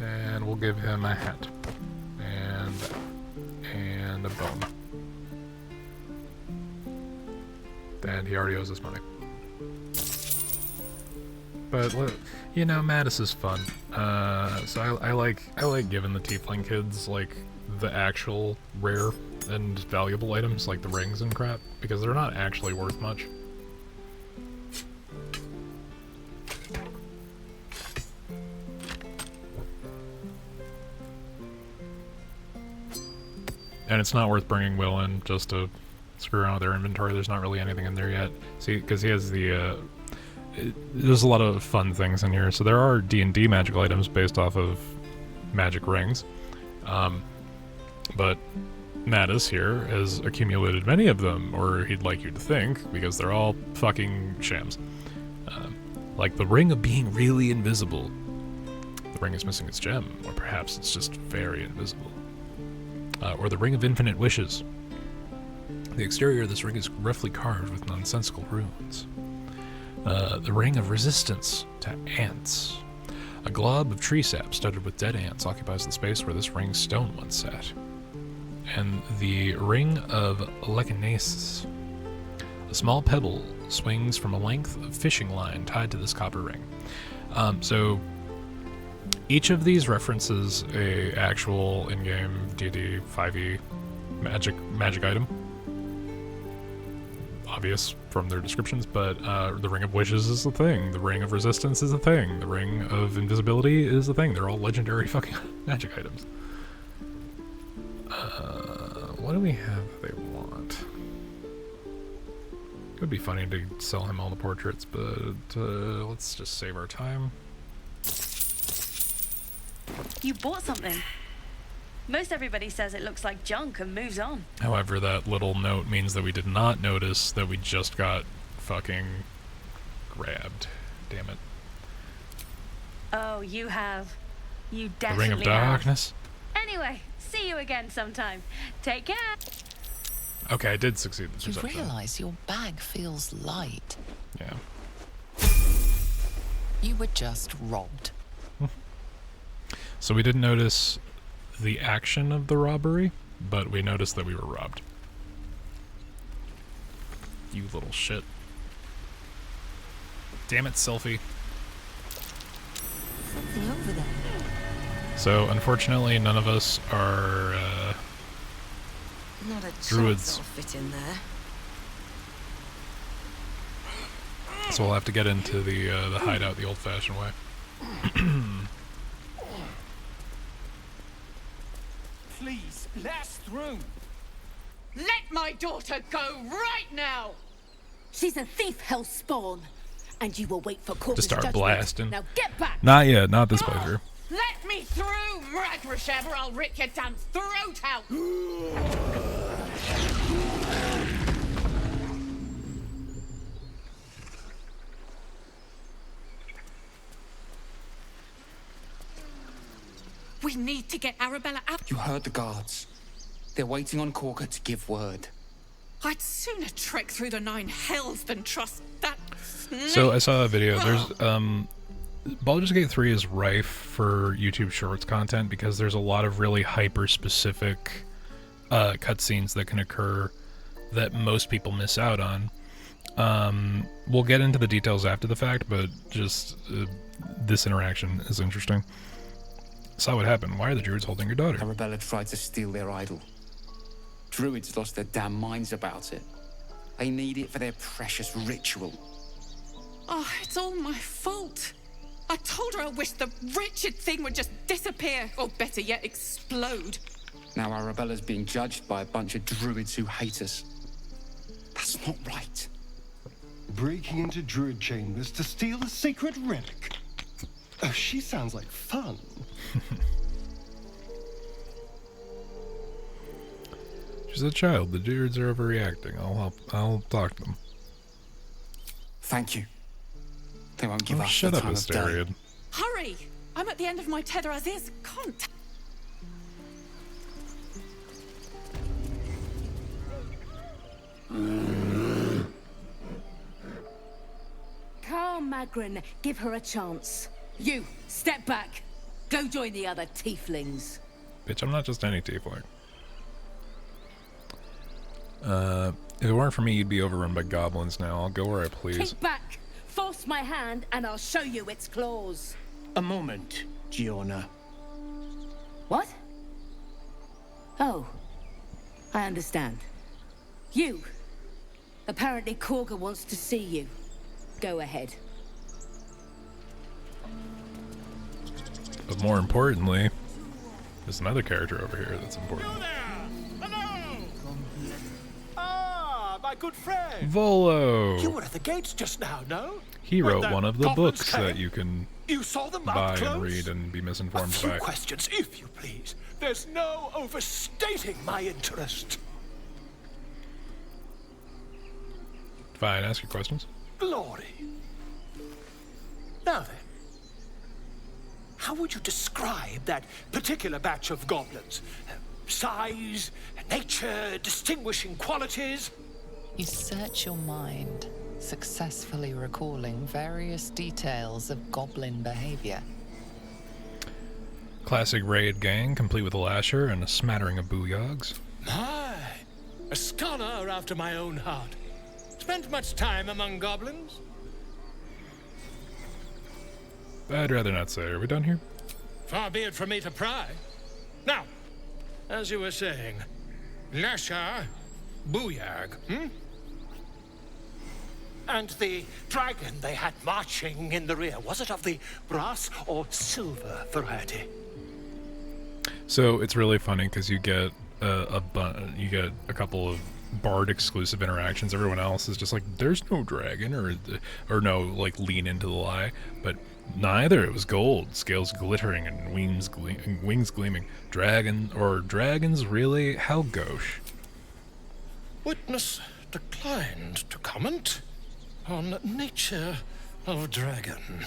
And we'll give him a hat. And a bone. And he already owes us money. But look, you know, Mattis is fun. So I like giving the tiefling kids like the actual rare and valuable items like the rings and crap, because they're not actually worth much. And it's not worth bringing Will in just to screw around with their inventory. There's not really anything in there yet. See, because he has the, there's a lot of fun things in here. So there are D&D magical items based off of magic rings. But Mattis here has accumulated many of them, or he'd like you to think, because they're all fucking shams. Like the ring of being really invisible. The ring is missing its gem, or perhaps it's just very invisible. Or the ring of infinite wishes. The exterior of this ring is roughly carved with nonsensical runes. The ring of resistance to ants. A glob of tree sap studded with dead ants occupies the space where this ring's stone once sat. And the ring of lechinesis. A small pebble swings from a length of fishing line tied to this copper ring. So each of these references a actual in-game D&D 5e magic item. Obvious from their descriptions, but the Ring of Wishes is a thing. The Ring of Resistance is a thing. The Ring of Invisibility is a thing. They're all legendary fucking magic items. What do we have that they want? It would be funny to sell him all the portraits, but let's just save our time. You bought something. Most everybody says it looks like junk and moves on. However, that little note means that we did not notice that we just got fucking grabbed. Damn it. Oh, you have. You The definitely Ring of have. Darkness? Anyway, see you again sometime. Take care. Okay, I did succeed the You perception. realize your bag feels light. Yeah. You were just robbed. So we didn't notice the action of the robbery, but we noticed that we were robbed. You little shit. Damn it, Sylphie. Something over there. So, unfortunately, none of us are, Not a chance druids. I'll fit in there. So we'll have to get into the hideout the old-fashioned way. Please, let us through. Let my daughter go right now! She's a thief, hellspawn, and you will wait for Corpus Just start judgment. blasting. Now get back! Not yet, not this playthrough. Let me through, Ragrashev, or I'll rip your damn throat out! We need to get Arabella out. You heard the guards. They're waiting on Corker to give word. I'd sooner trek through the 9 hells than trust that snake. So I saw a video. There's Baldur's Gate 3 is rife for YouTube Shorts content because there's a lot of really hyper-specific cutscenes that can occur that most people miss out on. We'll get into the details after the fact, but just this interaction is interesting. Saw what happened. Why are the druids holding your daughter? Arabella tried to steal their idol. Druids lost their damn minds about it. They need it for their precious ritual. Oh, it's all my fault. I told her I wished the wretched thing would just disappear, or better yet, explode. Now Arabella's being judged by a bunch of druids who hate us. That's not right. Breaking into druid chambers to steal a sacred relic. Oh, she sounds like fun. She's a child. The druids are overreacting. I'll talk to them. Thank you. They won't give Oh, us shut the up, time of day. Astarion. Hurry! I'm at the end of my tether as is. Can't. Carl Magrin, give her a chance. You, step back. Go join the other tieflings. Bitch, I'm not just any tiefling. If it weren't for me, you'd be overrun by goblins now. I'll go where I please. Keep back. Force my hand and I'll show you its claws. A moment, Giona. What? Oh, I understand. You. Apparently Korga wants to see you. Go ahead. But more importantly, there's another character over here that's important. Ah, my good friend. Volo! You were at the gates just now, no? He When wrote the one of the goblins books came, that you can you saw them buy up close? and read and be A misinformed few by. questions, if you please. There's no overstating my interest. Fine, ask your questions. Glory. Now then, how would you describe that particular batch of goblins? Size, nature, distinguishing qualities? You search your mind, successfully recalling various details of goblin behavior. Classic raid gang, complete with a lasher and a smattering of booyogs. My, a scholar after my own heart. Spent much time among goblins? I'd rather not say. Are we done here? Far be it from me to pry. Now, as you were saying, Lasher, Booyag, And the dragon they had marching in the rear, was it of the brass or silver variety? So it's really funny because you get a couple of Bard exclusive interactions. Everyone else is just like, there's no dragon, or no, like, lean into the lie. But neither. It was gold, scales glittering and wings gleaming. Dragons, really? How gauche. Witness declined to comment on nature of dragon.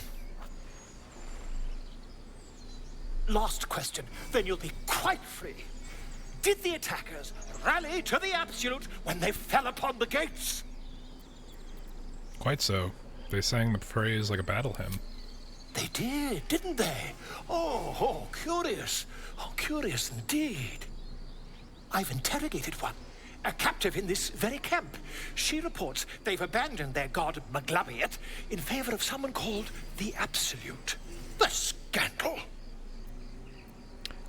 Last question, then you'll be quite free. Did the attackers rally to the absolute when they fell upon the gates? Quite so. They sang the phrase like a battle hymn. They did, didn't they? Oh, curious. Oh, curious indeed. I've interrogated one, a captive in this very camp. She reports they've abandoned their god Maglabiet in favor of someone called the Absolute. The scandal!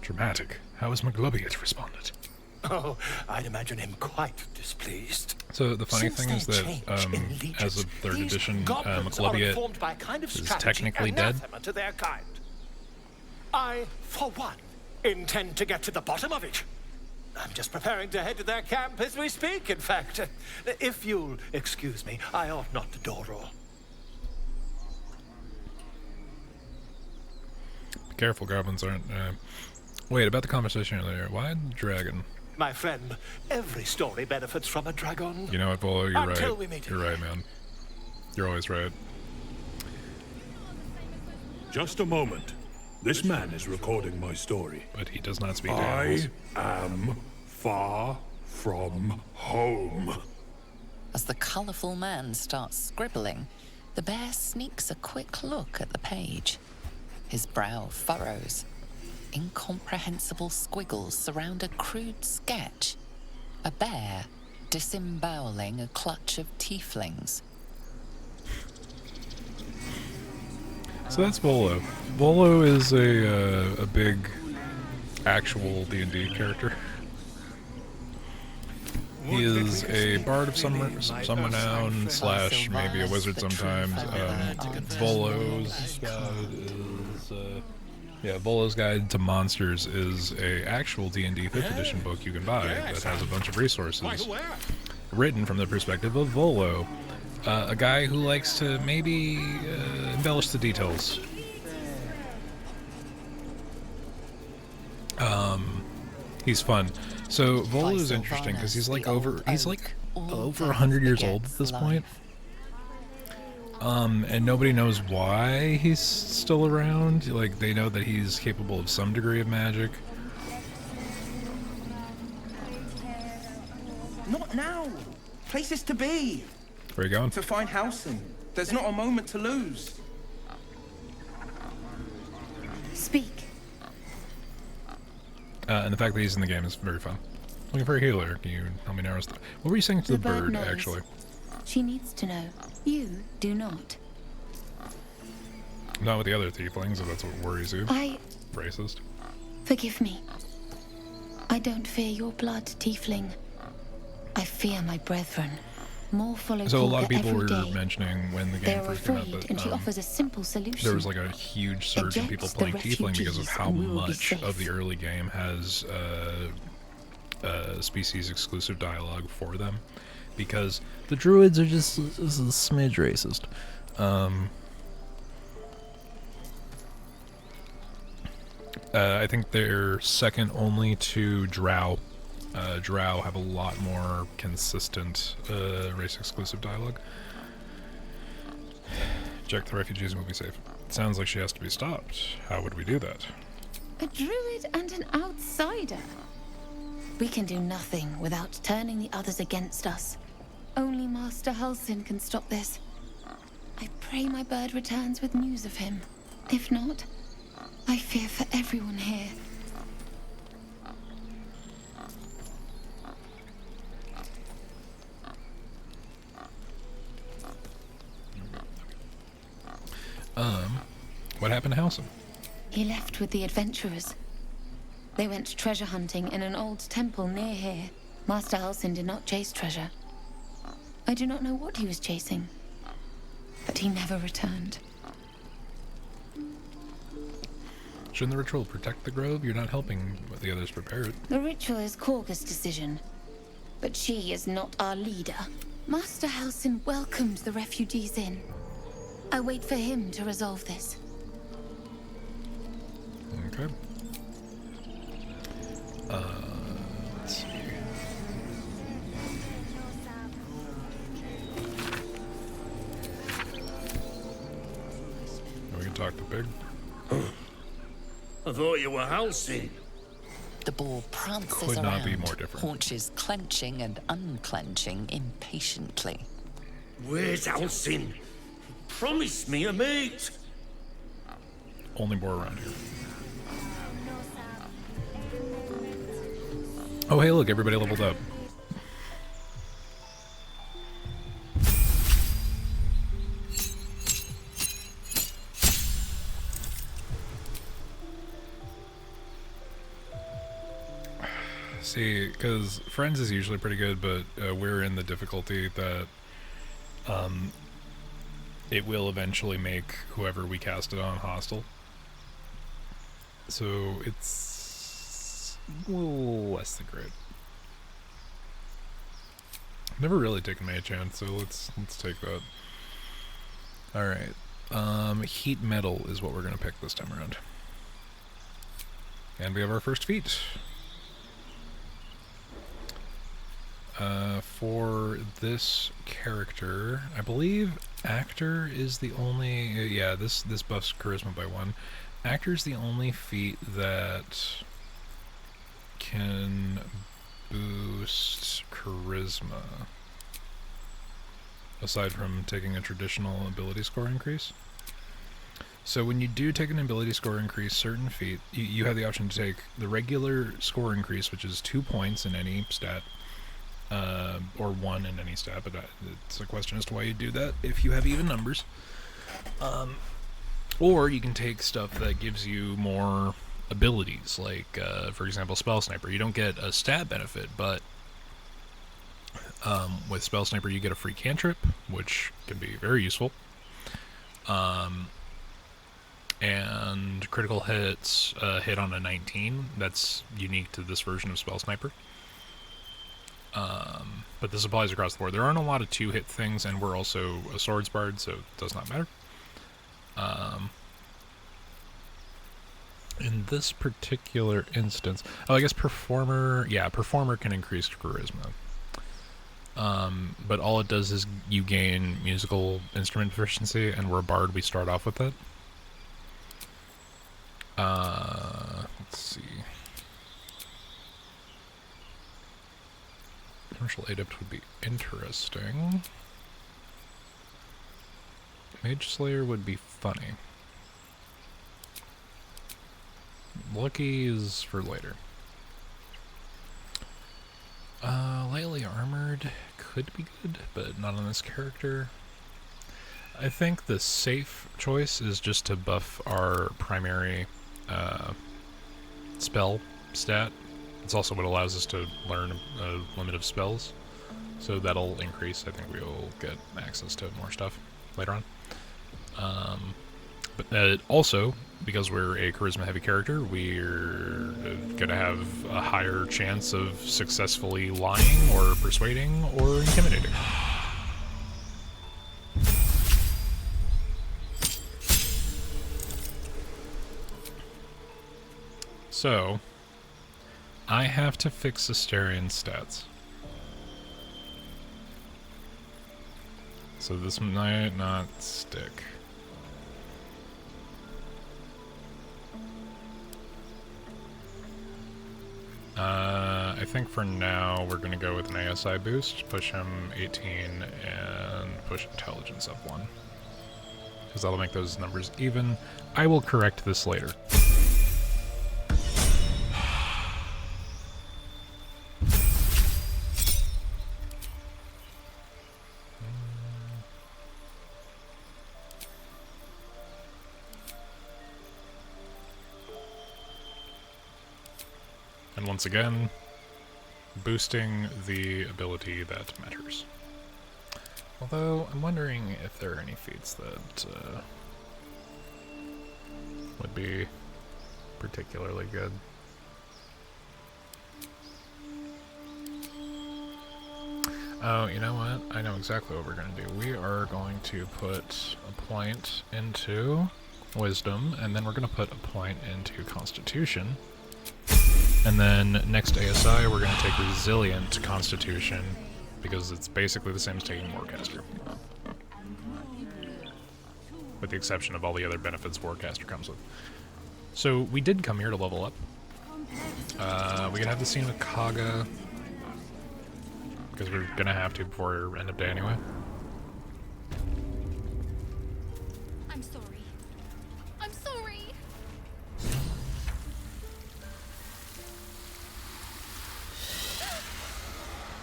Dramatic. How has Maglabiet responded? Oh, I'd imagine him quite displeased. So the funny Since thing is their that, change in allegiance, as of 3rd these edition, goblins are Maglabiet informed by a kind of is strategy technically dead. anathema to their kind. I, for one, intend to get to the bottom of it. I'm just preparing to head to their camp as we speak, in fact. If you'll excuse me, I ought not to door roll. Be careful, goblins aren't... Wait, about the conversation earlier. Why the dragon? My friend, every story benefits from a dragon. You know what, Volo? You're Until right. we meet You're right, man. You're always right. Just a moment. This man is recording my story. But he does not speak to I animals. am far from home. As the colourful man starts scribbling, the bear sneaks a quick look at the page. His brow furrows. Incomprehensible squiggles surround a crude sketch. A bear disemboweling a clutch of tieflings. So that's Volo. Volo is a big actual D&D character. He is a bard of some renown, / maybe a wizard sometimes. Volo's Guide to Monsters is a actual D&D 5th edition book you can buy that has a bunch of resources written from the perspective of Volo, a guy who likes to maybe embellish the details. He's fun. So Volo is interesting because he's like over 100 years old at this point. And nobody knows why he's still around. Like, they know that he's capable of some degree of magic. Not now. Places to be. Where are you going? To find housing. There's not a moment to lose. Speak. And the fact that he's in the game is very fun. Looking for a healer. Can you help me narrow stuff? What were you saying to the bird, knows. actually? She needs to know. You do not. Not with the other tieflings, if that's what worries you. Racist. Forgive me. I don't fear your blood, tiefling. I fear my brethren. More follow So a lot of Polka people every were day. mentioning when the They game are first came out afraid, that and she offers a simple solution. there was like a huge surge in people Eject the playing tiefling because of refugees how and we will be much safe. of the early game has species exclusive dialogue for them, because the druids are just a smidge racist. I think they're second only to Drow. Drow have a lot more consistent race-exclusive dialogue. Check the refugees and we'll be safe. Sounds like she has to be stopped. How would we do that? A druid and an outsider. We can do nothing without turning the others against us. Only Master Halsin can stop this. I pray my bird returns with news of him. If not, I fear for everyone here. What happened to Halsin? He left with the adventurers. They went treasure hunting in an old temple near here. Master Halsin did not chase treasure. I do not know what he was chasing, but he never returned. Shouldn't the ritual protect the grove? You're not helping the others prepare it. The ritual is Korga's decision, but she is not our leader. Master Halsin welcomed the refugees in. I wait for him to resolve this. Okay. Let's see. We can talk to Big. I thought you were Halsin. The boar prances Could around, not be more different. haunches clenching and unclenching impatiently. Where's Halsin? Promise me a mate. Only boar around here. Oh, hey, look, everybody leveled up. See, because Friends is usually pretty good, but we're in the difficulty that it will eventually make whoever we cast it on hostile. So it's a little less than great. Never really taken Mage Hand, so let's take that. Alright. Heat Metal is what we're gonna pick this time around. And we have our first feat. For this character, I believe Actor is the only... yeah, this buffs Charisma by 1. Actor is the only feat that can boost Charisma, aside from taking a traditional ability score increase. So when you do take an ability score increase, certain feat, you have the option to take the regular score increase, which is 2 points in any stat, or 1 in any stat, but it's a question as to why you do that if you have even numbers. Or you can take stuff that gives you more abilities, like, for example, Spell Sniper. You don't get a stat benefit, but with Spell Sniper you get a free cantrip, which can be very useful. And critical hits hit on a 19. That's unique to this version of Spell Sniper. But this applies across the board. There aren't a lot of 2-hit things, and we're also a Swords Bard, so it does not matter. In this particular instance... oh, I guess Performer... yeah, Performer can increase Charisma. But all it does is you gain musical instrument proficiency, and we're a Bard, we start off with that. Let's see... Commercial Adept would be interesting. Mage Slayer would be funny. Lucky is for later. Lightly Armored could be good, but not on this character. I think the safe choice is just to buff our primary spell stat. It's also what allows us to learn a limit of spells, so that'll increase. I think we'll get access to more stuff later on. But also, because we're a charisma-heavy character, we're gonna have a higher chance of successfully lying, or persuading, or intimidating. So, I have to fix Asterian's stats. So this might not stick. I think for now we're going to go with an ASI boost, push him 18, and push intelligence up 1. Because that'll make those numbers even. I will correct this later. And once again, boosting the ability that matters. Although, I'm wondering if there are any feats that would be particularly good. Oh, you know what? I know exactly what we're going to do. We are going to put a point into Wisdom, and then we're going to put a point into Constitution. And then next ASI, we're going to take Resilient Constitution, because it's basically the same as taking Warcaster. With the exception of all the other benefits Warcaster comes with. So we did come here to level up. We could have the scene with Kaga, because we're going to have to before end of day anyway. I'm sorry. I'm sorry.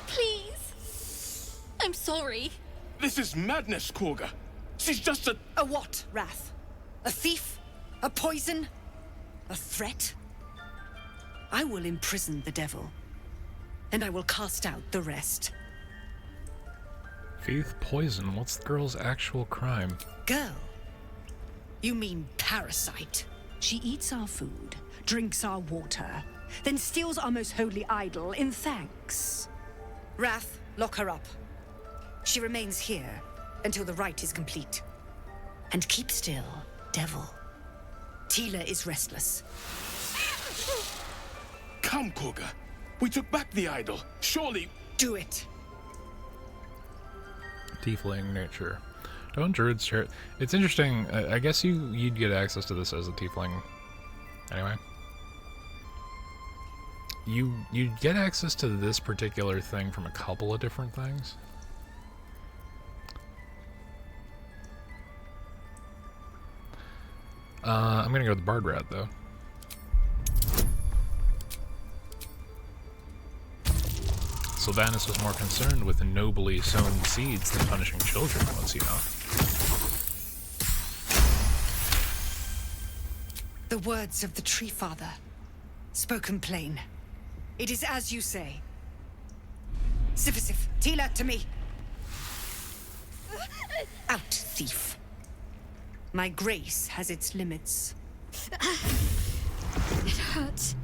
Please. I'm sorry. This is madness, Korga. She's just a... A what, Wrath? A thief? A poison? A threat? I will imprison the devil, and I will cast out the rest. Faith poison, what's the girl's actual crime? Girl? You mean parasite. She eats our food, drinks our water, then steals our most holy idol in thanks. Wrath, lock her up. She remains here until the rite is complete. And keep still, devil. Tila is restless. Come, Korga. We took back the idol. Surely... Do it. Tiefling nature. Don't druids share it? It's interesting. I guess you'd get access to this as a tiefling. Anyway. You'd get access to this particular thing from a couple of different things. I'm gonna go with the Bard Rat, though. Sylvanus was more concerned with nobly sown seeds than punishing children, was he not? The words of the Tree Father, spoken plain. It is as you say. Sifisif, Tila, to me. Out, thief. My grace has its limits. It hurts.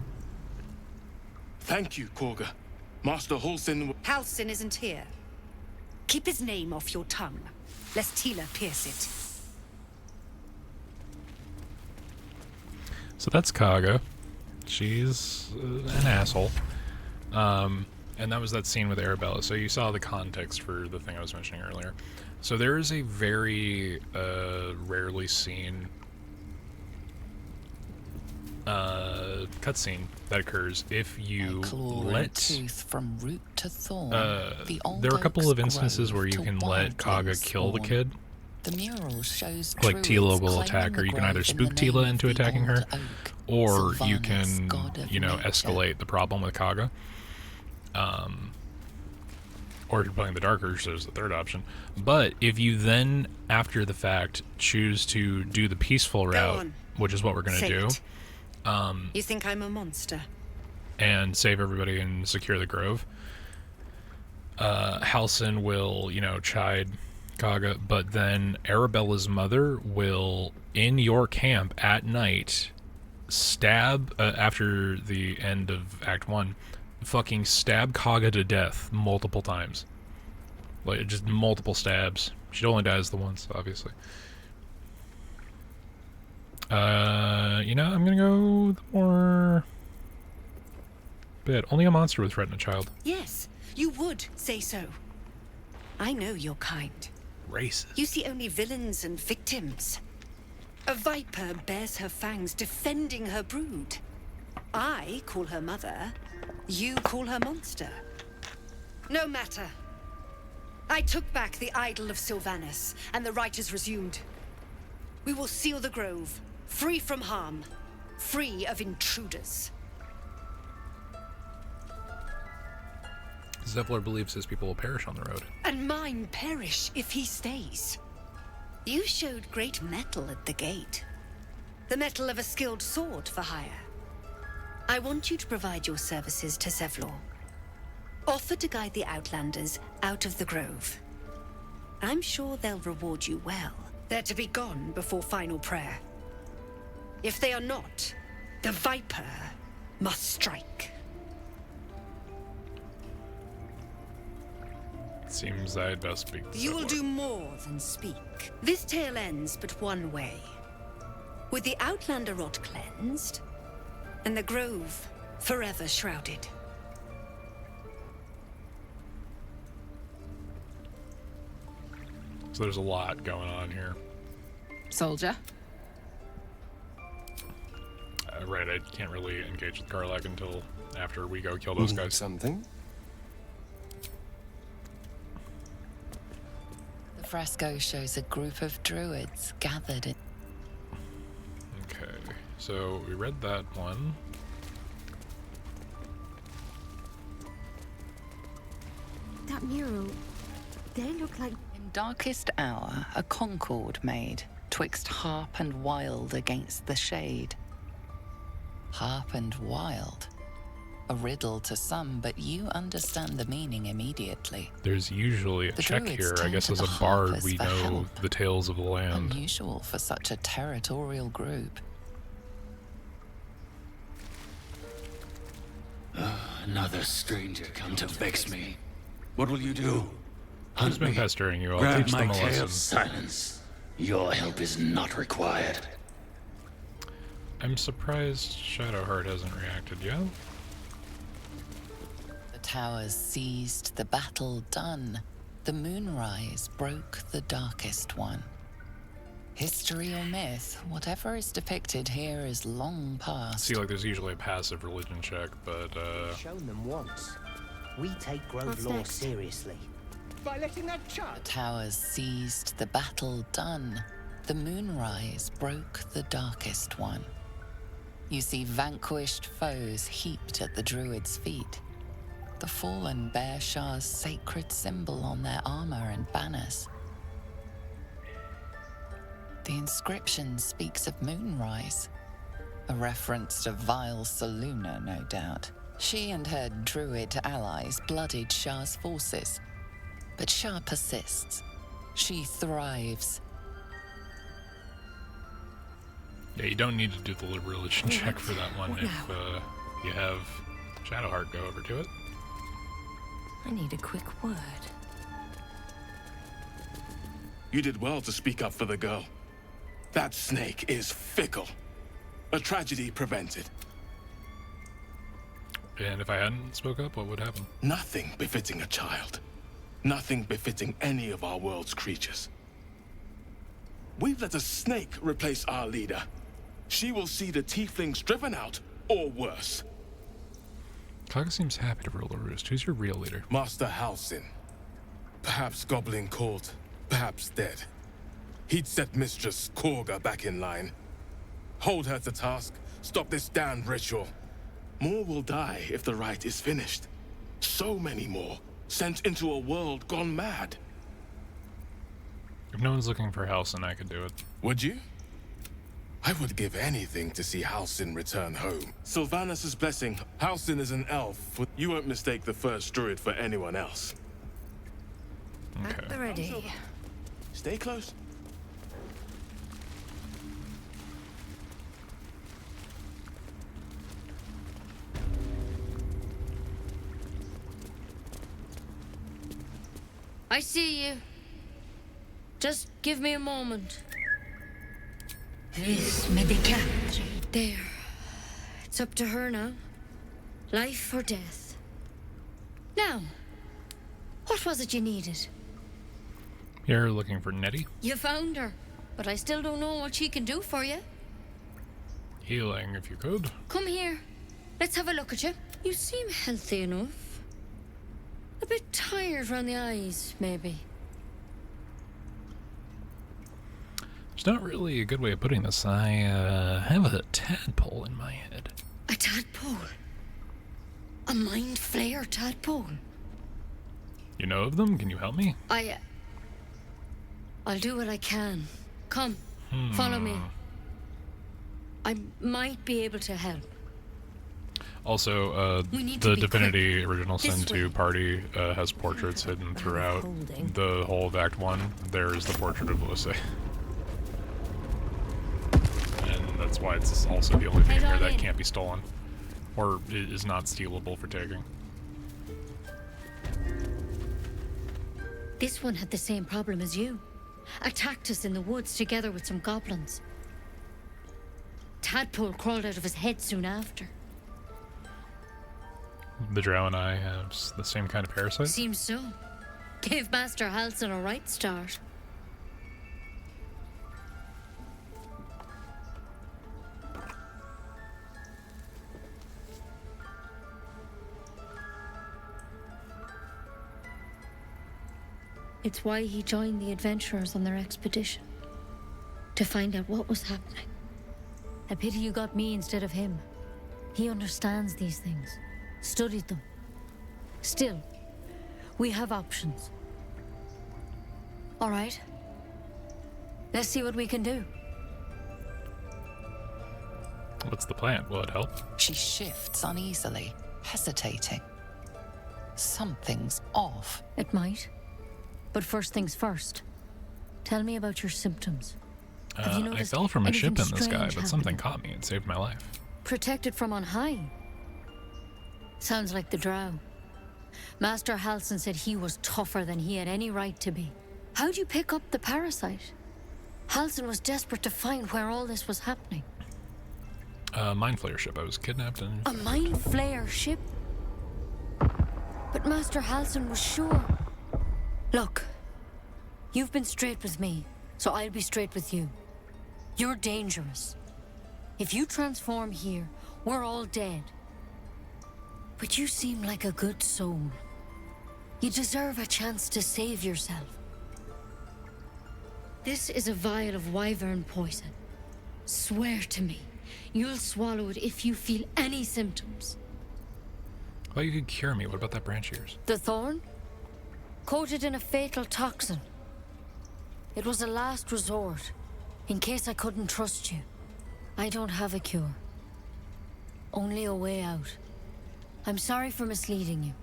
Thank you, Korga. Master Halsin... Halsin isn't here. Keep his name off your tongue, lest Tila pierce it. So that's Kaga. She's an asshole. And that was that scene with Arabella. So you saw the context for the thing I was mentioning earlier. So there is a very rarely seen cutscene that occurs if you let tooth from root to thorn. There are a couple of instances where you can let Kaga kill the kid. The mural shows like Tila will attack her. You can either spook Tila into attacking her, or you can, you know, escalate the problem with Kaga. Or if you're playing the Dark Urge, there's the third option. But if you then, after the fact, choose to do the peaceful route, which is what we're going to do, you think I'm a monster? and save everybody and secure the grove, Halsin will, you know, chide Kaga, but then Arabella's mother will, in your camp at night, stab, after the end of Act 1, fucking stab Kaga to death multiple times. Like, just multiple stabs. She only dies the once, obviously. You know, I'm gonna go the more bit. Only a monster would threaten a child. Yes, you would say so. I know your kind. Racist. You see only villains and victims. A viper bears her fangs defending her brood. I call her mother. You call her monster. No matter. I took back the idol of Sylvanas, and the rite is resumed. We will seal the grove, free from harm, free of intruders. Zevlor believes his people will perish on the road. And mine perish if he stays. You showed great mettle at the gate. The mettle of a skilled sword for hire. I want you to provide your services to Zevlor. Offer to guide the Outlanders out of the grove. I'm sure they'll reward you well. They're to be gone before final prayer. If they are not, the Viper must strike. Seems I'd best speak to You will Zevlor. do more than speak. This tale ends but one way. With the Outlander rot cleansed, and the grove forever shrouded. So there's a lot going on here. Soldier. Right, I can't really engage with Garlac until after we go kill those guys. Something? The fresco shows a group of druids gathered in... Okay, so we read that one. That mural, they look like... In darkest hour, a concord made, twixt harp and wild against the shade. Harp and wild. A riddle to some, but you understand the meaning immediately. There's usually a The check druids here. I turn guess to as the a bard harpers we for know help. the tales of the land. Unusual for such a territorial group. Another stranger come to vex me. What will you do? Who's been pestering you? I'll Grab teach my them a tail. lesson. Silence. Your help is not required. I'm surprised Shadowheart hasn't reacted yet. The towers seized, the battle done. The moonrise broke the darkest one. History or myth, whatever is depicted here is long past. See, like, there's usually a passive religion check, but, Shown them once. We take Grove What's law next? seriously. By letting that child... The towers seized, the battle done. The moonrise broke the darkest one. You see vanquished foes heaped at the druids' feet. The fallen bear Shah's sacred symbol on their armor and banners. The inscription speaks of moonrise. A reference to vile Saluna, no doubt. She and her druid allies bloodied Shah's forces. But Shah persists. She thrives. yeah, you don't need to do the religion check for that one if you have Shadowheart go over to it. I need a quick word. You did well to speak up for the girl. That snake is fickle. A tragedy prevented. And if I hadn't spoke up, what would happen? Nothing befitting a child. Nothing befitting any of our world's creatures. We've let a snake replace our leader. She will see the tieflings driven out, or worse. Kaga seems happy to rule the roost. Who's your real leader? Master Halsin. Perhaps goblin called, perhaps dead. He'd set Mistress Korga back in line. Hold her to task, stop this damned ritual. More will die if the rite is finished. So many more, sent into a world gone mad. If no one's looking for Halsin, I could do it. Would you? I would give anything to see Halsin return home. Sylvanas' blessing. Halsin is an elf. You won't mistake the first druid for anyone else. At the ready. Stay close. I see you. Just give me a moment. Vis medicat. There. It's up to her now. Life or death. Now, what was it you needed? You're looking for Nettie? You found her, but I still don't know what she can do for you. Healing, if you could. Come here. Let's have a look at you. You seem healthy enough. A bit tired around the eyes, maybe. There's not really a good way of putting this. I have a tadpole in my head. A tadpole? A mind flayer tadpole? You know of them? Can you help me? I'll do what I can. Come, follow me. I might be able to help. Also, the Divinity Original Sin 2 party has portraits hidden throughout the whole of Act 1. There's the portrait of Lucy. And that's why it's also the only thing in here that can't be stolen. Or is not stealable for taking. This one had the same problem as you. Attacked us in the woods together with some goblins. Tadpole crawled out of his head soon after. The Drow and I have the same kind of parasite? Seems so. Gave Master Halsin a right start. It's why he joined the adventurers on their expedition. To find out what was happening. A pity you got me instead of him. He understands these things. Studied them. Still, we have options. All right. Let's see what we can do. What's the plan? Will it help? She shifts uneasily, hesitating. Something's off. It might. But first things first. Tell me about your symptoms. I fell from a ship in the sky, but something caught me and saved my life. Protected from on high. Sounds like the Drow. Master Halsin said he was tougher than he had any right to be. How'd you pick up the parasite? Halsin was desperate to find where all this was happening. Mind Flayer ship. I was kidnapped and... A Mind Flayer ship? But Master Halsin was sure. Look, you've been straight with me, so I'll be straight with you. You're dangerous. If you transform here, we're all dead. But you seem like a good soul. You deserve a chance to save yourself. This is a vial of wyvern poison. Swear to me, you'll swallow it if you feel any symptoms. Well, you could cure me. What about that branch of yours? The thorn? Coated in a fatal toxin. It was a last resort, in case I couldn't trust you. I don't have a cure. Only a way out. I'm sorry for misleading you,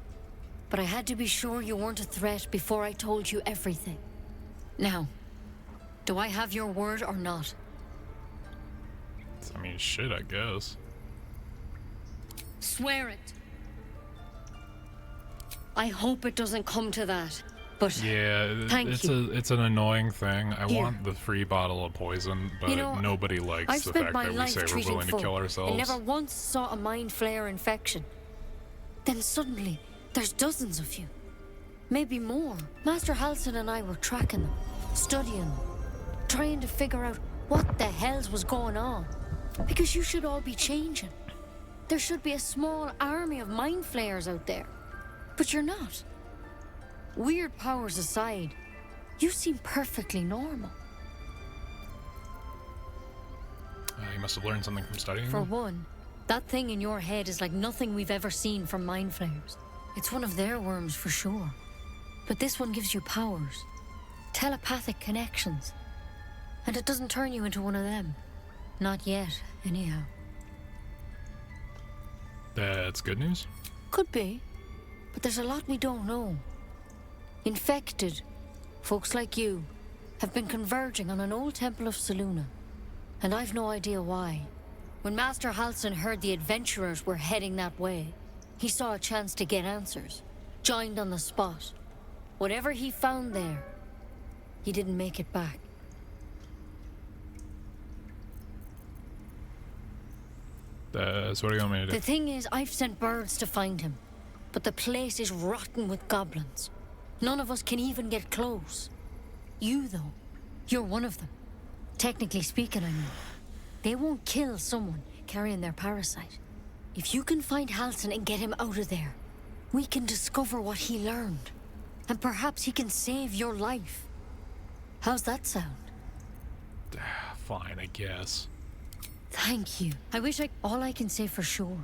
but I had to be sure you weren't a threat before I told you everything. Now, do I have your word or not? I mean, shit, I guess. Swear it. I hope it doesn't come to that, but yeah, it's an annoying thing. I want the free bottle of poison, but nobody likes I've the spent fact my that we life say we're treating willing to folk kill ourselves. and never once saw a mind flayer infection. Then suddenly, there's dozens of you. Maybe more. Master Halsin and I were tracking them, studying them, trying to figure out what the hells was going on. Because you should all be changing. There should be a small army of mind flayers out there. But you're not. Weird powers aside, you seem perfectly normal. You must have learned something from studying For them. one, that thing in your head is like nothing we've ever seen from mind flayers. It's one of their worms for sure. But this one gives you powers. Telepathic connections. And it doesn't turn you into one of them. Not yet, anyhow. That's good news? Could be. But there's a lot we don't know. Infected, folks like you, have been converging on an old temple of Selûne. And I've no idea why. When Master Halsin heard the adventurers were heading that way, he saw a chance to get answers. Joined on the spot. Whatever he found there, he didn't make it back. So what do you want me to do? The thing is, I've sent birds to find him, but the place is rotten with goblins. None of us can even get close. You, though, you're one of them. Technically speaking, I mean. They won't kill someone carrying their parasite. If you can find Halsin and get him out of there, we can discover what he learned. And perhaps he can save your life. How's that sound? Fine, I guess. Thank you. All I can say for sure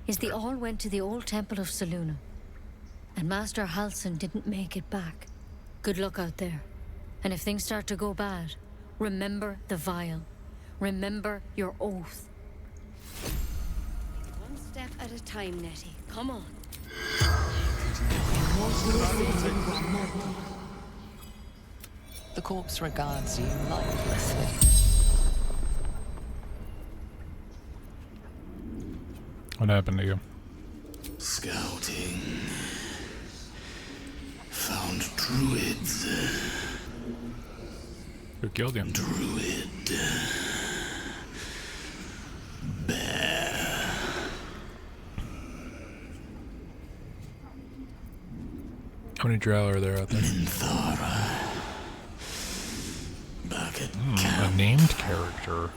is they all went to the old temple of Selûne. And Master Halsin didn't make it back. Good luck out there. And if things start to go bad, remember the vial. Remember your oath. One step at a time, Nettie. Come on. The corpse regards you lifelessly. What happened to you? Scouting. Found druids. Who killed him? Druid. Bear. How many drow are there out there? Minthara. Back at camp. A named character.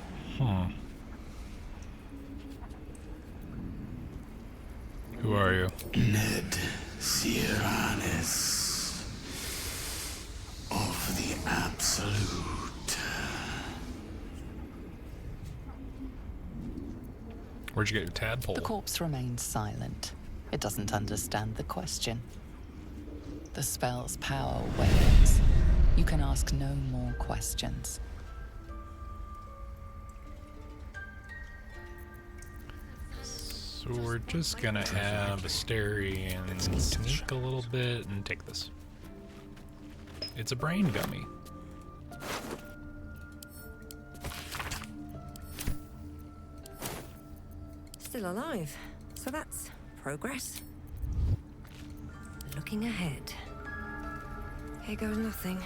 Who are you? Ned Siranis of the Absolute. Where'd you get your tadpole? The corpse remains silent. It doesn't understand the question. The spell's power wanes. You can ask no more questions. So we're just gonna have Astarion sneak a little bit and take this. It's a brain gummy. Still alive, so that's progress. Looking ahead. Here goes nothing.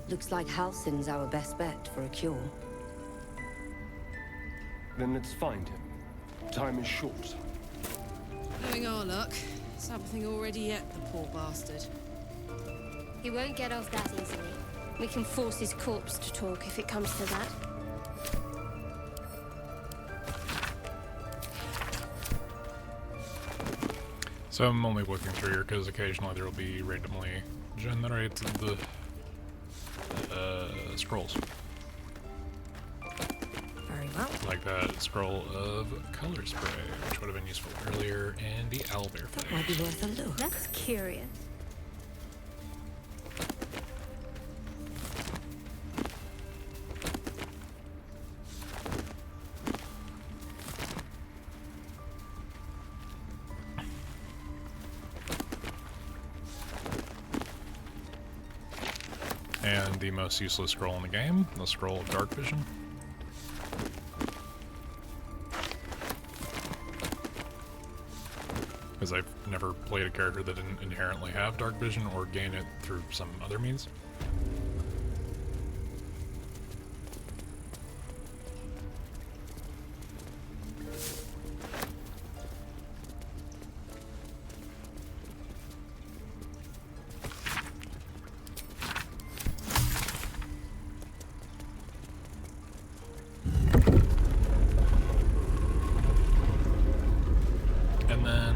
Looks like Halsin's our best bet for a cure. Then let's find him. Time is short. Knowing our luck, something already ate the poor bastard. He won't get off that easily. We can force his corpse to talk if it comes to that. So I'm only looking through here because occasionally there will be randomly generated the scrolls. Very well. Like that scroll of color spray, which would have been useful earlier, and the owlbear thing. Might be worth a look. That's curious. And the most useless scroll in the game, the scroll of dark vision. Because I've never played a character that didn't inherently have dark vision or gain it through some other means. And then,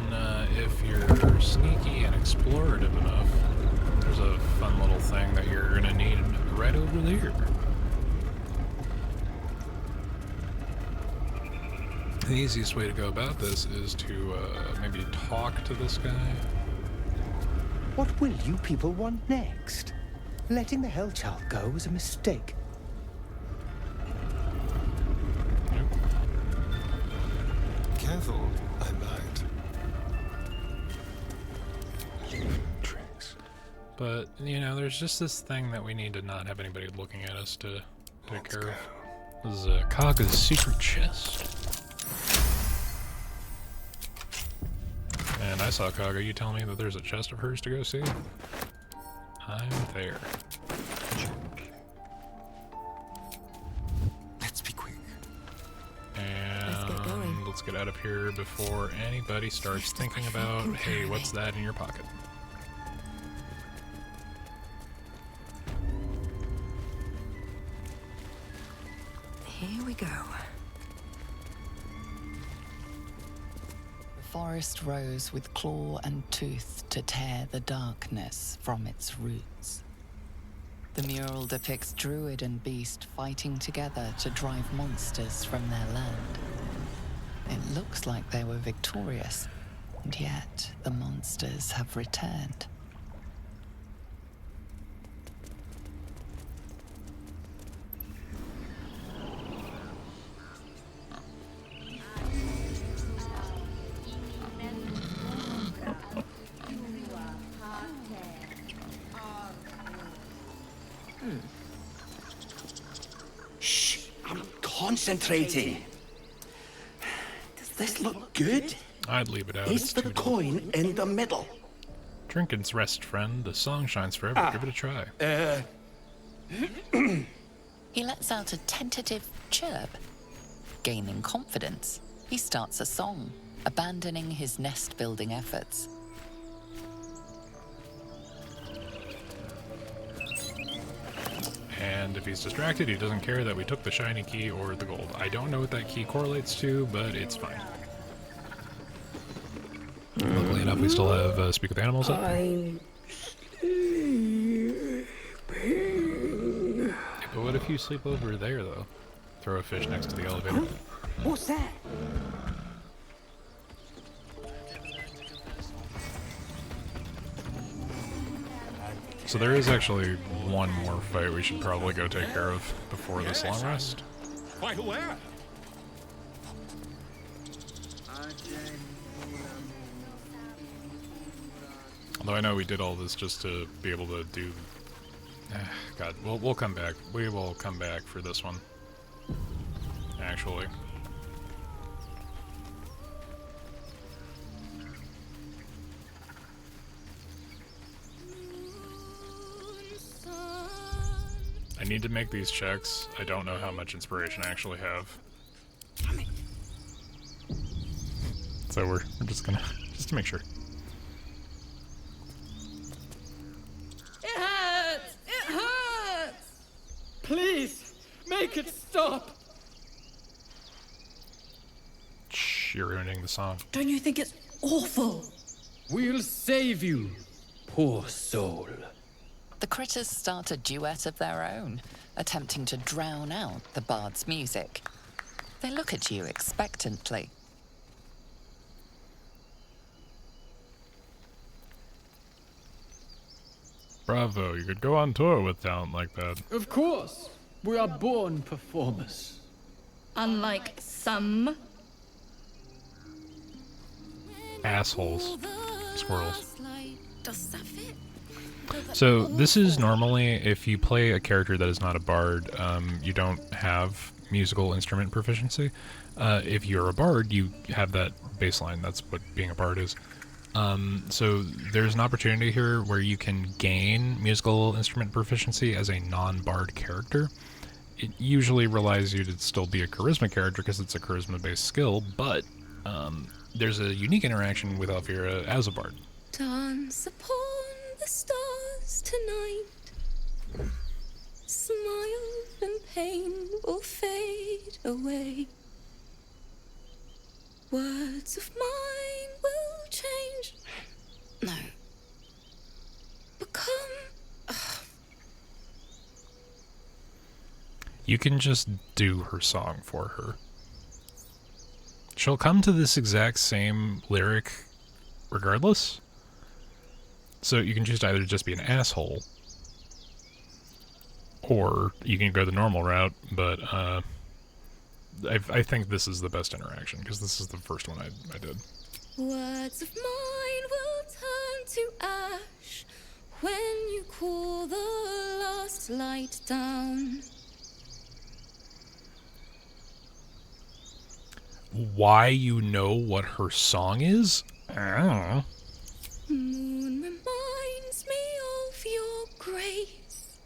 if you're sneaky and explorative enough, there's a fun little thing that you're gonna need right over there. The easiest way to go about this is to maybe talk to this guy. What will you people want next? Letting the Hellchild go was a mistake. Careful, I might. But, you know, there's just this thing that we need to not have anybody looking at us to take care of. This is Kaga's secret chest. And I saw Kaga, you telling me that there's a chest of hers to go see? I'm there. get out of here before anybody starts thinking about, hey, what's that in your pocket? Here we go. The forest rose with claw and tooth to tear the darkness from its roots. The mural depicts druid and beast fighting together to drive monsters from their land. It looks like they were victorious, and yet the monsters have returned. Shh, I'm concentrating. Does this look good? I'd leave it out. Is It's the too coin in the middle? Drink and rest, friend. The song shines forever. Give it a try. He lets out a tentative chirp. Gaining confidence, he starts a song, abandoning his nest-building efforts. And if he's distracted, he doesn't care that we took the shiny key or the gold. I don't know what that key correlates to, but it's fine. Luckily enough, we still have Speak with Animals up. I'm sleeping. Yeah, but what if you sleep over there, though? Throw a fish next to the elevator. What's that? So there is actually one more fight we should probably go take care of before this long rest. Quite aware. Although I know we did all this just to be able to do... God, we'll come back. We will come back for this one. Actually. I need to make these checks. I don't know how much inspiration I actually have. So we're just gonna... just to make sure. It hurts! It hurts! Please, make it stop! Shh, you're ruining the song. Don't you think it's awful? We'll save you, poor soul. The critters start a duet of their own, attempting to drown out the bard's music. They look at you expectantly. Bravo, you could go on tour with talent like that. Of course, we are born performers. Unlike some. Assholes. Squirrels. Does that fit? So this is normally, if you play a character that is not a bard, you don't have musical instrument proficiency. If you're a bard, you have that baseline. That's what being a bard is. So there's an opportunity here where you can gain musical instrument proficiency as a non-bard character. It usually relies you to still be a charisma character because it's a charisma-based skill, but there's a unique interaction with Elvira as a bard. Dance upon the stars tonight. Smile and pain will fade away. Words of mine will change. No. Become. You can just do her song for her. She'll come to this exact same lyric regardless. So you can choose to either just be an asshole, or you can go the normal route, but I think this is the best interaction, because this is the first one I did. Words of mine will turn to ash when you cool the last light down. Why you know what her song is? I don't know. Moon reminds me of your grace,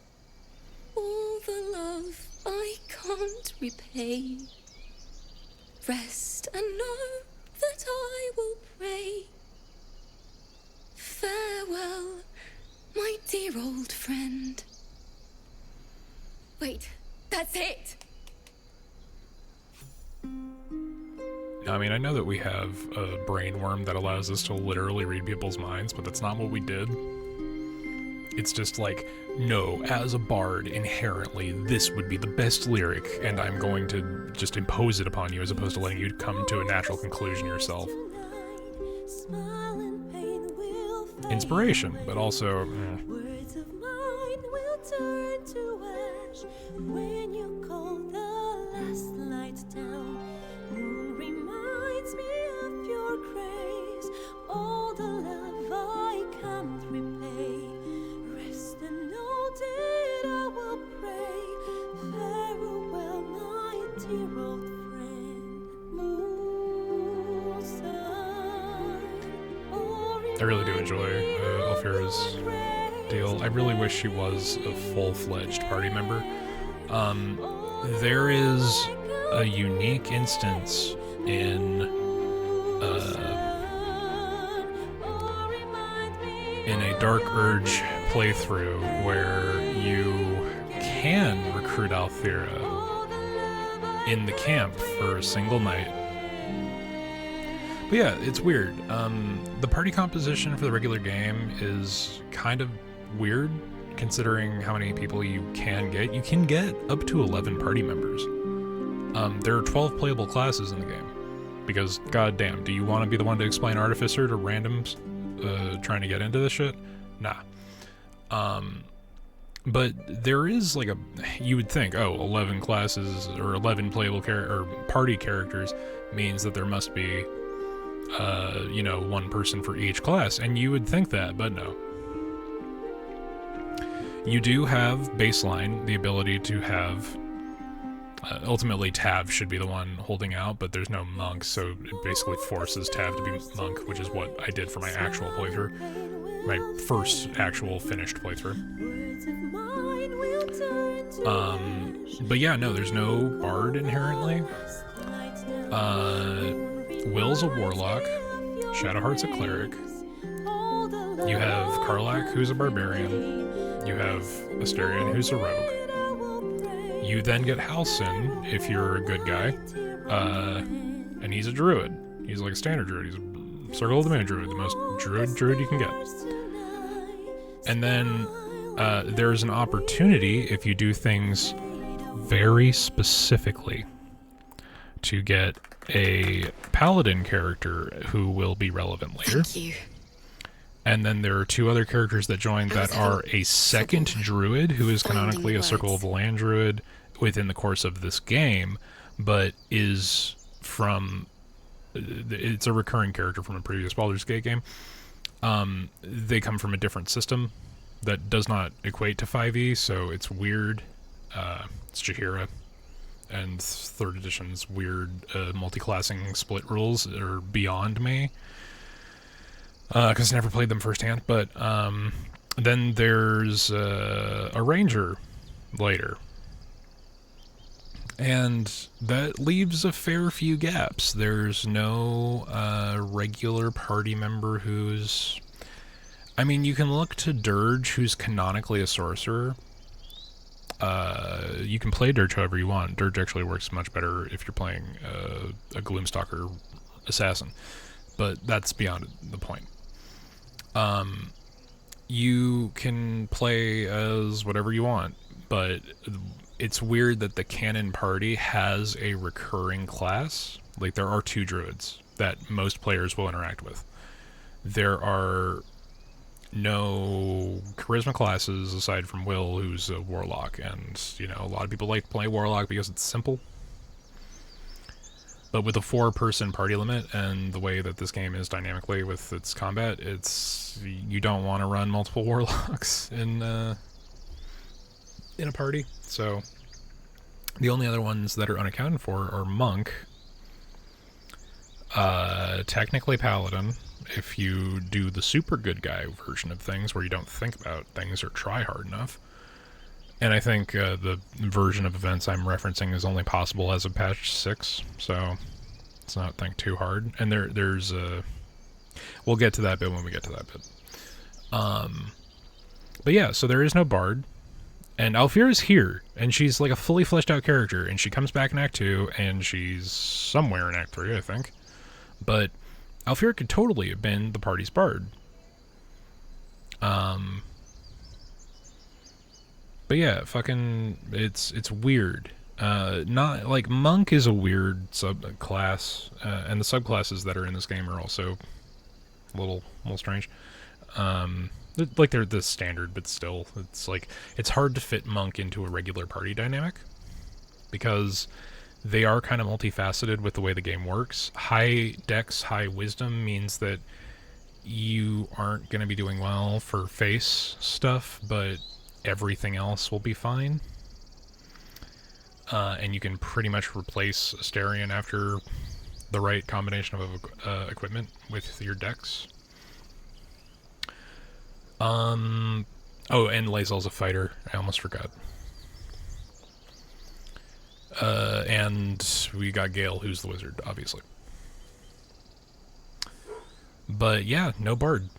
all the love I can't repay. rest and know that I will pray. Farewell, my dear old friend. Wait, that's it! I mean, I know that we have a brain worm that allows us to literally read people's minds, but that's not what we did. It's just like, no, as a bard, inherently, this would be the best lyric, and I'm going to just impose it upon you as opposed to letting you come to a natural conclusion yourself. Inspiration, but also, Words of mine will turn to ash when you call the last light down. Moon reminds me of your grace, all the love I can't repay. Rest and know that I will pray. Farewell, my dear old friend. I really do enjoy Alfira's deal. I really wish she was a full-fledged party member. There is a unique instance in a Dark Urge playthrough where you can recruit Alfira in the camp for a single night. But yeah, it's weird. The party composition for the regular game is kind of weird, considering how many people you can get. You can get up to 11 party members. There are 12 playable classes in the game. Because, goddamn, do you want to be the one to explain Artificer to randoms trying to get into this shit? Nah. But there is like you would think, oh, 11 classes or 11 playable party characters means that there must be one person for each class, and you would think that, but no. You do have baseline, the ability to have, ultimately Tav should be the one holding out, but there's no monk, so it basically forces Tav to be monk, which is what I did for my actual playthrough. My first actual finished playthrough. But yeah, no, there's no bard inherently. Will's a warlock, Shadowheart's a cleric, you have Karlach, who's a barbarian, you have Asterion, who's a rogue. You then get Halsin, if you're a good guy, and he's a druid. He's like a standard druid, he's a Circle of the Moon druid, the most druid you can get. And then there's an opportunity, if you do things very specifically, to get a paladin character who will be relevant later. Thank you. And then there are two other characters that join that are a second druid, who is canonically a Circle of the Land druid within the course of this game, but is from... It's a recurring character from a previous Baldur's Gate game. They come from a different system that does not equate to 5e, so it's weird. It's Jaheira. And 3rd edition's weird multi-classing split rules are beyond me, because I never played them firsthand. But then there's a ranger later, and that leaves a fair few gaps. There's no regular party member who's... I mean, you can look to Dirge, who's canonically a sorcerer. You can play Dirge however you want. Dirge actually works much better if you're playing a Gloomstalker assassin, but that's beyond the point. You can play as whatever you want, but it's weird that the canon party has a recurring class. Like, there are 2 druids that most players will interact with. There are no charisma classes aside from Will, who's a warlock, and a lot of people like to play warlock because it's simple. But with a 4-person party limit and the way that this game is dynamically with its combat, you don't want to run multiple warlocks in a party. So the only other ones that are unaccounted for are monk, technically paladin, if you do the super good guy version of things where you don't think about things or try hard enough. And I think the version of events I'm referencing is only possible as of patch 6, so Let's not think too hard. And there's we'll get to that bit when we get to that bit. But yeah, so there is no bard. And Alfira's here, and she's like a fully fleshed out character, and she comes back in Act 2, and she's somewhere in Act 3, I think. But Alfira could totally have been the party's bard. But yeah, fucking, it's weird. Not, like, Monk is a weird subclass, and the subclasses that are in this game are also a little strange. Like, they're the standard, but still, it's like, it's hard to fit Monk into a regular party dynamic, because they are kind of multifaceted with the way the game works. High dex, high wisdom means that you aren't going to be doing well for face stuff, but everything else will be fine. And you can pretty much replace Asterion after the right combination of equipment with your dex. Oh, and Lae'zel's a fighter. I almost forgot. And we got Gale, who's the wizard, obviously. But yeah, no bard.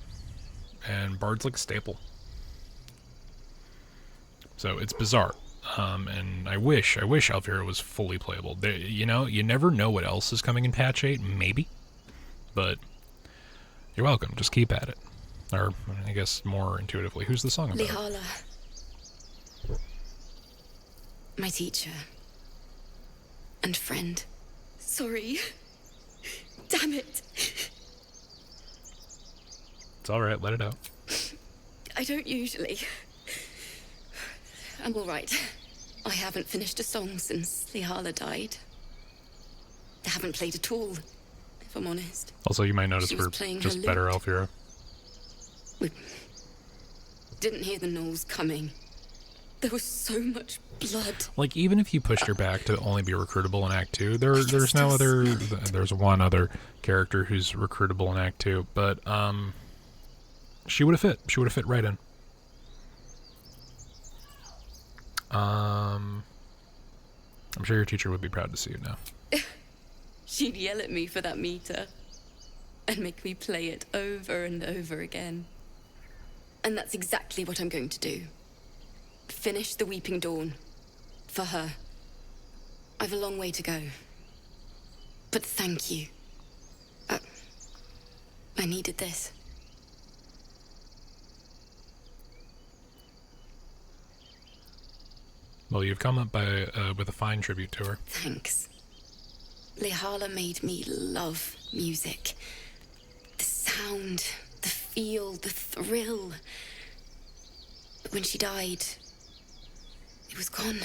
And bard's like a staple. So it's bizarre. And I wish Alfira was fully playable. You know, you never know what else is coming in patch 8, maybe. But you're welcome, just keep at it. Or, I guess, more intuitively. Who's the song about? Lihala. My teacher. And friend. Sorry. Damn it. It's alright, let it out. I don't usually. I'm alright. I haven't finished a song since Lihala died. I haven't played at all, if I'm honest. Also, you might notice She was we're playing just her better lute. Alfira. We didn't hear the gnolls coming. There was so much blood. Like, even if you pushed her back to only be recruitable in Act 2, there's no other... There's one other character who's recruitable in Act 2, but, she would have fit. She would have fit right in. I'm sure your teacher would be proud to see you now. She'd yell at me for that meter. And make me play it over and over again. And that's exactly what I'm going to do. Finish the Weeping Dawn. For her. I've a long way to go. But thank you. I needed this. Well, you've come up with a fine tribute to her. Thanks. Lihala made me love music. The sound, the feel, the thrill. But when she died, it was gone.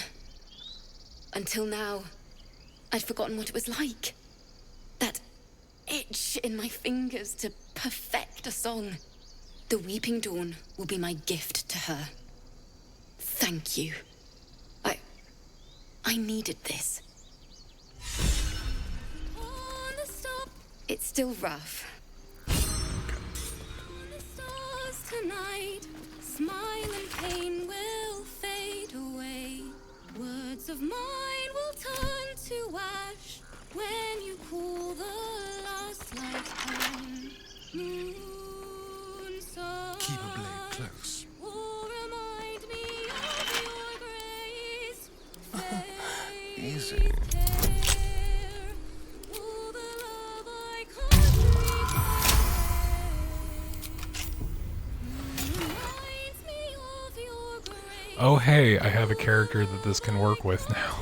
Until now, I'd forgotten what it was like. That itch in my fingers to perfect a song. The Weeping Dawn will be my gift to her. Thank you. I needed this. It's still rough. Tonight, smile and pain will fade away. Words of mine will turn to ash when you cool the last light down. Moon, sun, Keep a blade close. will remind me of your grace. Easy. Oh hey, I have a character that this can work with now.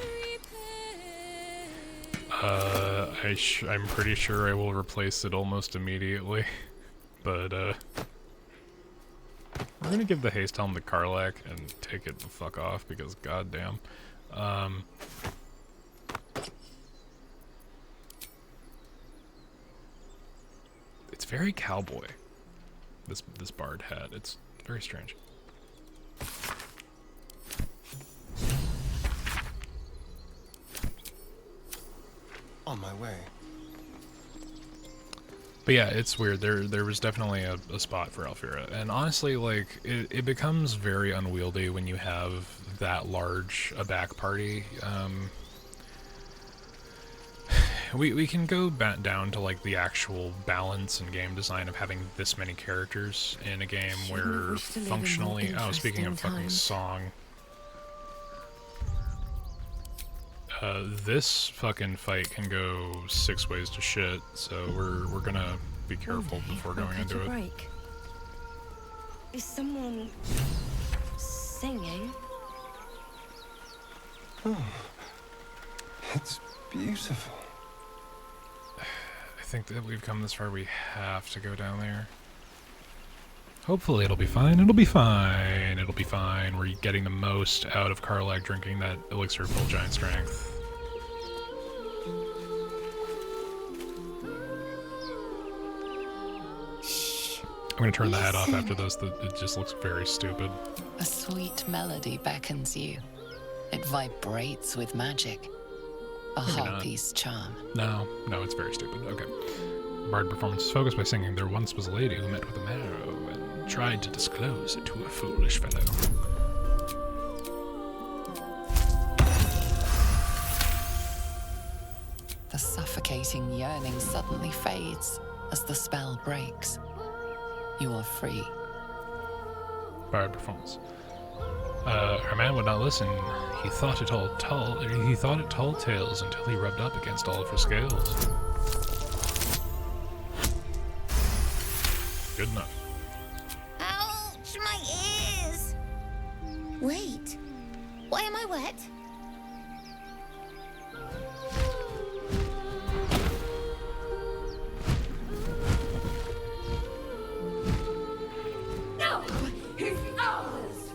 I'm pretty sure I will replace it almost immediately. But, we're gonna give the haste helm to Karlach and take it the fuck off because goddamn. It's very cowboy. This bard hat. It's very strange. On my way. But yeah, it's weird. There was definitely a spot for Alfira. And honestly, like, it becomes very unwieldy when you have that large a back party. we can go back down to like the actual balance and game design of having this many characters in a game where functionally. Oh, speaking of fucking song, this fucking fight can go 6 ways to shit. So we're gonna be careful before going into it. Break. Is someone singing? Oh, it's beautiful. I think that we've come this far, we have to go down there. Hopefully it'll be fine, it'll be fine, it'll be fine. We're getting the most out of Karlach drinking that elixir full giant strength. I'm gonna turn the hat off after this, it just looks very stupid. A sweet melody beckons you. It vibrates with magic. A harpy's charm. No, it's very stupid. Okay. Bard performance is focused by singing, "There once was a lady who met with a marrow and tried to disclose it to a foolish fellow." The suffocating yearning suddenly fades as the spell breaks. You are free. Bard performance. Our man would not listen. He thought it tall tales until he rubbed up against all of her scales. Good enough. Ouch, my ears! Wait, why am I wet? No! He's ours!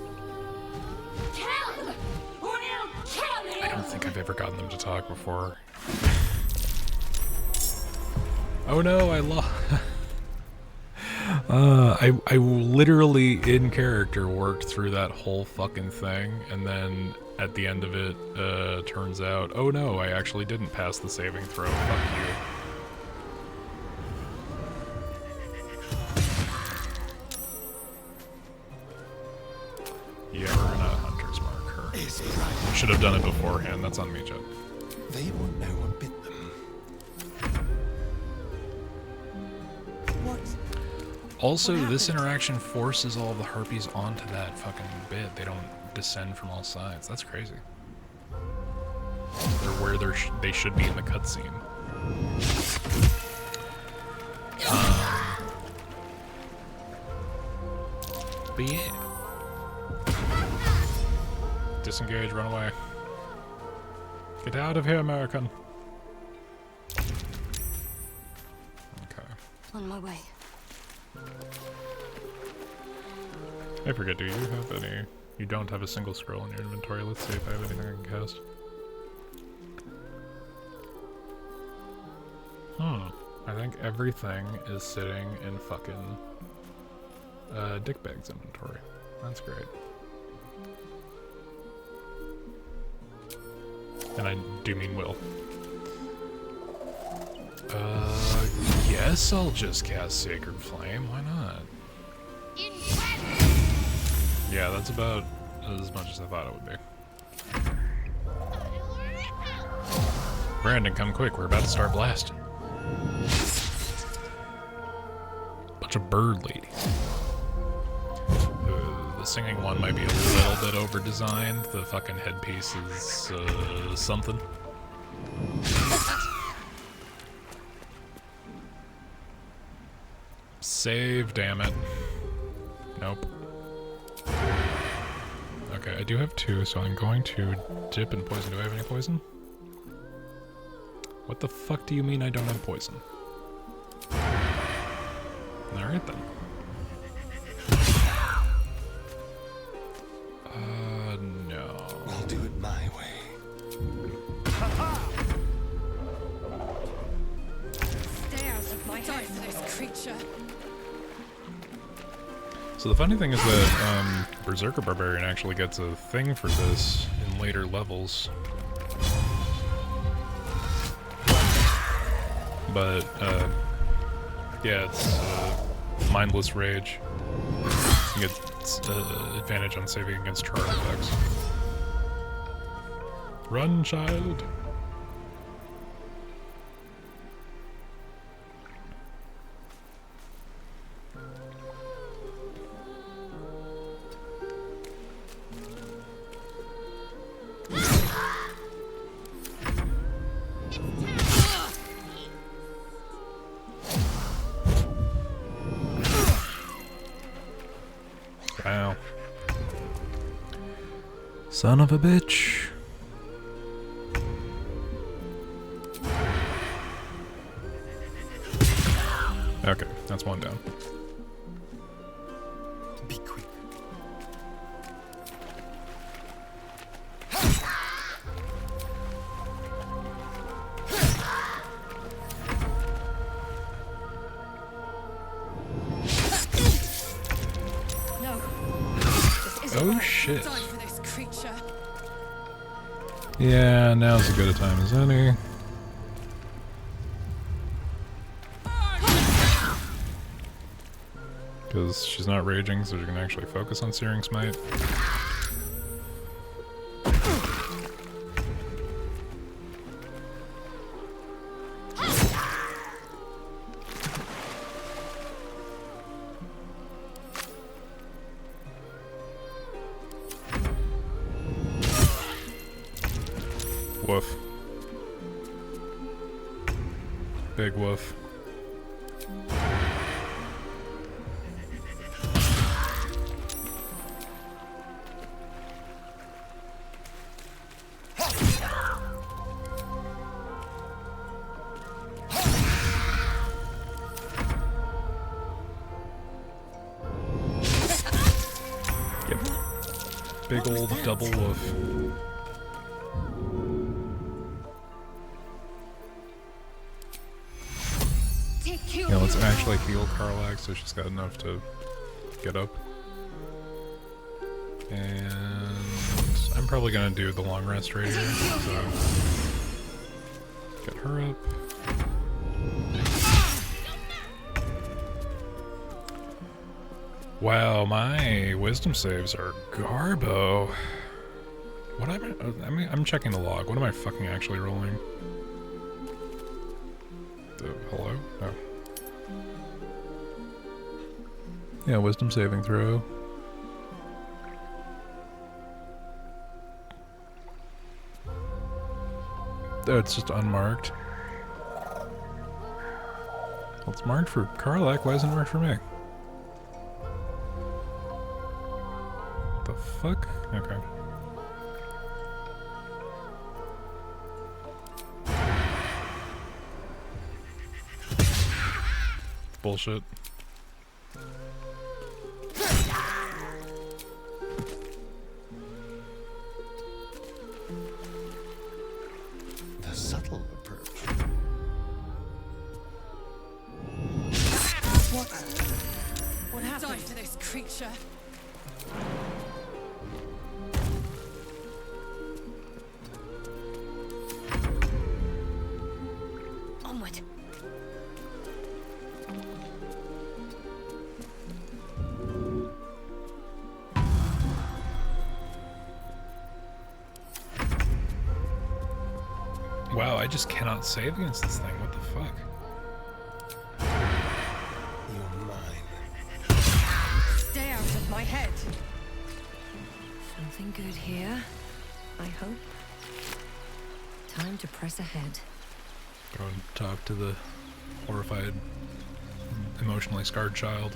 Kill him! Or they'll kill him! I don't think I've ever gotten them to talk before. Oh no, I lost. I literally in character worked through that whole fucking thing, and then at the end of it, turns out, oh no, I actually didn't pass the saving throw. Fuck you. Yeah, we're gonna hunter's mark her. Should have done it beforehand. That's on me, Jed. They won't know what bit them. Also, this interaction forces all the harpies onto that fucking bit. They don't descend from all sides. That's crazy. They're where they should be in the cutscene. But yeah. Disengage, run away. Get out of here, American. Okay. On my way. I forget, do you have any? You don't have a single scroll in your inventory. Let's see if I have anything I can cast. I think everything is sitting in fucking Dickbag's inventory. That's great. And I do mean Will. Yes, I'll just cast Sacred Flame. Why not? Yeah, that's about as much as I thought it would be. Brandon, come quick. We're about to start blasting. Bunch of bird ladies. The singing one might be a little bit over-designed. The fucking headpiece is something. Save, damn it. Nope. Okay, I do have 2, so I'm going to dip in poison. Do I have any poison? What the fuck do you mean I don't have poison? Alright then. No. I'll do it my way. Stay out of my head, this creature. So the funny thing is that Berserker Barbarian actually gets a thing for this in later levels. But, yeah, it's Mindless Rage. You get advantage on saving against charge effects. Run, child! Wow. Son of a bitch. Okay, that's one down. Be quick. No. Oh shit. Die for this creature. Yeah, now's as good a time as any. Because she's not raging, so she can actually focus on Searing Smite. Woof. Big woof. Big old double woof. Yeah, let's actually heal Karlak so she's got enough to get up. And I'm probably gonna do the long rest right here, so get her up. Wow, my wisdom saves are garbo. What I'm checking the log. What am I fucking actually rolling? Hello? No. Yeah, wisdom saving throw. Oh, it's just unmarked. Well, it's marked for Karlak. Why isn't it marked for me? The fuck? Okay. Bullshit. The subtle approach. What happened? Die for this creature. Onward. Wow, I just cannot save against this thing. What the fuck? You're mine. Stay out of my head. Something good here, I hope. Time to press ahead. Go and talk to the horrified, emotionally scarred child.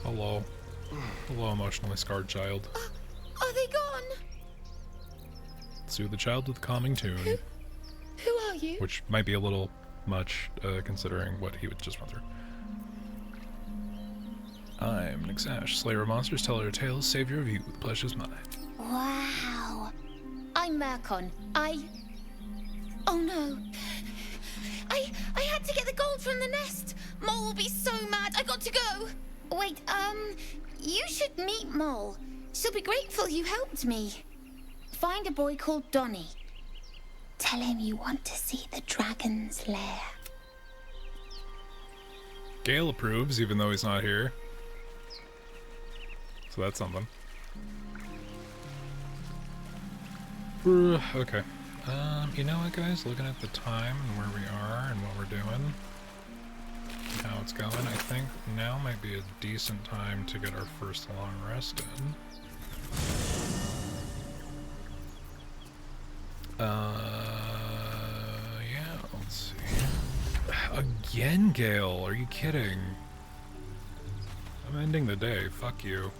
Hello. Hello, emotionally scarred child. Are they gone? Soothe the child with a calming tune. Who are you? Which might be a little much, considering what he would just run through. I'm Nixash, Slayer of Monsters, Teller of Tales, Savior of You, the pleasure's mine. Wow. I'm Murkon. Oh no. I had to get the gold from the nest. Mole will be so mad. I got to go. Wait, you should meet Mole. She'll be grateful you helped me. Find a boy called Donny. Tell him you want to see the dragon's lair. Gale approves, even though he's not here. So that's something. Okay. You know what, guys? Looking at the time and where we are and what we're doing, and how it's going, I think now might be a decent time to get our first long rest in. Yeah, let's see. Again, Gale, are you kidding? I'm ending the day, fuck you.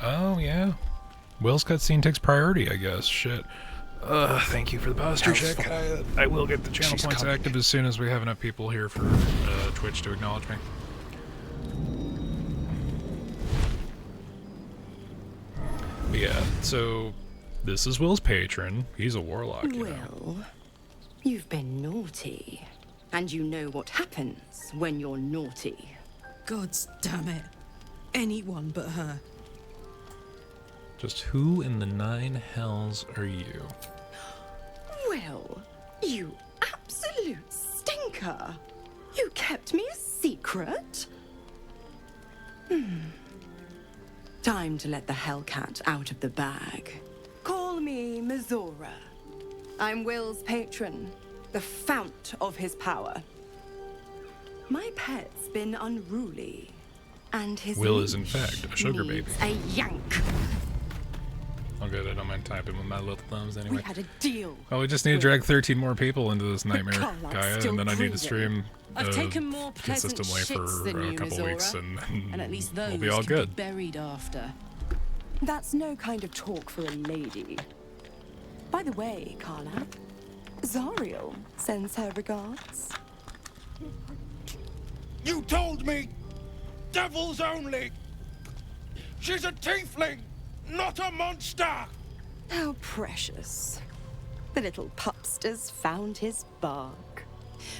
Oh, yeah. Will's cutscene takes priority, I guess. Shit. Thank you for the posture check. I will get the channel points active as soon as we have enough people here for Twitch to acknowledge me. But yeah, so this is Will's patron. He's a warlock, you know. Will, you've been naughty. And you know what happens when you're naughty. Gods damn it. Anyone but her. Just who in the 9 hells are you? Will, you absolute stinker. You kept me a secret? Time to let the Hellcat out of the bag. Call me Mizora. I'm Will's patron, the fount of his power. My pet's been unruly, and his Will is in fact a sugar baby. A yank. All good, I don't mind typing with my little thumbs anyway. We had a deal. Oh, we just need to drag 13 more people into this nightmare, Gaia, and then I need to stream I've taken more pleasant consistently shits for than a you, couple Mizora, weeks, and at least those we'll be all can good. be buried after. That's no kind of talk for a lady. By the way, Carla, Zariel sends her regards. You told me! Devils only! She's a tiefling, not a monster! How precious. The little pupster's found his bark.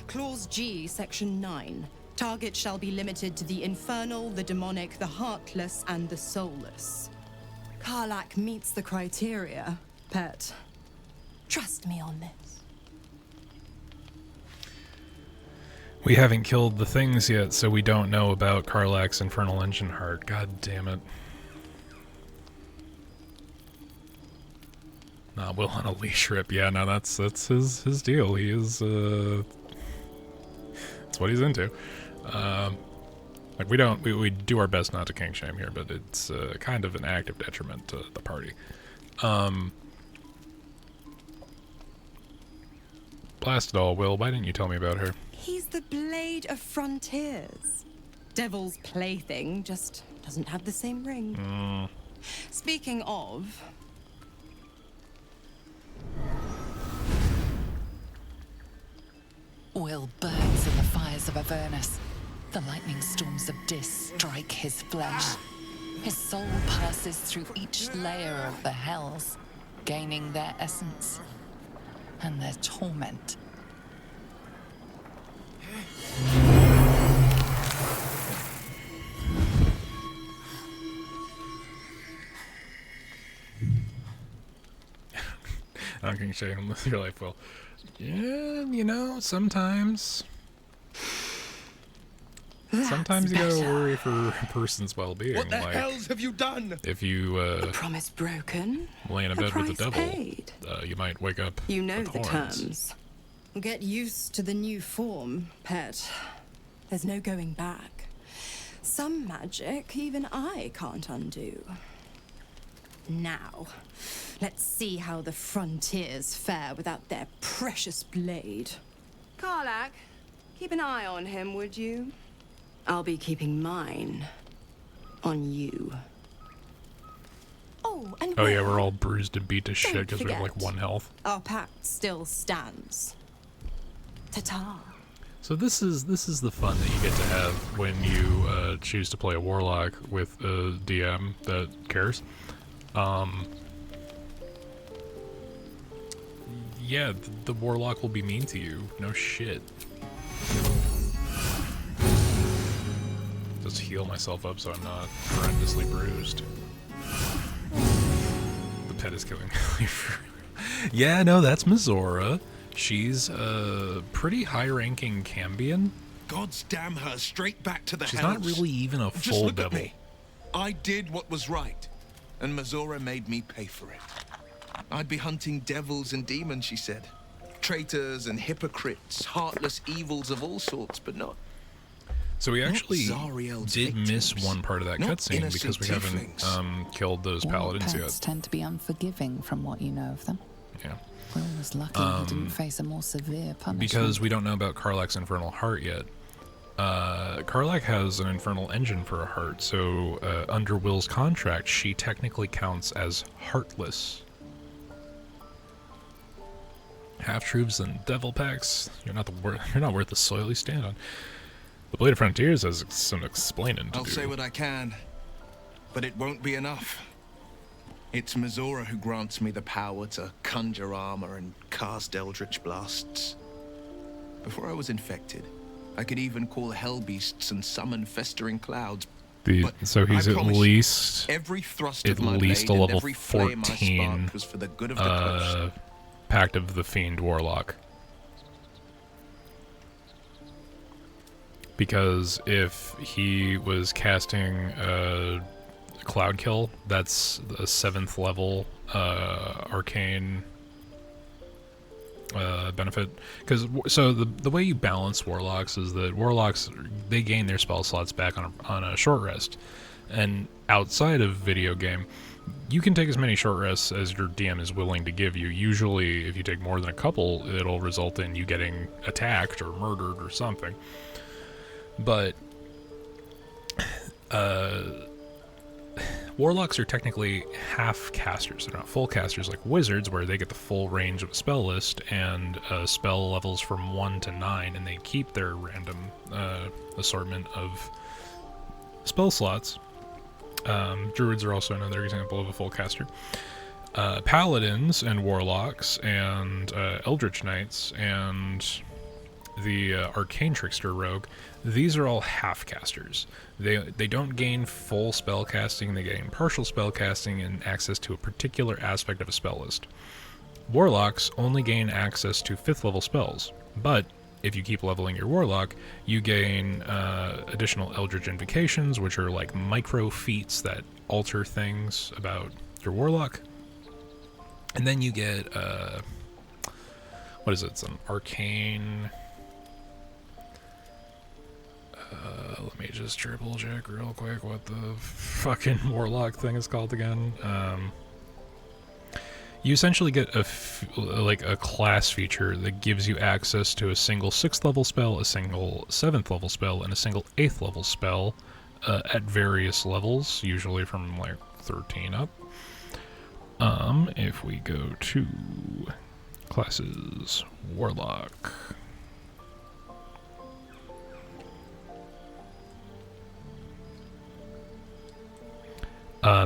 Clause G, Section 9. Target shall be limited to the infernal, the demonic, the heartless, and the soulless. Karlak meets the criteria, pet. Trust me on this. We haven't killed the things yet, so we don't know about Karlak's Infernal Engine Heart. God damn it. Nah, Will on a leash rip. Yeah, no, that's his deal. He is, that's what he's into. Like, we do our best not to kink shame here, but it's kind of an active detriment to the party. Blast it all, Will. Why didn't you tell me about her? He's the Blade of Frontiers. Devil's plaything, just doesn't have the same ring. Speaking of... Will burns in the fires of Avernus. The lightning storms of Dis strike his flesh. His soul passes through each layer of the hells, gaining their essence and their torment. I don't shame with your life, Will. Yeah, you know, sometimes you gotta worry for a person's well-being. What the like, hells have you done? If you Promise broken. lay in a bed with the devil, paid. You might wake up. You know with the horns. terms. Get used to the new form, pet. There's no going back. Some magic even I can't undo. Now, let's see how the frontiers fare without their precious blade. Karlak, keep an eye on him, would you? I'll be keeping mine on you. Oh, and Oh yeah, Will, we're all bruised and beat to shit because we have like forget. 1 health. our pact still stands. Ta-ta. So this is the fun that you get to have when you choose to play a warlock with a DM that cares. Yeah, the warlock will be mean to you. No shit. Just heal myself up so I'm not horrendously bruised. The pet is killing me. Yeah, no, that's Mizora. She's a pretty high-ranking Cambion. Gods damn her, straight back to the She's hells. not really even a Just full look devil. at me. I did what was right, and Mizora made me pay for it. I'd be hunting devils and demons, she said. Traitors and hypocrites, heartless evils of all sorts, but not So we Not actually Zariel's did miss victims. one part of that Not cutscene innocent because we haven't tieflings. killed those War paladins pets yet. tend to be unforgiving from what you know of them. Yeah. Will was lucky he didn't face a more severe punishment. Because we don't know about Karlach's infernal heart yet. Karlach has an infernal engine for a heart, so under Will's contract, she technically counts as heartless. Half-truths and devil packs, you're not worth the soil you stand on. The Blade of Frontiers has some explaining to I'll do. say what I can, but it won't be enough. It's Mizora who grants me the power to conjure armor and cast eldritch blasts. Before I was infected, I could even call hell beasts and summon festering clouds. So he's I at promise least every thrust at of my least a blade and level every flame I 14 sparked was for the good of the coast. Pact of the Fiend Warlock. Because if he was casting Cloud Kill, that's a 7th level arcane benefit. Because so the way you balance warlocks is that warlocks, they gain their spell slots back on a short rest, and outside of video game, you can take as many short rests as your DM is willing to give you. Usually, if you take more than a couple, it'll result in you getting attacked or murdered or something. But warlocks are technically half casters. They're not full casters like wizards, where they get the full range of a spell list and spell levels from 1 to 9, and they keep their random assortment of spell slots. Druids are also another example of a full caster. Paladins and warlocks and eldritch knights and the arcane trickster rogue, these are all half casters. They don't gain full spell casting, they gain partial spell casting and access to a particular aspect of a spell list. Warlocks only gain access to 5th level spells, but if you keep leveling your warlock, you gain additional eldritch invocations, which are like micro feats that alter things about your warlock. And then you get what is it? It's an arcane. Let me just triple check real quick what the fucking warlock thing is called again. You essentially get a class feature that gives you access to a single 6th level spell, a single 7th level spell, and a single 8th level spell at various levels, usually from like 13 up. If we go to classes, warlock.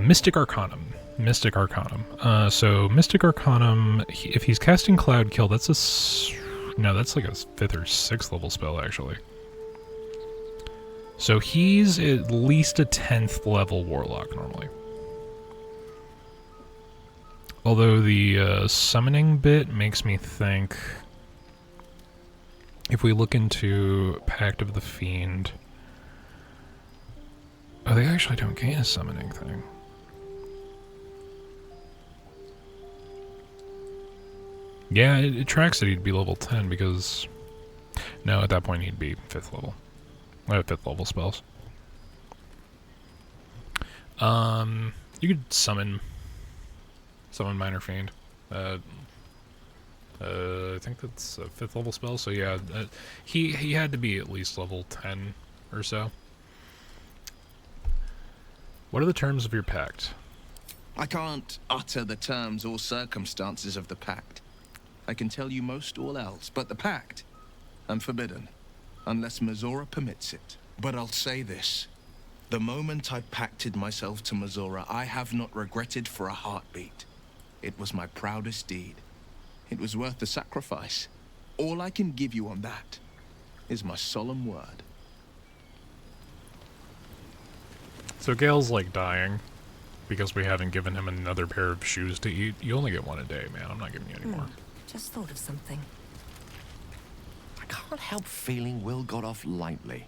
Mystic Arcanum. Mystic Arcanum. So Mystic Arcanum, if he's casting Cloud Kill, that's that's like a 5th or 6th level spell, actually. So he's at least a 10th level warlock, normally. Although the summoning bit makes me think, if we look into Pact of the Fiend... Oh, they actually don't gain a summoning thing. Yeah, it tracks that he'd be level 10 because... No, at that point he'd be 5th level. 5th level spells. You could summon Minor Fiend. I think that's a 5th level spell, so yeah, he had to be at least level 10 or so. What are the terms of your pact? I can't utter the terms or circumstances of the pact. I can tell you most all else, but the pact, I'm forbidden, unless Mizora permits it. But I'll say this. The moment I pacted myself to Mizora, I have not regretted for a heartbeat. It was my proudest deed. It was worth the sacrifice. All I can give you on that is my solemn word. So Gale's like dying because we haven't given him another pair of shoes to eat. You only get one a day, man. I'm not giving you any more. Just thought of something. I can't help feeling Will got off lightly.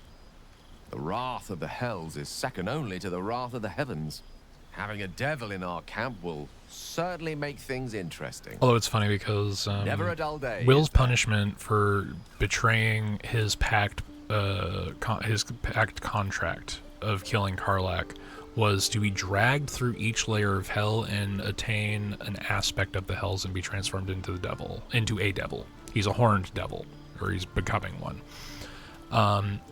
The wrath of the hells is second only to the wrath of the heavens. Having a devil in our camp will certainly make things interesting. Although it's funny because Never a dull day, Will's punishment for betraying his pact his pact contract of killing Karlach was to be dragged through each layer of hell and attain an aspect of the hells and be transformed into a devil. He's a horned devil, or he's becoming one.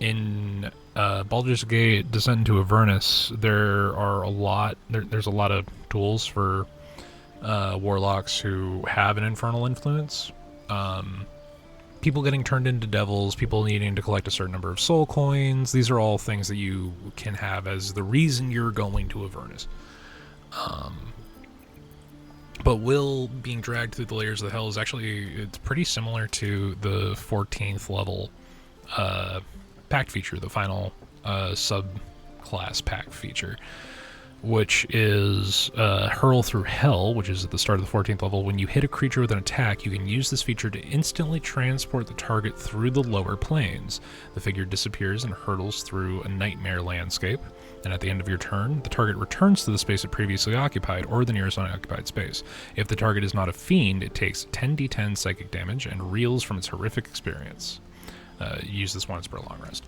In Baldur's Gate Descent into Avernus, there's a lot of tools for warlocks who have an infernal influence. People getting turned into devils, people needing to collect a certain number of soul coins. These are all things that you can have as the reason you're going to Avernus. But Will being dragged through the layers of the hell is it's pretty similar to the 14th level pact feature, the final subclass pact feature, which is Hurl Through Hell, which is at the start of the 14th level. When you hit a creature with an attack, you can use this feature to instantly transport the target through the lower planes. The figure disappears and hurtles through a nightmare landscape, and at the end of your turn, the target returns to the space it previously occupied, or the nearest unoccupied space. If the target is not a fiend, it takes 10d10 psychic damage and reels from its horrific experience. Use this once per long rest.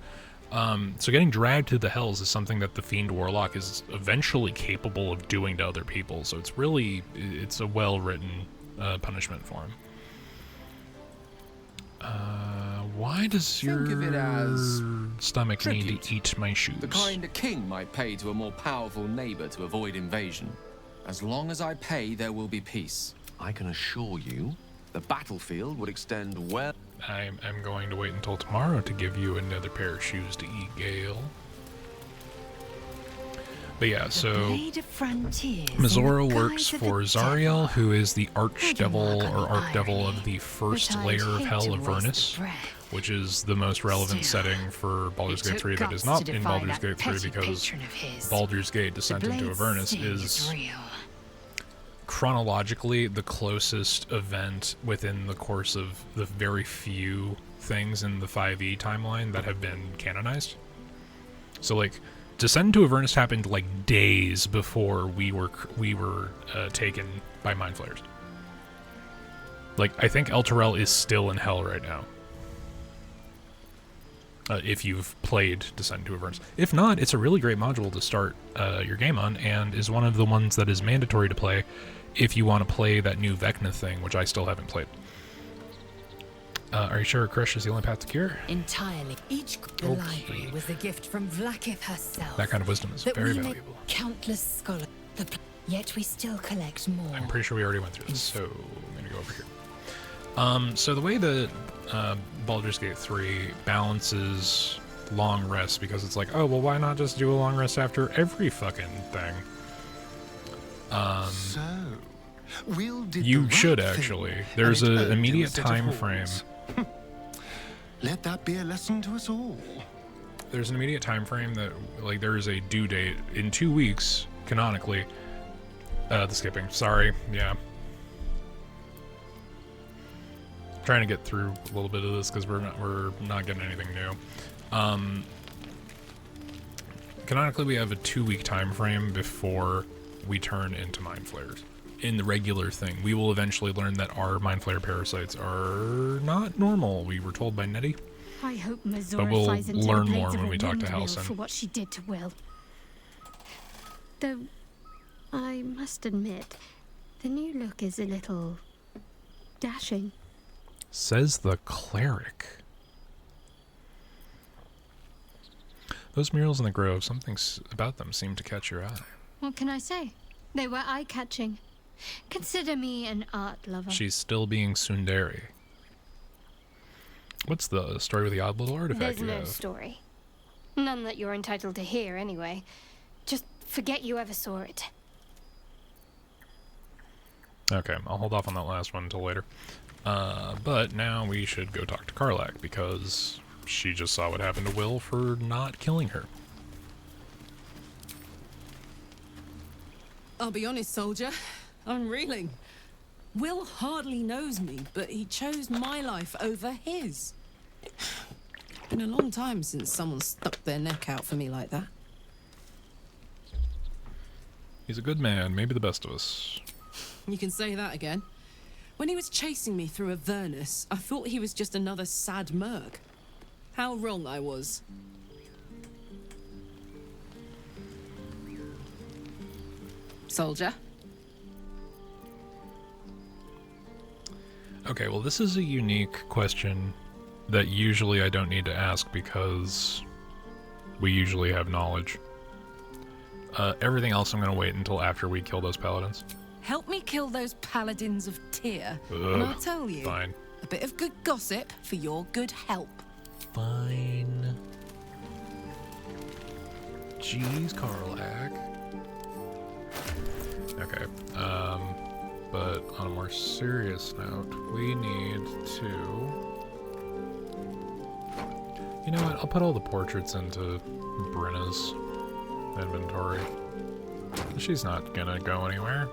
So getting dragged to the hells is something that the Fiend Warlock is eventually capable of doing to other people, so it's a well-written punishment for him. Why does Think of it as stomach tribute. need to eat my shoes? The kind a king might pay to a more powerful neighbor to avoid invasion. As long as I pay, there will be peace. I can assure you, the battlefield would extend well. I'm going to wait until tomorrow to give you another pair of shoes to eat, Gale. But yeah, so Mizora works for Zariel, who is the archdevil or archdevil of the first layer of hell, Avernus, which is the most relevant setting for Baldur's Gate 3 that is not in Baldur's Gate 3 because Baldur's Gate Descent into Avernus is chronologically the closest event within the course of the very few things in the 5e timeline that have been canonized. So like Descent into Avernus happened like days before we were taken by Mind Flayers. Like I think Elturel is still in hell right now. If you've played Descent into Avernus. If not, it's a really great module to start your game on, and is one of the ones that is mandatory to play if you want to play that new Vecna thing, which I still haven't played. Are you sure Krish is the only path to cure? Entirely. The library was a gift from Vlaakith herself. That kind of wisdom is very valuable. Countless scholars. Yet we still collect more. I'm pretty sure we already went through this, so I'm going to go over here. So the way that Baldur's Gate 3 balances long rests, because it's like, oh, well, why not just do a long rest after every fucking thing? You should actually. There's an immediate time frame. Let that be a lesson to us all. There's an immediate time frame that, like, there is a due date in 2 weeks, canonically. The skipping. Sorry. Yeah. Trying to get through a little bit of this because we're not getting anything new. Canonically, we have a 2-week time frame before we turn into Mind Flayers. In the regular thing, we will eventually learn that our Mind Flayer parasites are not normal. We were told by Nettie. I hope But Mizora we'll flies into learn the more blades of when a we talk to windmill Halsin. for what she did to Will. Though, I must admit, the new look is a little dashing. Says the cleric. Those murals in the grove, something about them seemed to catch your eye. What can I say? They were eye-catching. Consider me an art lover. She's still being tsundere. What's the story with the odd little artifact There's you no have? story. None that you're entitled to hear, anyway. Just forget you ever saw it. Okay, I'll hold off on that last one until later. But now we should go talk to Karlach, because she just saw what happened to Will for not killing her. I'll be honest, soldier. I'm reeling. Will hardly knows me, but he chose my life over his. Been a long time since someone stuck their neck out for me like that. He's a good man, maybe the best of us. You can say that again. When he was chasing me through Avernus, I thought he was just another sad merc. how wrong I was. Soldier? Okay, well this is a unique question that usually I don't need to ask because we usually have knowledge. Everything else I'm gonna wait until after we kill those paladins. Help me kill those paladins of Tyr. Ugh, And I'll tell you, fine. a bit of good gossip for your good help. Fine. Jeez, Karlak. Okay, but on a more serious note, we need to... You know what, I'll put all the portraits into Brenna's inventory. She's not gonna go anywhere.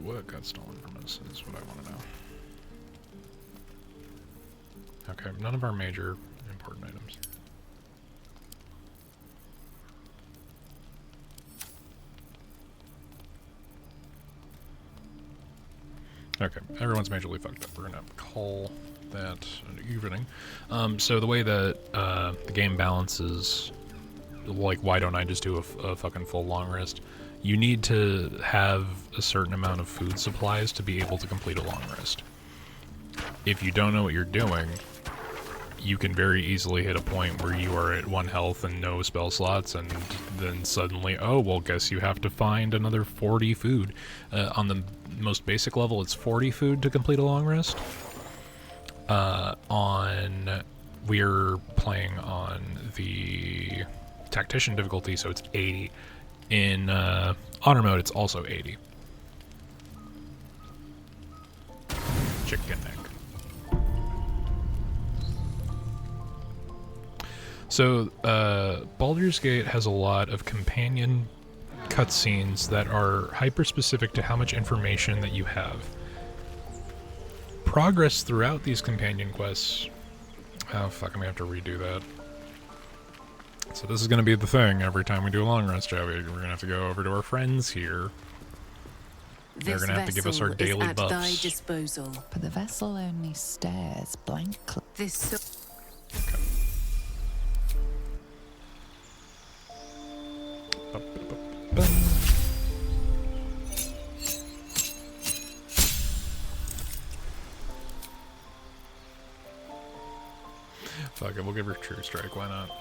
What got stolen from us is what I want to know. Okay, none of our major important items. Okay, everyone's majorly fucked up. We're gonna call that an evening. So the way that the game balances, like, why don't I just do a fucking full long rest? You need to have a certain amount of food supplies to be able to complete a long rest. If you don't know what you're doing, you can very easily hit a point where you are at 1 health and no spell slots, and then suddenly, oh, well, guess you have to find another 40 food. On the most basic level, it's 40 food to complete a long rest. We're playing on the Tactician difficulty, so it's 80. In Honor mode, it's also 80. Chicken neck. So, Baldur's Gate has a lot of companion cutscenes that are hyper-specific to how much information that you have. Progress throughout these companion quests... Oh, fuck, I'm gonna have to redo that. So this is gonna be the thing every time we do a long rest, Joey. We're gonna have to go over to our friends here. They're gonna have to give us our daily at buffs. thy disposal. But the vessel only stares blankly. This... Fuck it, we'll give her True Strike, why not?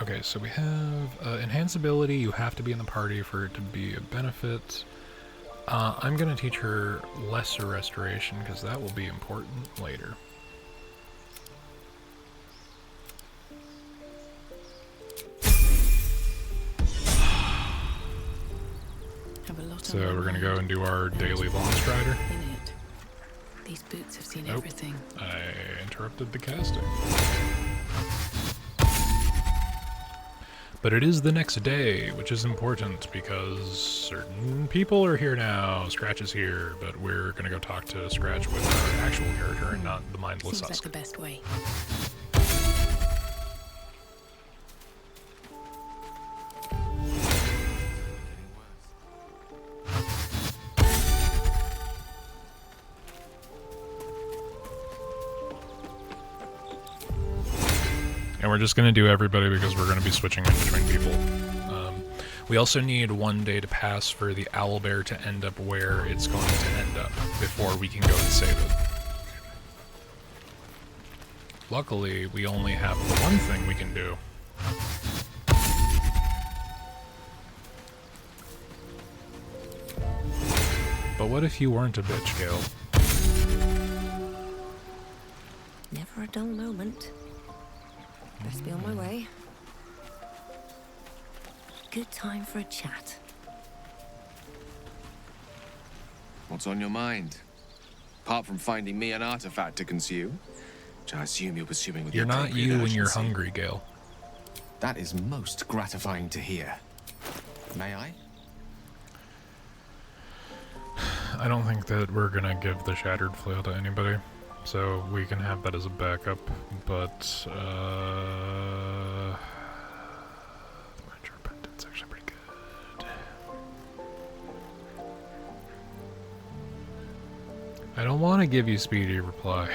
Okay, so we have Enhanced Ability. You have to be in the party for it to be a benefit. I'm gonna teach her Lesser Restoration, because that will be important later. So we're gonna go and do our daily Long Strider. These boots have seen Nope. everything. I interrupted the casting. But it is the next day, which is important because certain people are here now. Scratch is here, but we're gonna go talk to Scratch with our actual character and not the mindless Seems like husk. the best way. And we're just going to do everybody because we're going to be switching in between people. We also need 1 day to pass for the owlbear to end up where it's going to end up before we can go and save it. Luckily, we only have the one thing we can do. But what if you weren't a bitch, Gale? Never a dull moment. Best be on my way. Good time for a chat. What's on your mind? Apart from finding me an artifact to consume, which I assume you're pursuing with You're the not appropriate you when you're urgency. hungry, Gale. That is most gratifying to hear. May I? I don't think that we're gonna give the Shattered Flail to anybody, so we can have that as a backup, but, the Winter Pendant's actually pretty good. I don't want to give you speedy reply.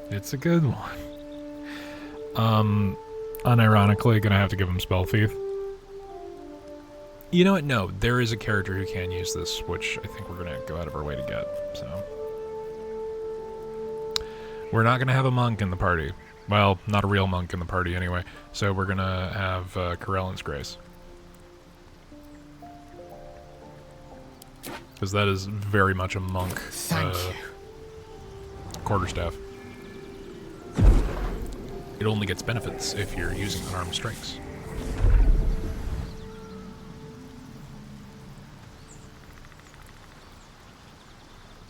It's a good one. Unironically, gonna have to give him Spell Thief. You know what? No, there is a character who can use this, which I think we're gonna go out of our way to get, so. We're not gonna have a monk in the party. Well, not a real monk in the party anyway. So we're gonna have Corellan's Grace. Because that is very much a monk quarterstaff. It only gets benefits if you're using unarmed strikes.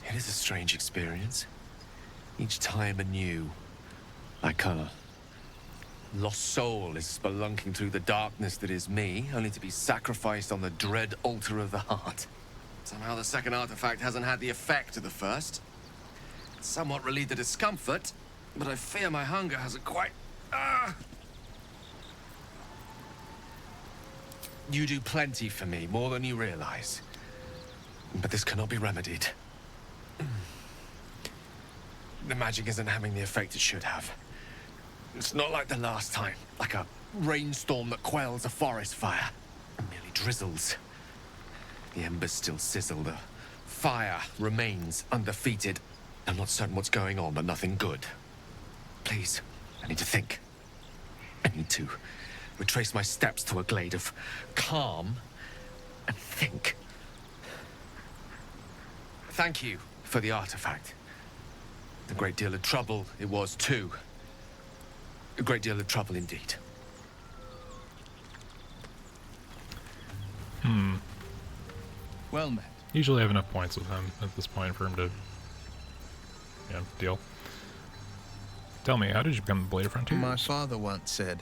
It is a strange experience. Each time anew, like a lost soul is spelunking through the darkness that is me, only to be sacrificed on the dread altar of the heart. Somehow the second artifact hasn't had the effect of the first. It's somewhat relieved the discomfort, but I fear my hunger hasn't quite... You do plenty for me, more than you realize. But this cannot be remedied. The magic isn't having the effect it should have. It's not like the last time, like a rainstorm that quells a forest fire. It merely drizzles. The embers still sizzle, the fire remains undefeated. I'm not certain what's going on, but nothing good. Please, I need to think. I need to retrace my steps to a glade of calm and think. Thank you for the artifact. A great deal of trouble it was too. A great deal of trouble indeed. Well met. Usually I have enough points with him at this point for him to, deal. Tell me, how did you become the Blade of Frontiers? My father once said,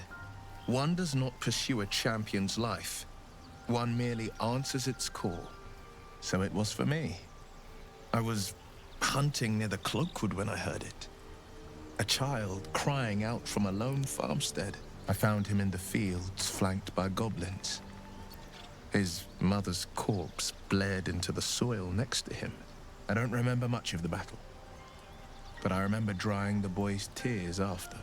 one does not pursue a champion's life. One merely answers its call. So it was for me. I was hunting near the Cloakwood when I heard it. A child crying out from a lone farmstead. I found him in the fields, flanked by goblins. His mother's corpse blared into the soil next to him. I don't remember much of the battle, but I remember drying the boy's tears after.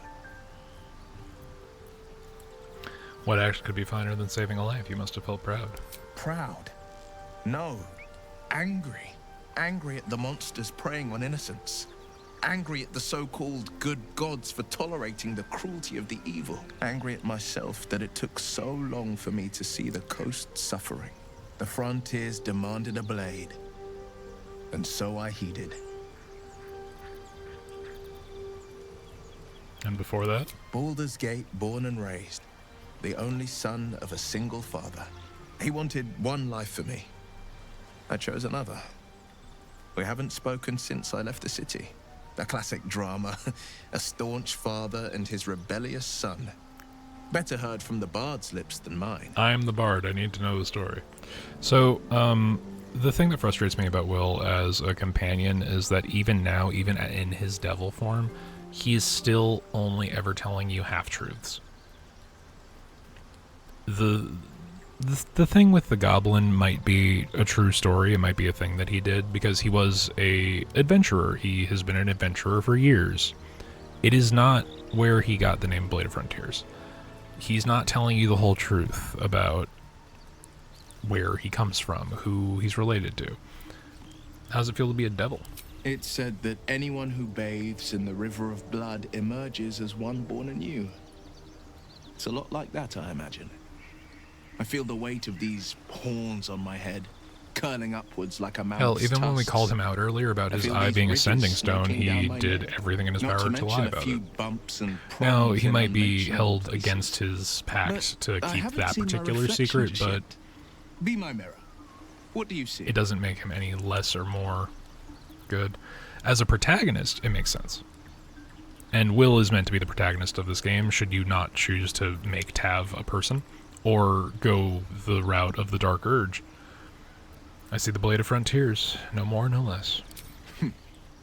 What act could be finer than saving a life? You must have felt proud. Proud? No. Angry. Angry at the monsters preying on innocents. Angry at the so-called good gods for tolerating the cruelty of the evil. Angry at myself that it took so long for me to see the coast suffering. The frontiers demanded a blade. And so I heeded. And before that? Baldur's Gate, born and raised. The only son of a single father. He wanted one life for me. I chose another. We haven't spoken since I left the city. A classic drama. A staunch father and his rebellious son. Better heard from the bard's lips than mine. I'm the bard. I need to know the story. So, the thing that frustrates me about Will as a companion is that even now, even in his devil form, he is still only ever telling you half-truths. The thing with the goblin might be a true story. It might be a thing that he did because he was a adventurer. He has been an adventurer for years. It is not where he got the name Blade of Frontiers. He's not telling you the whole truth about where he comes from, who he's related to. How does it feel to be a devil? It's said that anyone who bathes in the river of blood emerges as one born anew. It's a lot like that, I imagine. I feel the weight of these horns on my head, curling upwards like a mouse. Hell, even when we called him out earlier about his eye being a sending stone, he did everything in his power to lie about it. Now, he might be held against his pact to keep that particular secret, but be my mirror. What do you see? It doesn't make him any less or more good. As a protagonist, it makes sense. And Will is meant to be the protagonist of this game, should you not choose to make Tav a person, or go the route of the Dark Urge. I see the Blade of Frontiers, no more, no less.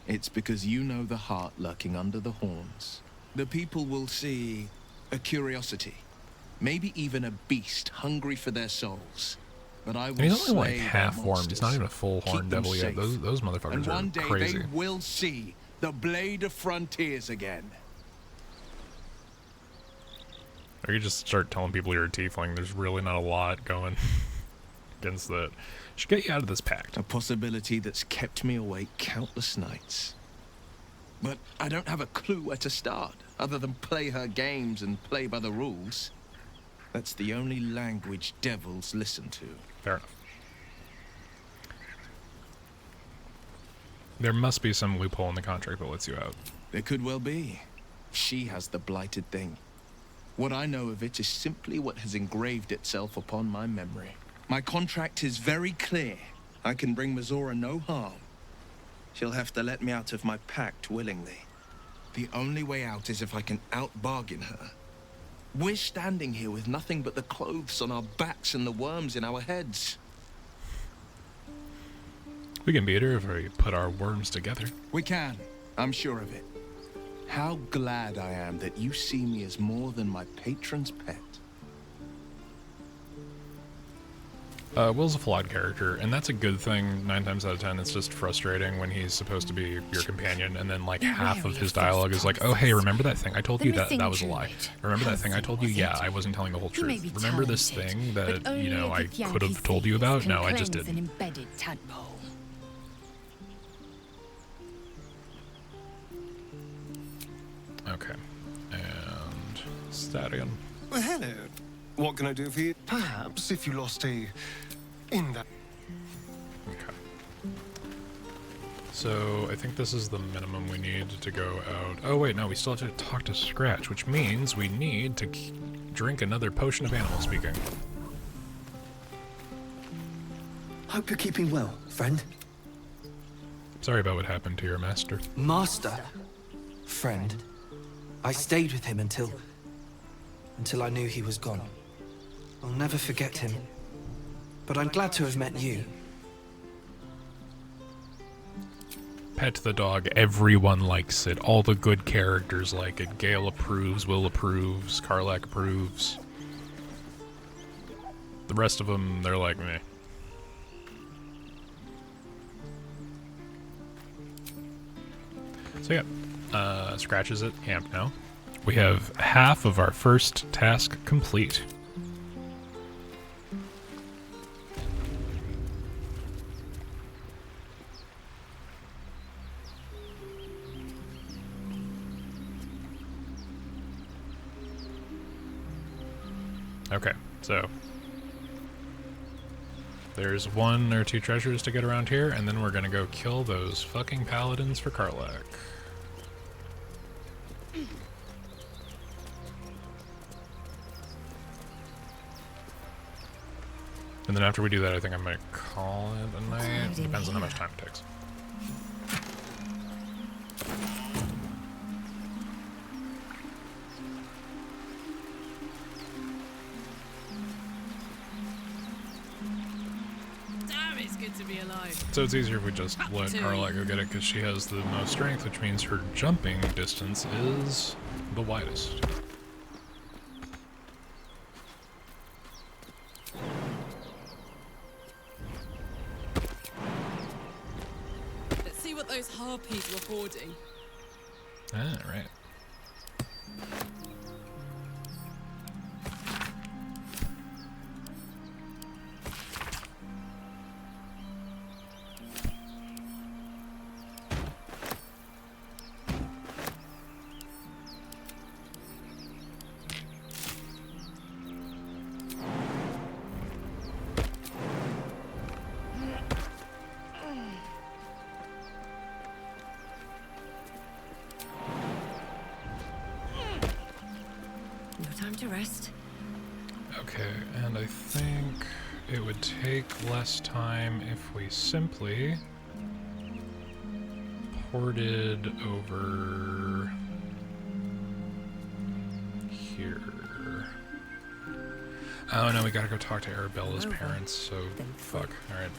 It's because you know the heart lurking under the horns. The people will see a curiosity, maybe even a beast hungry for their souls. but I will And he's only like slay their half formed. He's not even a full Keep horned them devil yet. safe. Those motherfuckers And one are day crazy. they will see the blade of frontiers again. Or you just start telling people you're a tiefling. There's really not a lot going against that. Should get you out of this pact. A possibility that's kept me awake countless nights. But I don't have a clue where to start, other than play her games and play by the rules. That's the only language devils listen to. Fair enough. There must be some loophole in the contract that lets you out. There could well be. She has the blighted thing. What I know of it is simply what has engraved itself upon my memory. My contract is very clear. I can bring Mizora no harm. She'll have to let me out of my pact willingly. The only way out is if I can out-bargain her. We're standing here with nothing but the clothes on our backs and the worms in our heads. We can beat her if we put our worms together. We can. I'm sure of it. How glad I am that you see me as more than my patron's pet. Will's a flawed character, and that's a good thing 9 times out of 10. It's just frustrating when he's supposed to be your companion, and then like half of his dialogue is like, oh hey, remember that thing? I told you that was a lie. Remember that thing I told you? Yeah, I wasn't telling the whole truth. Remember this thing that, you know, I could have told you about? No, I just didn't. An embedded tadpole. Okay. And Stadion. Well, hello. What can I do for you? Perhaps if you lost in that. Okay. So I think this is the minimum we need to go out. Oh wait, no, we still have to talk to Scratch, which means we need to drink another potion of animal speaking. Hope you're keeping well, friend. Sorry about what happened to your master. Master? Friend. I stayed with him until I knew he was gone. I'll never forget him. But I'm glad to have met you. Pet the dog, everyone likes it. All the good characters like it. Gale approves, Will approves, Karlak approves. The rest of them, they're like meh. So yeah, Scratch is at camp now. We have half of our first task complete. Okay, so there's 1 or 2 treasures to get around here, and then we're gonna go kill those fucking paladins for Karlak. And then after we do that, I think I might call it a night. Depends on how much time it takes. Damn, it's good to be alive. So it's easier if we just let Karlak go get it, because she has the most strength, which means her jumping distance is the widest. Let's see what those harpies were hoarding. Ah, right. To rest. Okay, and I think it would take less time if we simply ported over here. Oh no, we gotta go talk to Arabella's parents, so fuck. Alright.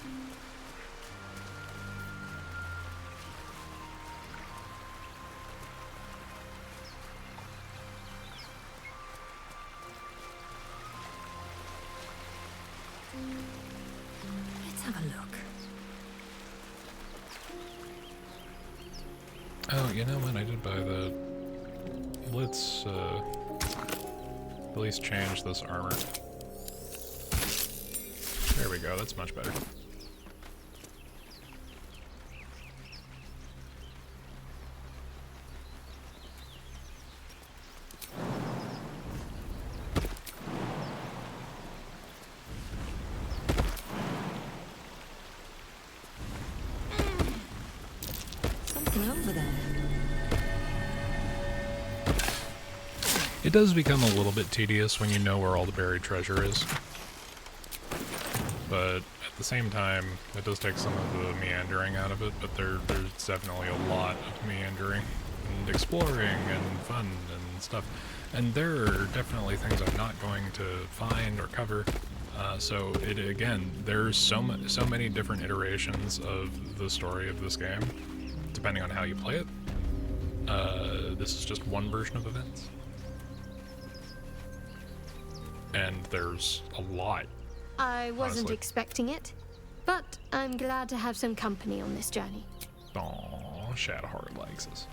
Oh, you know what? I did buy that. Let's, at least change this armor. There we go, that's much better. Something over there. It does become a little bit tedious when you know where all the buried treasure is. But at the same time, it does take some of the meandering out of it, but there's definitely a lot of meandering and exploring and fun and stuff. And there are definitely things I'm not going to find or cover. So again, there's so many different iterations of the story of this game, depending on how you play it. This is just one version of events. And there's a lot. I wasn't Honestly. expecting it, but I'm glad to have some company on this journey. Aww, Shadowheart likes us.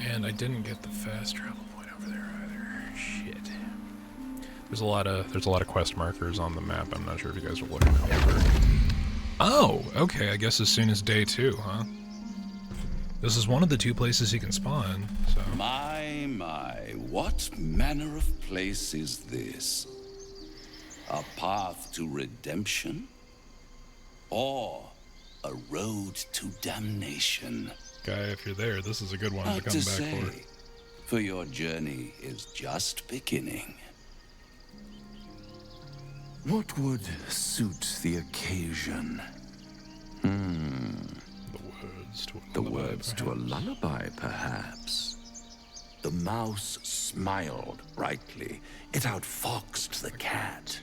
And I didn't get the fast travel point over there either. Shit. There's a lot of quest markers on the map. I'm not sure if you guys are looking over. Oh, okay. I guess as soon as day 2, huh? This is one of the 2 places he can spawn, so... My, what manner of place is this? A path to redemption? Or a road to damnation? Guy, if you're there, this is a good one to Hard come to back say, for. your journey is just beginning. What would suit the occasion? The words to a lullaby, perhaps. The mouse smiled brightly. It outfoxed the cat.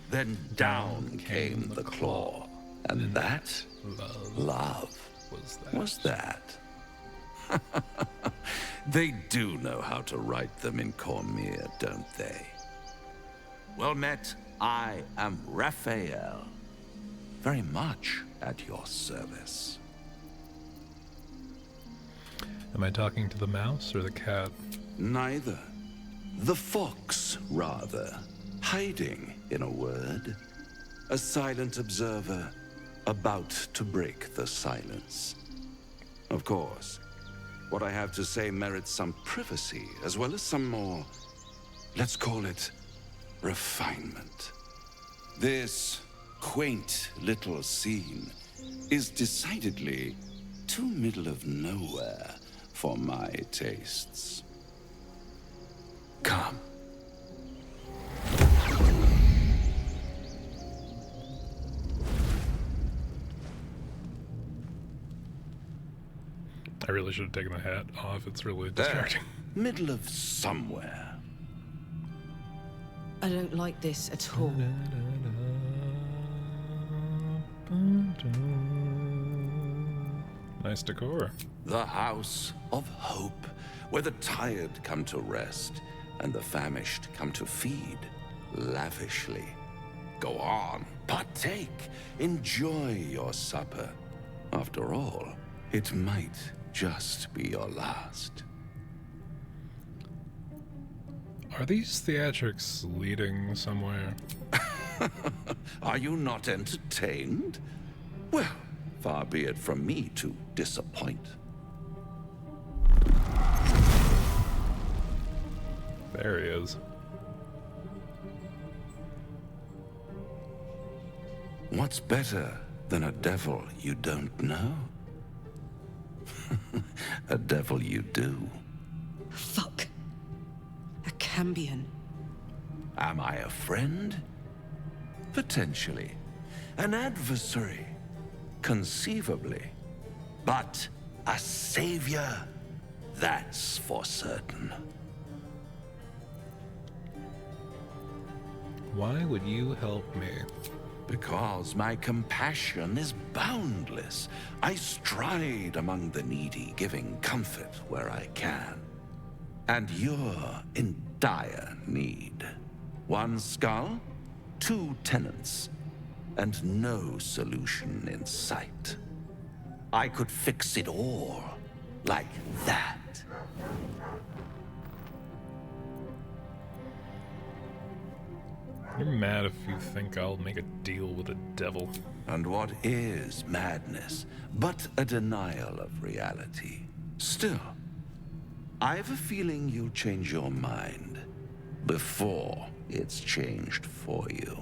Then down came the claw. And that, love, was that. They do know how to write them in Cormier, don't they? Well met, I am Raphael. Very much at your service. Am I talking to the mouse or the cat? Neither. The fox, rather. Hiding, in a word. A silent observer, about to break the silence. Of course, what I have to say merits some privacy, as well as some more, let's call it, refinement. This quaint little scene is decidedly too middle of nowhere for my tastes. Come. I really should have taken the hat off. It's really distracting. There, middle of somewhere. I don't like this at all. Nice decor. The House of Hope, where the tired come to rest and the famished come to feed lavishly. Go on, partake, enjoy your supper. After all, it might just be your last. Are these theatrics leading somewhere? Are you not entertained? Well, far be it from me to disappoint. There he is. What's better than a devil you don't know? A devil you do. Fuck. A Cambion. Am I a friend? Potentially. An adversary? Conceivably. But a savior? That's for certain. Why would you help me? Because my compassion is boundless. I stride among the needy, giving comfort where I can. And you're in dire need. 1 skull, 2 tenants. and no solution in sight. I could fix it all, like that. You're mad if you think I'll make a deal with the devil. And what is madness but a denial of reality? Still, I have a feeling you'll change your mind before it's changed for you.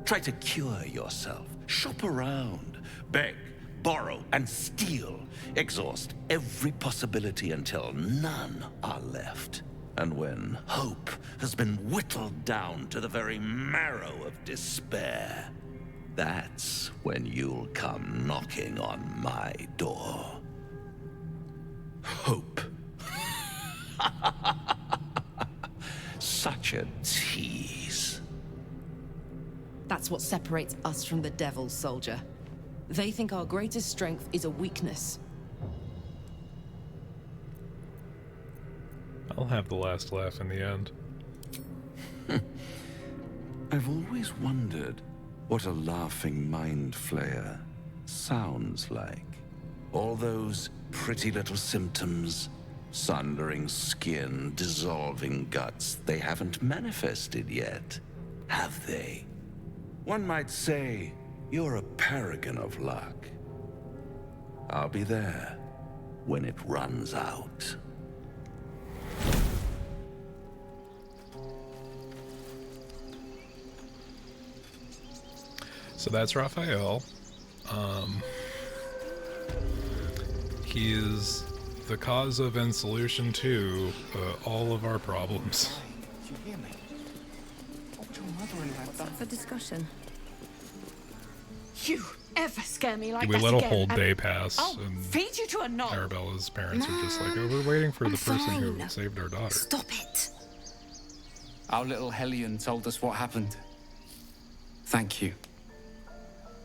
Try to cure yourself, shop around, beg, borrow, and steal. Exhaust every possibility until none are left. And when hope has been whittled down to the very marrow of despair, that's when you'll come knocking on my door. Hope. Such a tease. That's what separates us from the devil, soldier. They think our greatest strength is a weakness. I'll have the last laugh in the end. I've always wondered what a laughing mind flayer sounds like. All those pretty little symptoms, sundering skin, dissolving guts, they haven't manifested yet, have they? One might say you're a paragon of luck. I'll be there when it runs out. So that's Raphael. He is the cause of and solution to all of our problems. You hear me? What's your mother and like that? For discussion. You ever scare me like We that let a again, whole and day pass, I'll and feed you to a knob. Arabella's parents are just like, oh, we're waiting for the person who fine. saved our daughter. Stop it. Our little Hellion told us what happened. Thank you.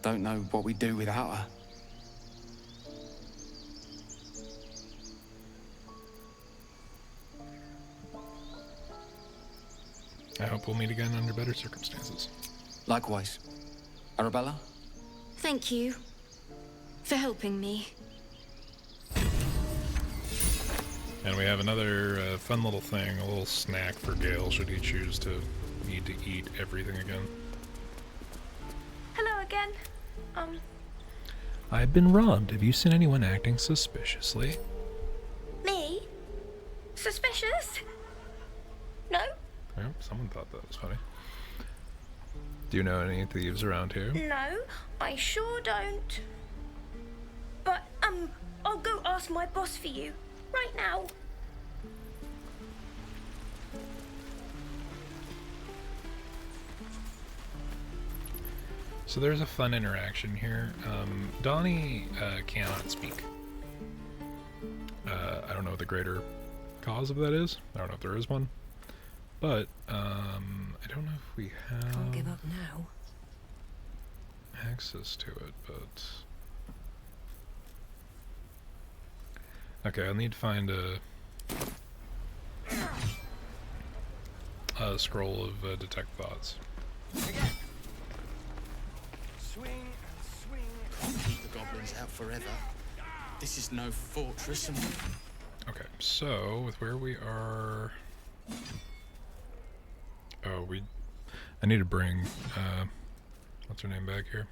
Don't know what we'd do without her. I hope we'll meet again under better circumstances. Likewise. Arabella? Thank you for helping me. And we have another fun little thing, a little snack for Gale should he choose to need to eat everything again. Hello again. I've been robbed. Have you seen anyone acting suspiciously? Me? Suspicious? No? Yeah, someone thought that was funny. Do you know any thieves around here? No, I sure don't. But, I'll go ask my boss for you. Right now. So there's a fun interaction here. Donnie cannot speak. I don't know what the greater cause of that is. I don't know if there is one. But, I don't know if we have Can't give up now. access to it, but... Okay, I'll need to find a scroll of detect thoughts. Swing and swing. Can't keep the goblins out forever. This is no fortress and... Okay, so with where we are... Oh, I need to bring, what's her name back here?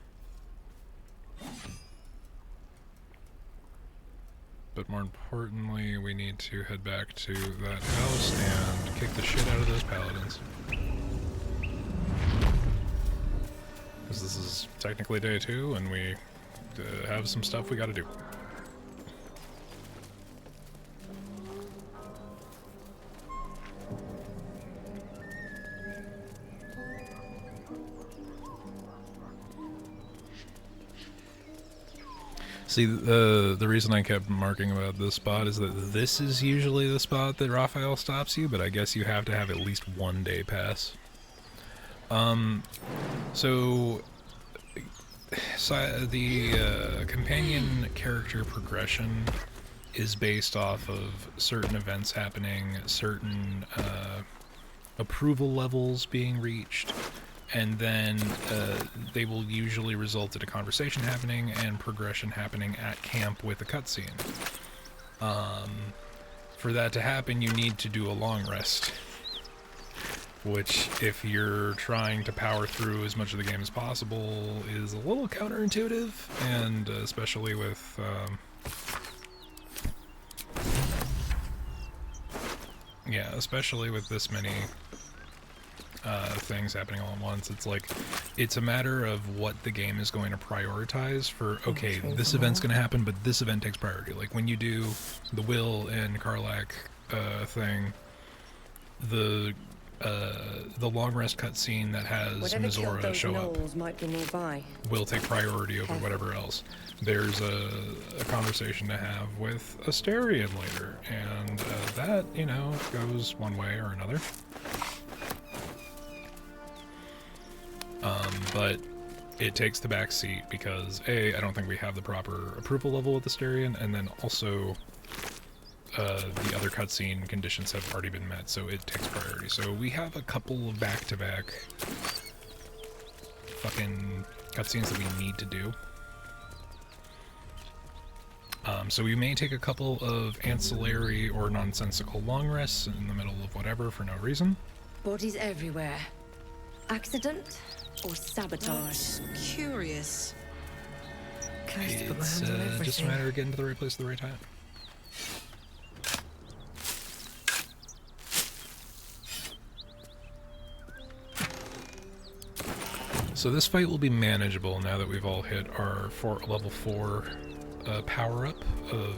But more importantly, we need to head back to that house and kick the shit out of those paladins. Because this is technically day 2, and we have some stuff we gotta do. See, the reason I kept marking about this spot is that this is usually the spot that Raphael stops you, but I guess you have to have at least 1 day pass. So the companion character progression is based off of certain events happening, certain approval levels being reached, and then they will usually result in a conversation happening and progression happening at camp with a cutscene. For that to happen, you need to do a long rest, which, if you're trying to power through as much of the game as possible, is a little counterintuitive, and especially with especially with this many things happening all at once. It's like, it's a matter of what the game is going to prioritize for, okay, this event's going to happen, but this event takes priority. Like when you do the Will and Karlach thing, the long rest cutscene that has Mizora show up might be nearby. will take priority over whatever else. There's a conversation to have with Asterion later, and that, you know, goes one way or another. But it takes the back seat because, A, I don't think we have the proper approval level with Asterion, and then also the other cutscene conditions have already been met, so it takes priority. So we have a couple of back-to-back fucking cutscenes that we need to do. So we may take a couple of ancillary or nonsensical long rests in the middle of whatever for no reason. Bodies everywhere. Accident or sabotage? Curious. It's just a matter of getting to the right place at the right time. So this fight will be manageable now that we've all hit our level 4 power-up of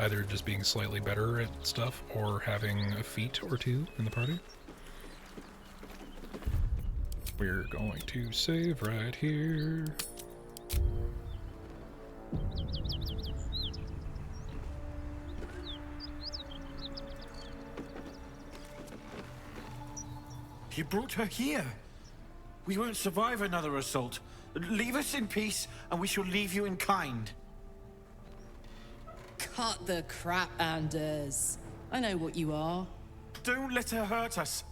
either just being slightly better at stuff or having a feat or two in the party. We're going to save right here. You brought her here. We won't survive another assault. Leave us in peace, and we shall leave you in kind. Cut the crap, Anders. I know what you are. Don't let her hurt us.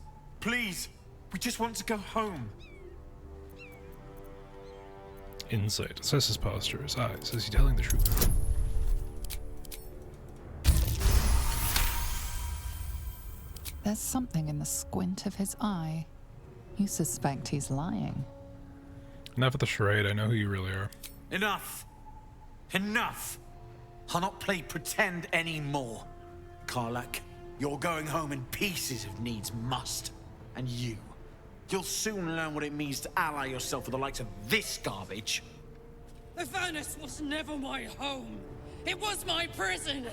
Please. We just want to go home. Insight. Assess his posture, his eyes. Is he telling the truth? There's something in the squint of his eye. You suspect he's lying. Enough of the charade. I know who you really are. Enough. Enough. I'll not play pretend anymore. Karlach, you're going home in pieces if needs must. And you'll soon learn what it means to ally yourself with the likes of this garbage. Avernus was never my home. It was my prison.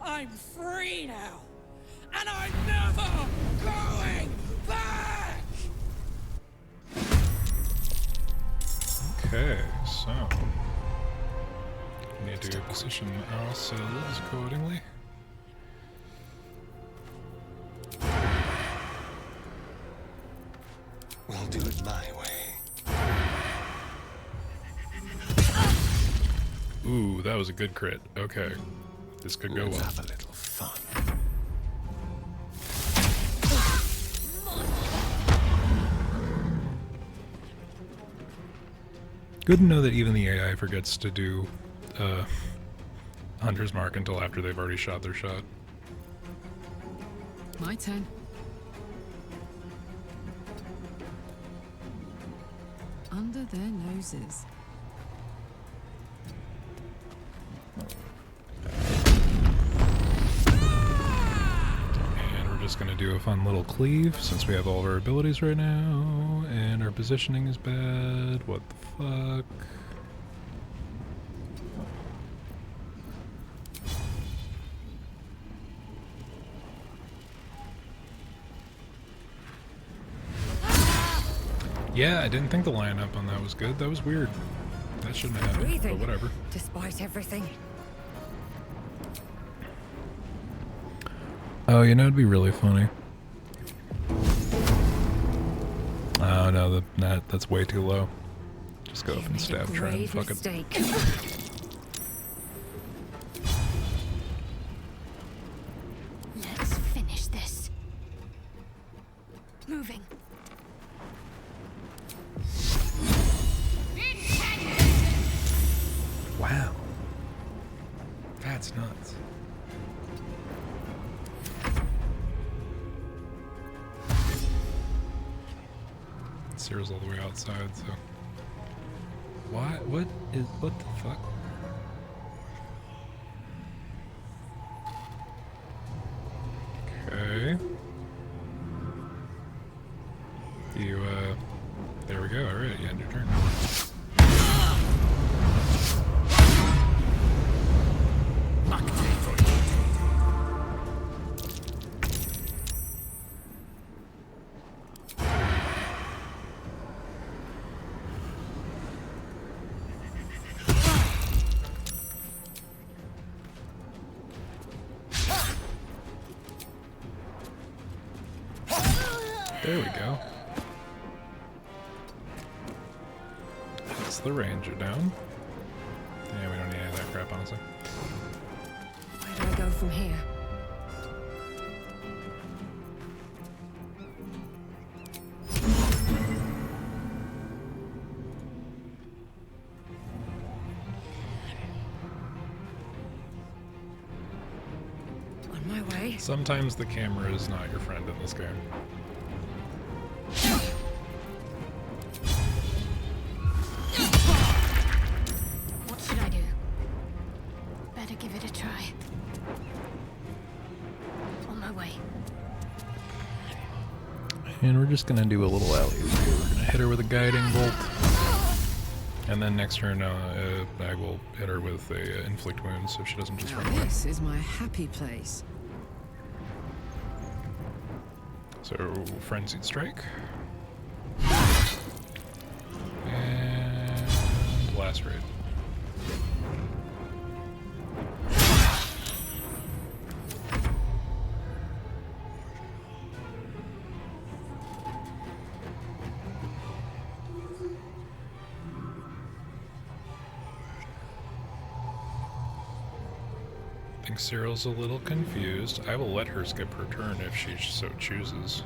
I'm free now. And I'm never going back! Okay, so we need to position ourselves accordingly. We'll do it my way. Ooh, that was a good crit. Okay, this could go well. Let's have a little fun. Good to know that even the AI forgets to do Hunter's Mark until after they've already shot their shot. My turn. Under their noses. And we're just gonna do a fun little cleave since we have all of our abilities right now, and our positioning is bad. What the fuck? Yeah, I didn't think the lineup on that was good. That was weird. That shouldn't have happened, but whatever. Despite everything. Oh, you know, it'd be really funny. Oh no, that's way too low. Just go up and stab Trent. Fuck it. Let's finish this. Moving. Wow. That's nuts. Sarah's all the way outside, so. What? What the fuck? Okay. You, there we go. Alright, you end your turn. There we go. That's the ranger down. Yeah, we don't need any of that crap, honestly. Where do I go from here? On my way. Sometimes the camera is not your friend in this game. What should I do? Better give it a try. On my way. And we're just gonna do a little alley here. We're gonna hit her with a guiding bolt. And then next turn, I will hit her with a inflict wounds so she doesn't just Now run away. this is my happy place. So, frenzied strike. And lacerate. I think Cyril's a little confused. I will let her skip her turn if she so chooses.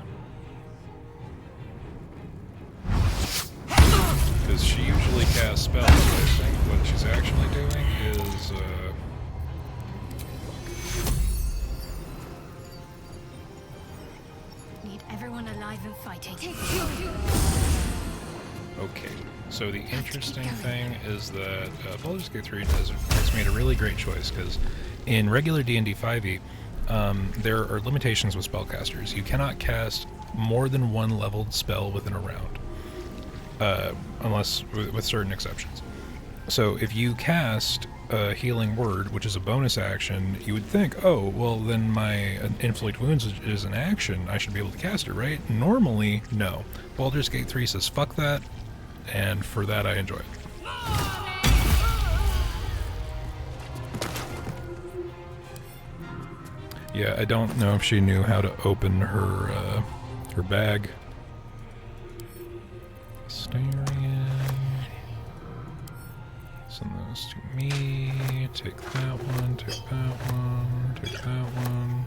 Because she usually casts spells, but I think what she's actually doing is, Need everyone alive and fighting. okay. So the interesting thing is that Baldur's Gate 3 has made a really great choice, because in regular D&D 5e, there are limitations with spellcasters. You cannot cast more than one leveled spell within a round, unless with certain exceptions. So if you cast a Healing Word, which is a bonus action, you would think, oh, well then my Inflict Wounds is an action, I should be able to cast it, right? Normally, no. Baldur's Gate 3 says fuck that, and for that I enjoy it. Yeah, I don't know if she knew how to open her her bag. Starion. Send those to me. Take that one, take that one, take that one.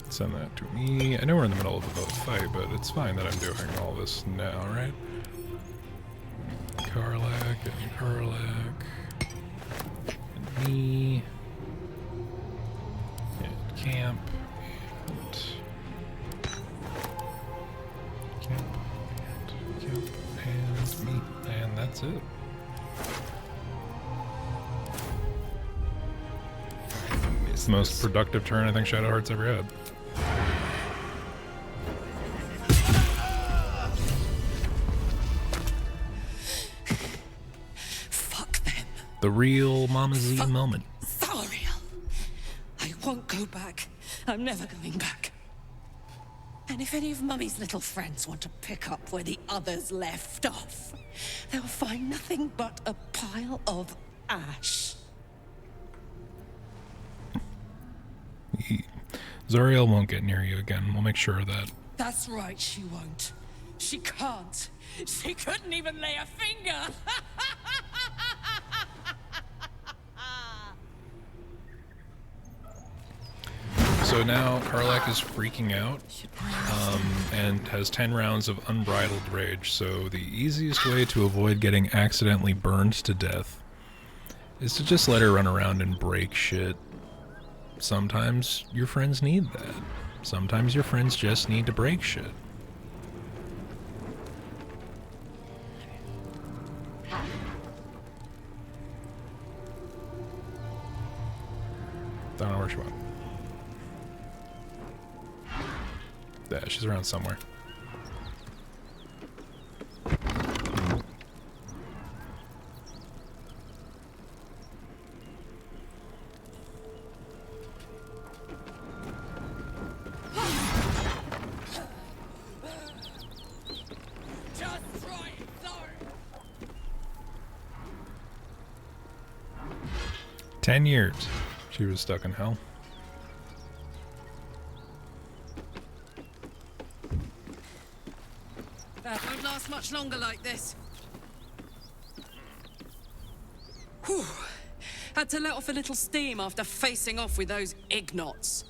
Send that to me. I know we're in the middle of a fight, but it's fine that I'm doing all this now, right? Karlak and Karlak. And me. And Camp. And Camp. And Camp. And me. And that's it. It's the most productive turn I think Shadowheart's ever had. The real Mama Z moment. Thariel! I won't go back. I'm never going back. And if any of Mummy's little friends want to pick up where the others left off, they'll find nothing but a pile of ash. Zariel won't get near you again. We'll make sure of that. That's right, she won't. She can't. She couldn't even lay a finger. So so now Karlak is freaking out, and has 10 rounds of unbridled rage, so the easiest way to avoid getting accidentally burned to death is to just let her run around and break shit. Sometimes your friends need that. Sometimes your friends just need to break shit. Don't know where she went. Yeah, she's around somewhere. Just try it, sorry. 10 years. She was stuck in hell. That won't last much longer like this. Whew. Had to let off a little steam after facing off with those ignots.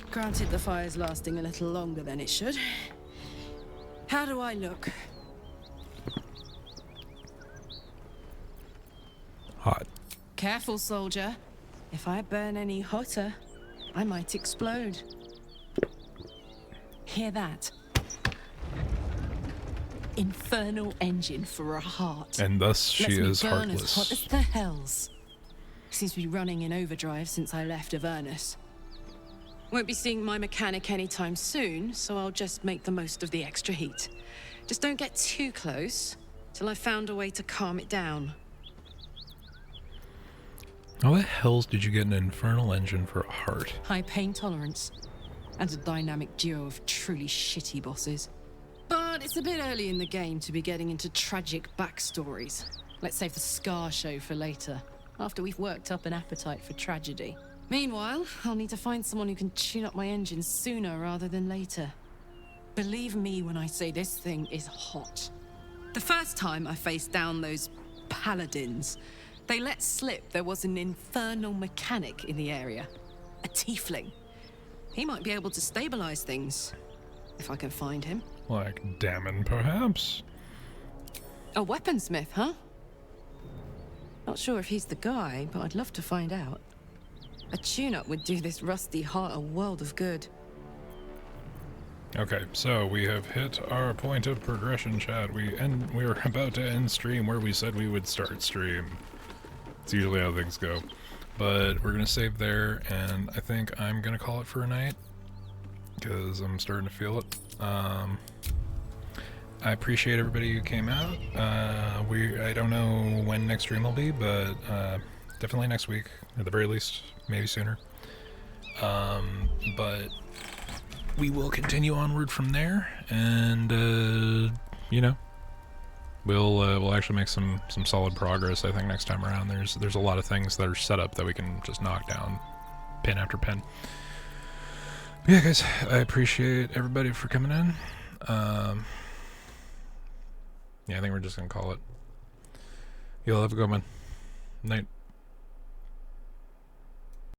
Granted, the fire's lasting a little longer than it should. How do I look? Hot. Careful, soldier. If I burn any hotter, I might explode. Hear that? Infernal engine for a heart. And thus she Lets me is burn heartless. As hot as the hells. Seems to be running in overdrive since I left Avernus. Won't be seeing my mechanic anytime soon, so I'll just make the most of the extra heat. Just don't get too close till I've found a way to calm it down. How the hells did you get an infernal engine for a heart? High pain tolerance, and a dynamic duo of truly shitty bosses. But it's a bit early in the game to be getting into tragic backstories. Let's save the Scar show for later, after we've worked up an appetite for tragedy. Meanwhile, I'll need to find someone who can tune up my engine sooner rather than later. Believe me when I say this thing is hot. The first time I faced down those paladins, they let slip there was an infernal mechanic in the area. A tiefling. He might be able to stabilize things, if I can find him. Like Damon, perhaps? A weaponsmith, huh? Not sure if he's the guy, but I'd love to find out. A tune-up would do this rusty heart a world of good. Okay, so we have hit our point of progression, chat. We're about to end stream where we said we would start stream. It's usually how things go. But we're gonna save there, and I think I'm gonna call it for a night, because I'm starting to feel it. I appreciate everybody who came out. I don't know when next stream will be, but definitely next week, at the very least, maybe sooner. But we will continue onward from there, and you know, we'll actually make some solid progress. I think next time around, there's a lot of things that are set up that we can just knock down, pin after pin. But yeah, guys, I appreciate everybody for coming in. Yeah, I think we're just gonna call it. You'll have a good one. Night.